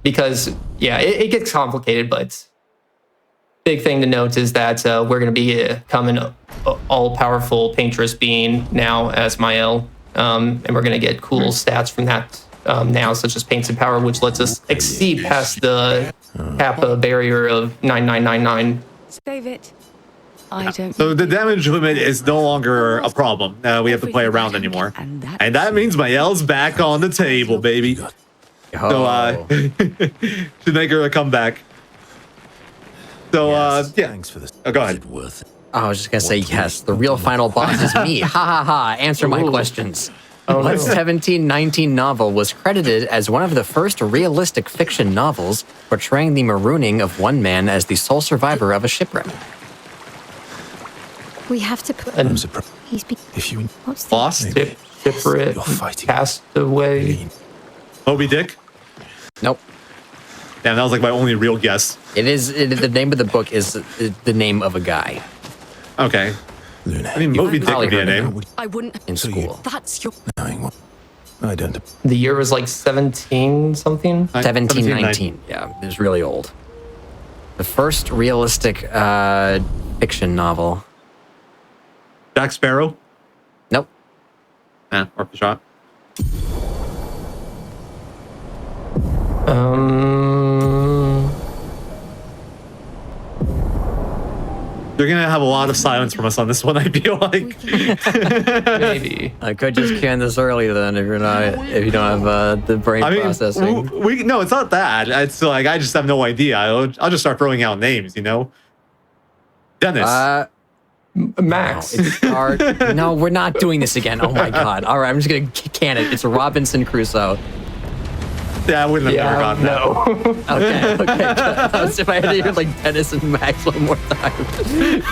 Because, yeah, it gets complicated, but big thing to note is that we're going to be becoming an all-powerful Paintress being now as Mael. And we're going to get cool stats from that now, such as Painted Power, which lets us exceed past the Kappa barrier of 9999. Save it. I don't. So the damage limit is no longer a problem. We have to play around anymore. And that means Mayel's back on the table, baby. So to make her a comeback. So yeah. Thanks for this. Oh, go ahead. I was just gonna say yes. The real final boss is me. Ha ha ha! Answer my questions. The 1719 novel was credited as one of the first realistic fiction novels portraying the marooning of one man as the sole survivor of a shipwreck. We have to put. I'm surprised. If you. What's the Lost? Shipwreck, Castaway. Moby Dick? Nope. Damn, that was like my only real guess. The name of the book is the name of a guy. Okay. Luna. I mean, Moby Dick probably would be a heard of name. I wouldn't. in So you- school. That's your. Knowing what I don't. The year was like 17 something. 1719. Yeah, it was really old. The first realistic fiction novel. Jack Sparrow. Nope. Worth the shot. You're gonna have a lot of silence from us on this one, I feel like. Maybe. I could just can this early then if you don't have the brain I mean, processing. no, it's not that. It's like I just have no idea. I'll just start throwing out names, you know. Dennis. Max. It's hard. No, we're not doing this again. Oh my god. All right, I'm just gonna can it. It's Robinson Crusoe. Yeah, I wouldn't have never gotten that. No. Okay. If I had to hear like Dennis and Max one more time,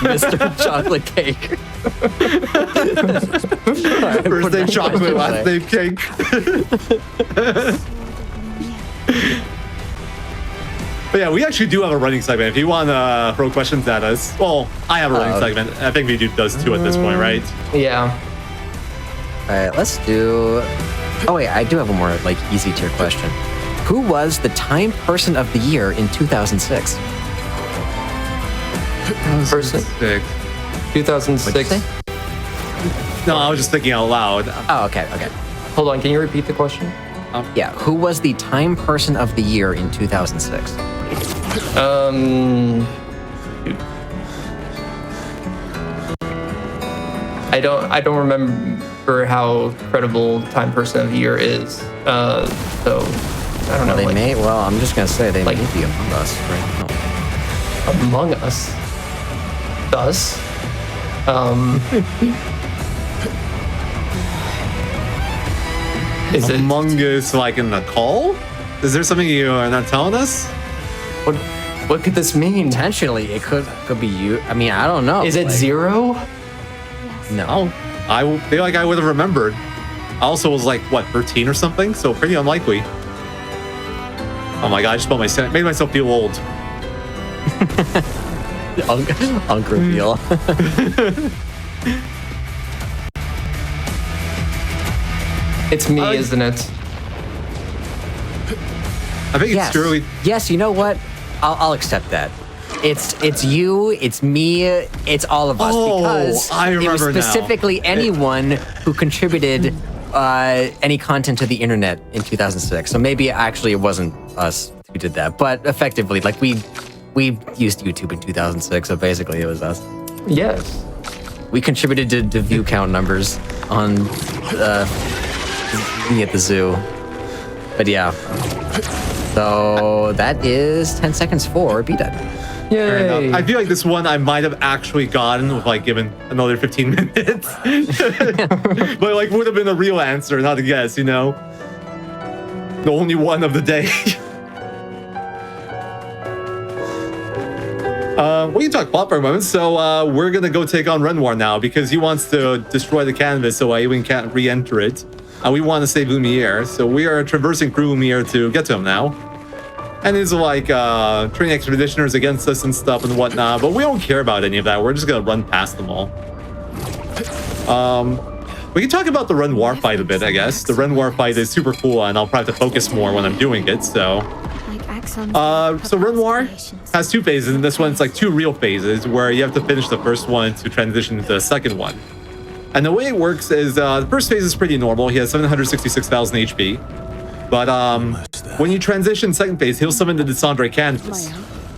Mr. Chocolate Cake. Alright, First put name that chocolate, last away. name cake. But yeah, we actually do have a running segment. If you want to throw questions at us, well, I have a running segment. I think Vidu does too at this point, right? Yeah. All right, let's do. Oh wait, I do have one more like easy tier question. Who was the Time Person of the Year in 2006? Person. 2006. say? No, I was just thinking out loud. Oh, okay. Hold on, can you repeat the question? Yeah, who was the Time Person of the Year in 2006? I don't remember how credible Time Person of the Year is. So I don't know. They like, may. Well, I'm just gonna say they like- may be among us right now. Among Us. Thus. Is it Among Us, like in the call? Is there something you are not telling us? what could this mean? Potentially, it could be you. I mean, I don't know. Is it like, zero? No. I feel like I would have remembered. I also was like, what, 13 or something? So pretty unlikely. Oh my god, I just made myself feel old. Unk reveal. It's me, isn't it? I think it's surely. Yes, you know what? I'll accept that. It's you, it's me, it's all of us because I it was remember now. specifically anyone who contributed any content to the internet in 2006. So maybe actually it wasn't us who did that, but effectively, like we used YouTube in 2006, so basically it was us. Yes. We contributed to view count numbers on me at the zoo. But yeah. So that is 10 seconds for B-Dad. Yay. I feel like this one I might have actually gotten with like given another 15 minutes. But like would have been a real answer, not a guess, you know? The only one of the day. We can talk plot for a moment. So we're gonna go take on Renoir now because he wants to destroy the canvas so Awen can't re-enter it. We want to save Lumiere, so we are traversing through Lumiere to get to him now. And it's like training expeditioners against us and stuff and whatnot, but we don't care about any of that. We're just gonna run past them all. We can talk about the Renoir fight a bit, I guess. The Renoir fight is super cool, and I'll probably have to focus more when I'm doing it, so... So Renoir has two phases, and this one's like two real phases where you have to finish the first one to transition to the second one. And the way it works is the first phase is pretty normal. He has 766,000 HP. But when you transition second phase, he'll summon the Descendre canvas.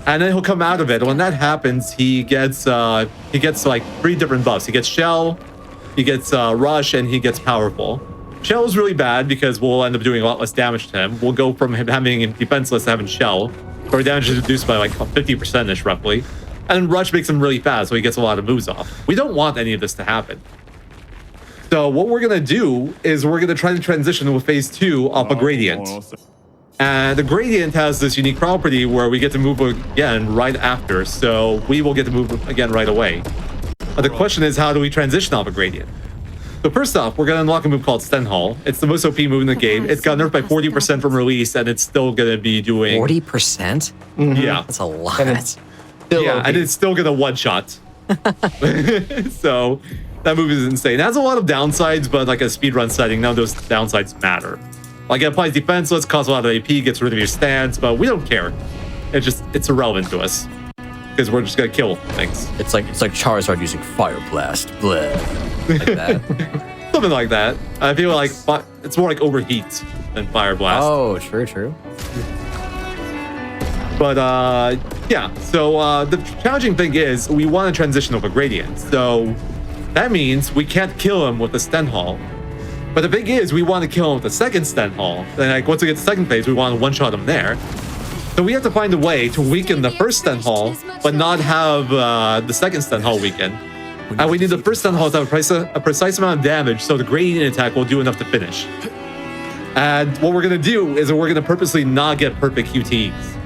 And then he'll come out of it. When that happens, he gets like 3 different buffs. He gets Shell, he gets Rush, and he gets Powerful. Shell is really bad because we'll end up doing a lot less damage to him. We'll go from him having him defenseless to having Shell, where damage is reduced by like 50%ish roughly. And then Rush makes him really fast, so he gets a lot of moves off. We don't want any of this to happen. So what we're gonna do is we're gonna try to transition to phase 2 off a gradient. And the gradient has this unique property where we get to move again right after, so we will get to move again right away. But the question is, how do we transition off a gradient? So first off, we're gonna unlock a move called Stenhall. It's the most OP move in the game. It got nerfed by 40% from release, and it's still gonna be doing 40%? Yeah. That's a lot. And it's still Yeah, OP. and it's still gonna one-shot. So that move is insane. It has a lot of downsides, but like a speedrun setting, none of those downsides matter. Like it applies defenseless, costs a lot of AP, gets rid of your stance, but we don't care. It's irrelevant to us because we're just gonna kill things. It's like Charizard using Fire Blast. Bleh. Like that. Something like that. I feel like it's more like overheat than Fire Blast. Oh, true. But yeah, so the challenging thing is we want to transition over Gradient. So that means we can't kill him with the Stenhall. But the thing is we want to kill him with the second Stenhall. Then like once we get to the second phase, we want to one-shot him there. So we have to find a way to weaken the first Stenhall, but not have the second Stenhall weaken. And we need the first Stenhall to have a precise amount of damage so the Gradient attack will do enough to finish. And what we're going to do is we're going to purposely not get perfect QTs.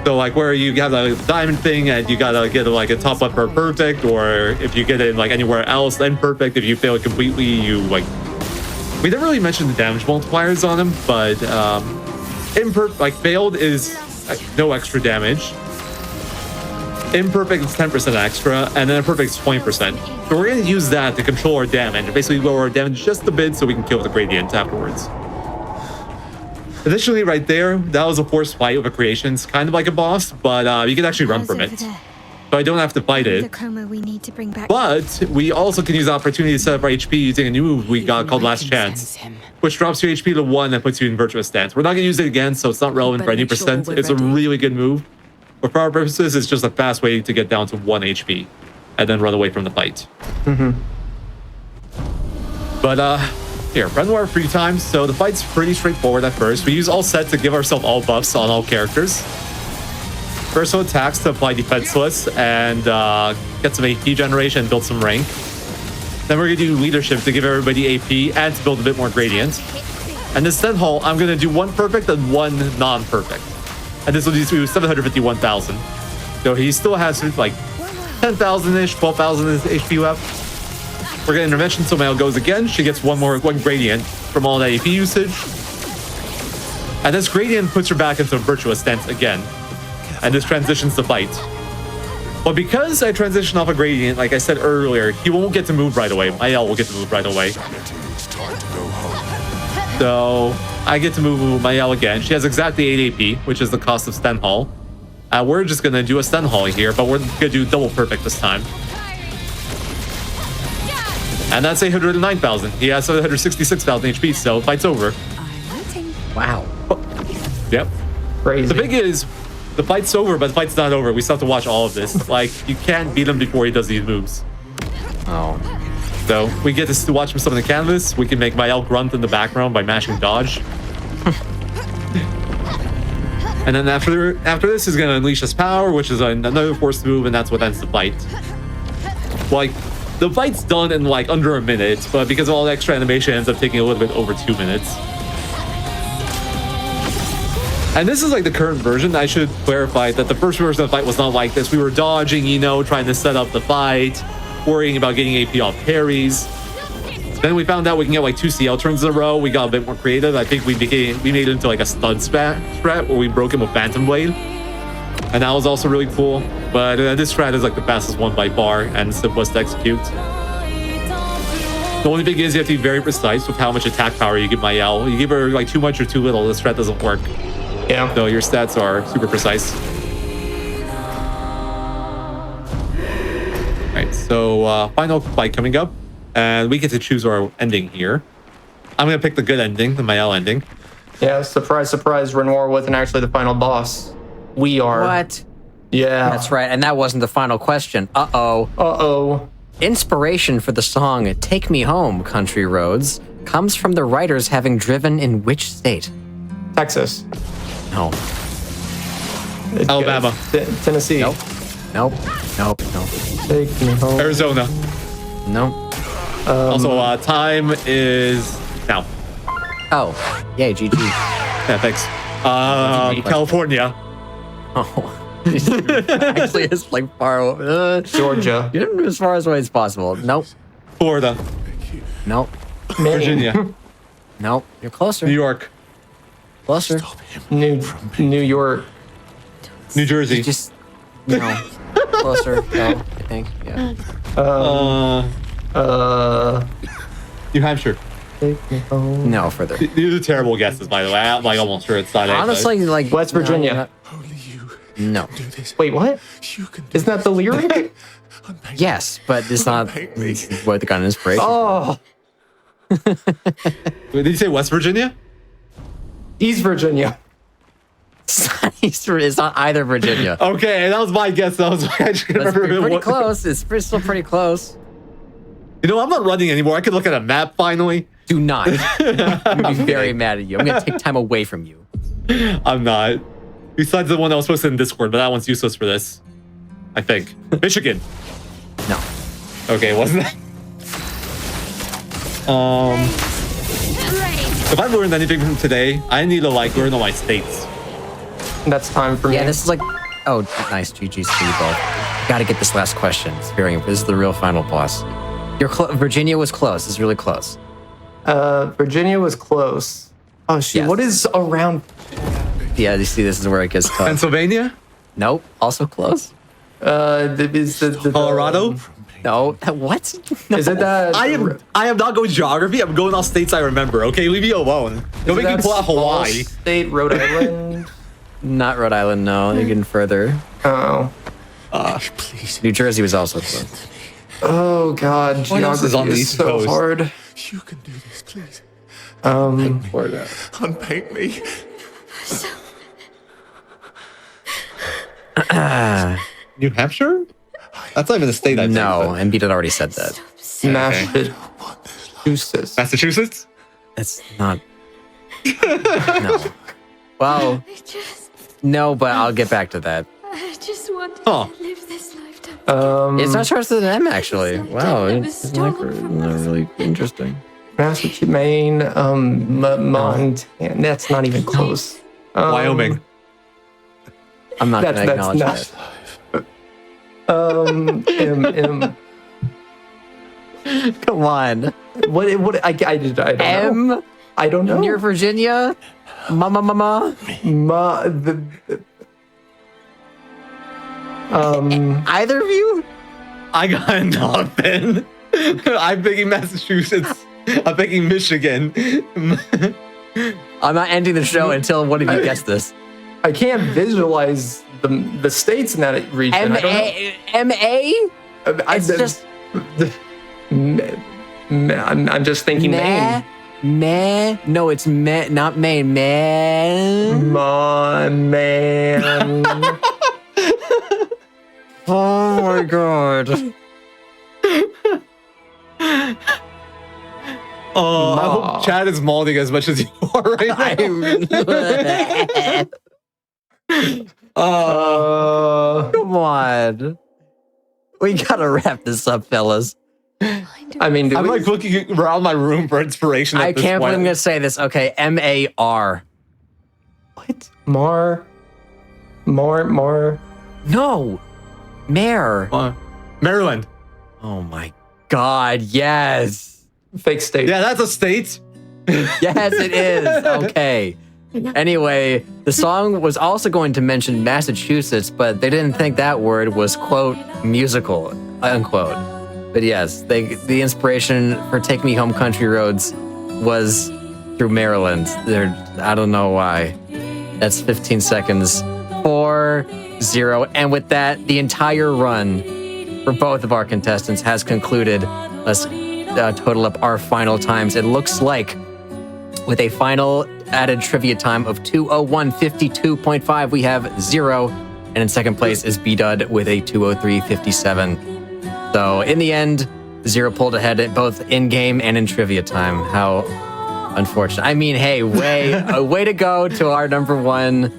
So like where you have the diamond thing and you gotta get like a top up for perfect, or if you get it like anywhere else then perfect. If you fail it completely, you like, we never really mentioned the damage multipliers on them, but like failed is no extra damage, imperfect is 10% extra, and then perfect is 20%. So we're gonna use that to control our damage and basically lower our damage just a bit so we can kill the Gradient afterwards. Additionally, right there, that was a forced fight with a creation. It's kind of like a boss, but you can actually run from it. So I don't have to fight it. We need to bring back. But we also can use the opportunity to set up our HP using a new move we got called Last Chance, which drops your HP to 1 and puts you in virtuous stance. We're not going to use it again, so it's not relevant for any percent. It's a really good move. But for our purposes, it's just a fast way to get down to 1 HP and then run away from the fight. But here, Renoir free time. So the fight's pretty straightforward at first. We use all set to give ourselves all buffs on all characters. Personal attacks to apply defenseless and get some AP generation and build some rank. Then we're going to do leadership to give everybody AP and to build a bit more gradient. And this Stenhall, I'm going to do 1 perfect and 1 non-perfect. And this will do 751,000. So he still has like 10,000-ish, 12,000 HP left. We're going to intervention, so Mail goes again. She gets one gradient from all that AP usage. And this gradient puts her back into a virtuous stance again. And this transitions the fight. But because I transition off a gradient, like I said earlier, he won't get to move right away. Mael will get to move right away. So I get to move Mael again. She has exactly 8 AP, which is the cost of Stenhall. We're just going to do a Stenhall here, but we're going to do double perfect this time. And that's 809,000. He has 766,000 HP, so fight's over. Wow. Yep. Crazy. The thing is, the fight's over, but the fight's not over. We still have to watch all of this. Like, you can't beat him before he does these moves. Oh. So we get to watch him summon the canvas. We can make Mael grunt in the background by mashing dodge. And then after this, he's going to unleash his power, which is another forced move, and that's what ends the fight. Like, the fight's done in like under a minute, but because of all the extra animation, it ends up taking a little bit over 2 minutes. And this is like the current version. I should clarify that the first version of the fight was not like this. We were dodging, you know, trying to set up the fight, worrying about getting AP off parries. Then we found out we can get like 2 CL turns in a row. We got a bit more creative. I think we made it into like a stun strat where we broke him with Phantom Blade. And that was also really cool. But this strat is like the fastest one by far and simplest to execute. The only thing is you have to be very precise with how much attack power you give Mael. You give her like too much or too little, this strat doesn't work. Yeah. So your stats are super precise. Alright, so final fight coming up. And we get to choose our ending here. I'm going to pick the good ending, the Mael ending. Yeah, surprise, surprise, Renoir wasn't actually the final boss. We are. What? Yeah. That's right, and that wasn't the final question. Uh-oh. Uh-oh. Inspiration for the song Take Me Home, Country Roads comes from the writers having driven in which state? Texas. No. It's Alabama. Tennessee. Nope. Nope. Nope. Nope. Take me home. Arizona. Nope. Also, time is now. Oh. Yay, GG. Yeah, thanks. California. Oh. Actually, it's like far away. Georgia. Get as far away as possible. Nope. Florida. Nope. Virginia. Nope. You're closer. New York. Closer. New York. New Jersey. Just no. Closer. No. think. Yeah. New Hampshire. No, further. These are terrible guesses, by the way. I'm like almost sure it's not. Honestly, like West Virginia. Only you No. do this. Wait, what? You can do Isn't that the lyric? Yes, but it's not what the gun inspiration. Oh, Wait, did you say West Virginia? East Virginia. It's not either Virginia. Okay, that was my guess. That was I just couldn't That's remember pretty what- close. It's still pretty close. You know, I'm not running anymore. I could look at a map finally. Do not. I'm gonna be very mad at you. I'm gonna take time away from you. I'm not. Besides the one that was posted in Discord, but that one's useless for this. I think. Michigan. No. Okay, wasn't that? If I've learned anything from today, I need to like learn all my states. That's time for me. Yeah, this is like. Oh, nice. GG's to you both. Got to get this last question. This is the real final boss. Virginia was close. It's really close. Virginia was close. Oh shit! Yes. What is around? Yeah, you see, this is where it gets tough. Pennsylvania? Nope. Also close. Is the Colorado? No. What? No. Is it that? I am not going geography. I'm going off states I remember. Okay, leave me alone. Don't is make me that pull out small Hawaii. State, Rhode Island. Not Rhode Island. No. You're getting further. Oh. Please. New Jersey was also close. Oh God, What else is geography on the is East so Coast? hard. You can do this, please. Unpaint me. New Hampshire? That's not even a state. I think, No, but- Embiid had already said that. Massachusetts. Massachusetts? That's not. No. Well, no, but I'll get back to that. I just want Huh. to live this lifetime. It's not starts with an M, actually. Wow, it's like really interesting. Massachusetts, Maine, Montana. That's not even close. Wyoming. I'm not going to acknowledge that's that. Come on. What? I don't know. M I don't know. near Virginia? Mama. Either of you? I got nothing. I'm picking Massachusetts. I'm picking Michigan. I'm not ending the show until one of you gets this. I can't visualize the states in that region. I don't know. M-A? It's just... I'm just thinking Maine. No, it's not Maine. Man. Man. Oh my god. Oh, I hope Chad is molding as much as you are right now. Come on. We gotta wrap this up, fellas. I mean, I'm like looking around my room for inspiration. I can't believe I'm gonna say this. Okay, M-A-R. What? Mar. No. Mare. Maryland. Oh my god, yes. Fake state. Yeah, that's a state. Yes, it is. Okay. Anyway, the song was also going to mention Massachusetts, but they didn't think that word was, quote, musical, unquote. But yes, the inspiration for Take Me Home Country Roads was through Maryland. I don't know why. That's 15 seconds. 4-0. And with that, the entire run for both of our contestants has concluded. Let's total up our final times. It looks like with a final added trivia time of 2:01:52.5, we have 0. And in second place is B-Dud with a 2:03:57. So in the end, 0 pulled ahead at both in-game and in trivia time. How unfortunate. I mean, hey, way to go to our number one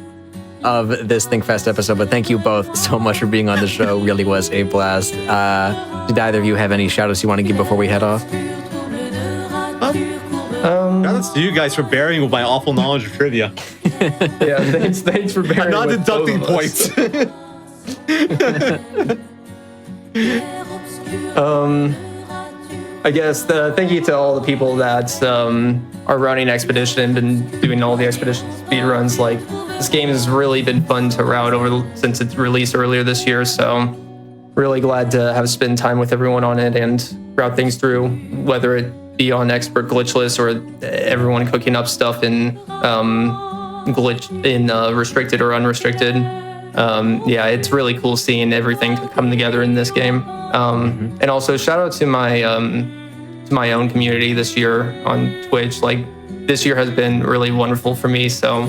of this ThinkFest episode. But thank you both so much for being on the show. Really was a blast. Did either of you have any shout-outs you want to give before we head off? Shoutouts to you guys for bearing with my awful knowledge of trivia. Yeah, thanks for bearing I'm not with deducting both of us. points. I guess thank you to all the people that are running Expedition and doing all the Expedition speedruns. Like, this game has really been fun to route since it's released earlier this year. So really glad to have spent time with everyone on it and route things through, whether it be on expert glitchless or everyone cooking up stuff in restricted or unrestricted. Yeah, it's really cool seeing everything come together in this game. And also shout out to my own community this year on Twitch. Like, this year has been really wonderful for me. So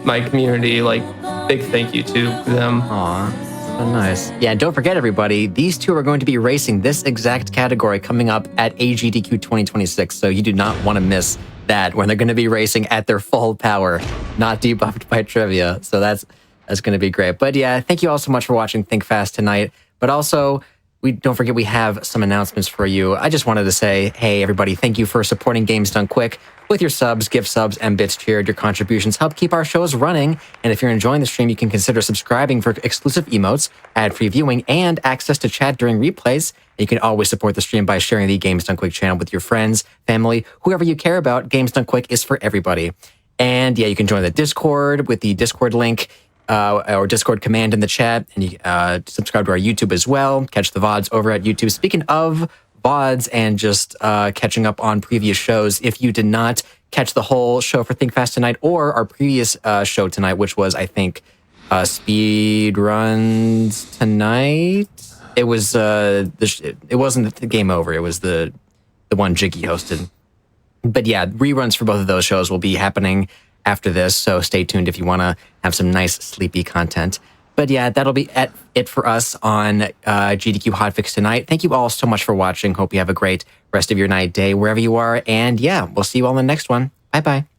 my community, like, big thank you to them. Aw, so nice. Yeah, and don't forget, everybody, these two are going to be racing this exact category coming up at AGDQ 2026. So you do not want to miss that, when they're going to be racing at their full power, not debuffed by trivia. So that's going to be great. But yeah, thank you all so much for watching Think Fast tonight. But also, don't forget we have some announcements for you. I just wanted to say, hey, everybody, thank you for supporting Games Done Quick with your subs, gift subs, and bits cheered. Your contributions help keep our shows running. And if you're enjoying the stream, you can consider subscribing for exclusive emotes, ad-free viewing, and access to chat during replays. You can always support the stream by sharing the Games Done Quick channel with your friends, family, whoever you care about. Games Done Quick is for everybody. And yeah, you can join the Discord with the Discord link or Discord command in the chat, and you subscribe to our YouTube as well. Catch the VODs over at YouTube. Speaking of VODs and just catching up on previous shows, if you did not catch the whole show for Think Fast tonight or our previous show tonight, which was, I think, Speedruns tonight, it was it wasn't the Game Over. It was the one Jiggy hosted. But yeah, reruns for both of those shows will be happening after this, so stay tuned if you want to have some nice sleepy content. But yeah, that'll be it for us on GDQ Hotfix tonight. Thank you all so much for watching. Hope you have a great rest of your night, day, wherever you are. And yeah, we'll see you all in the next one. Bye-bye.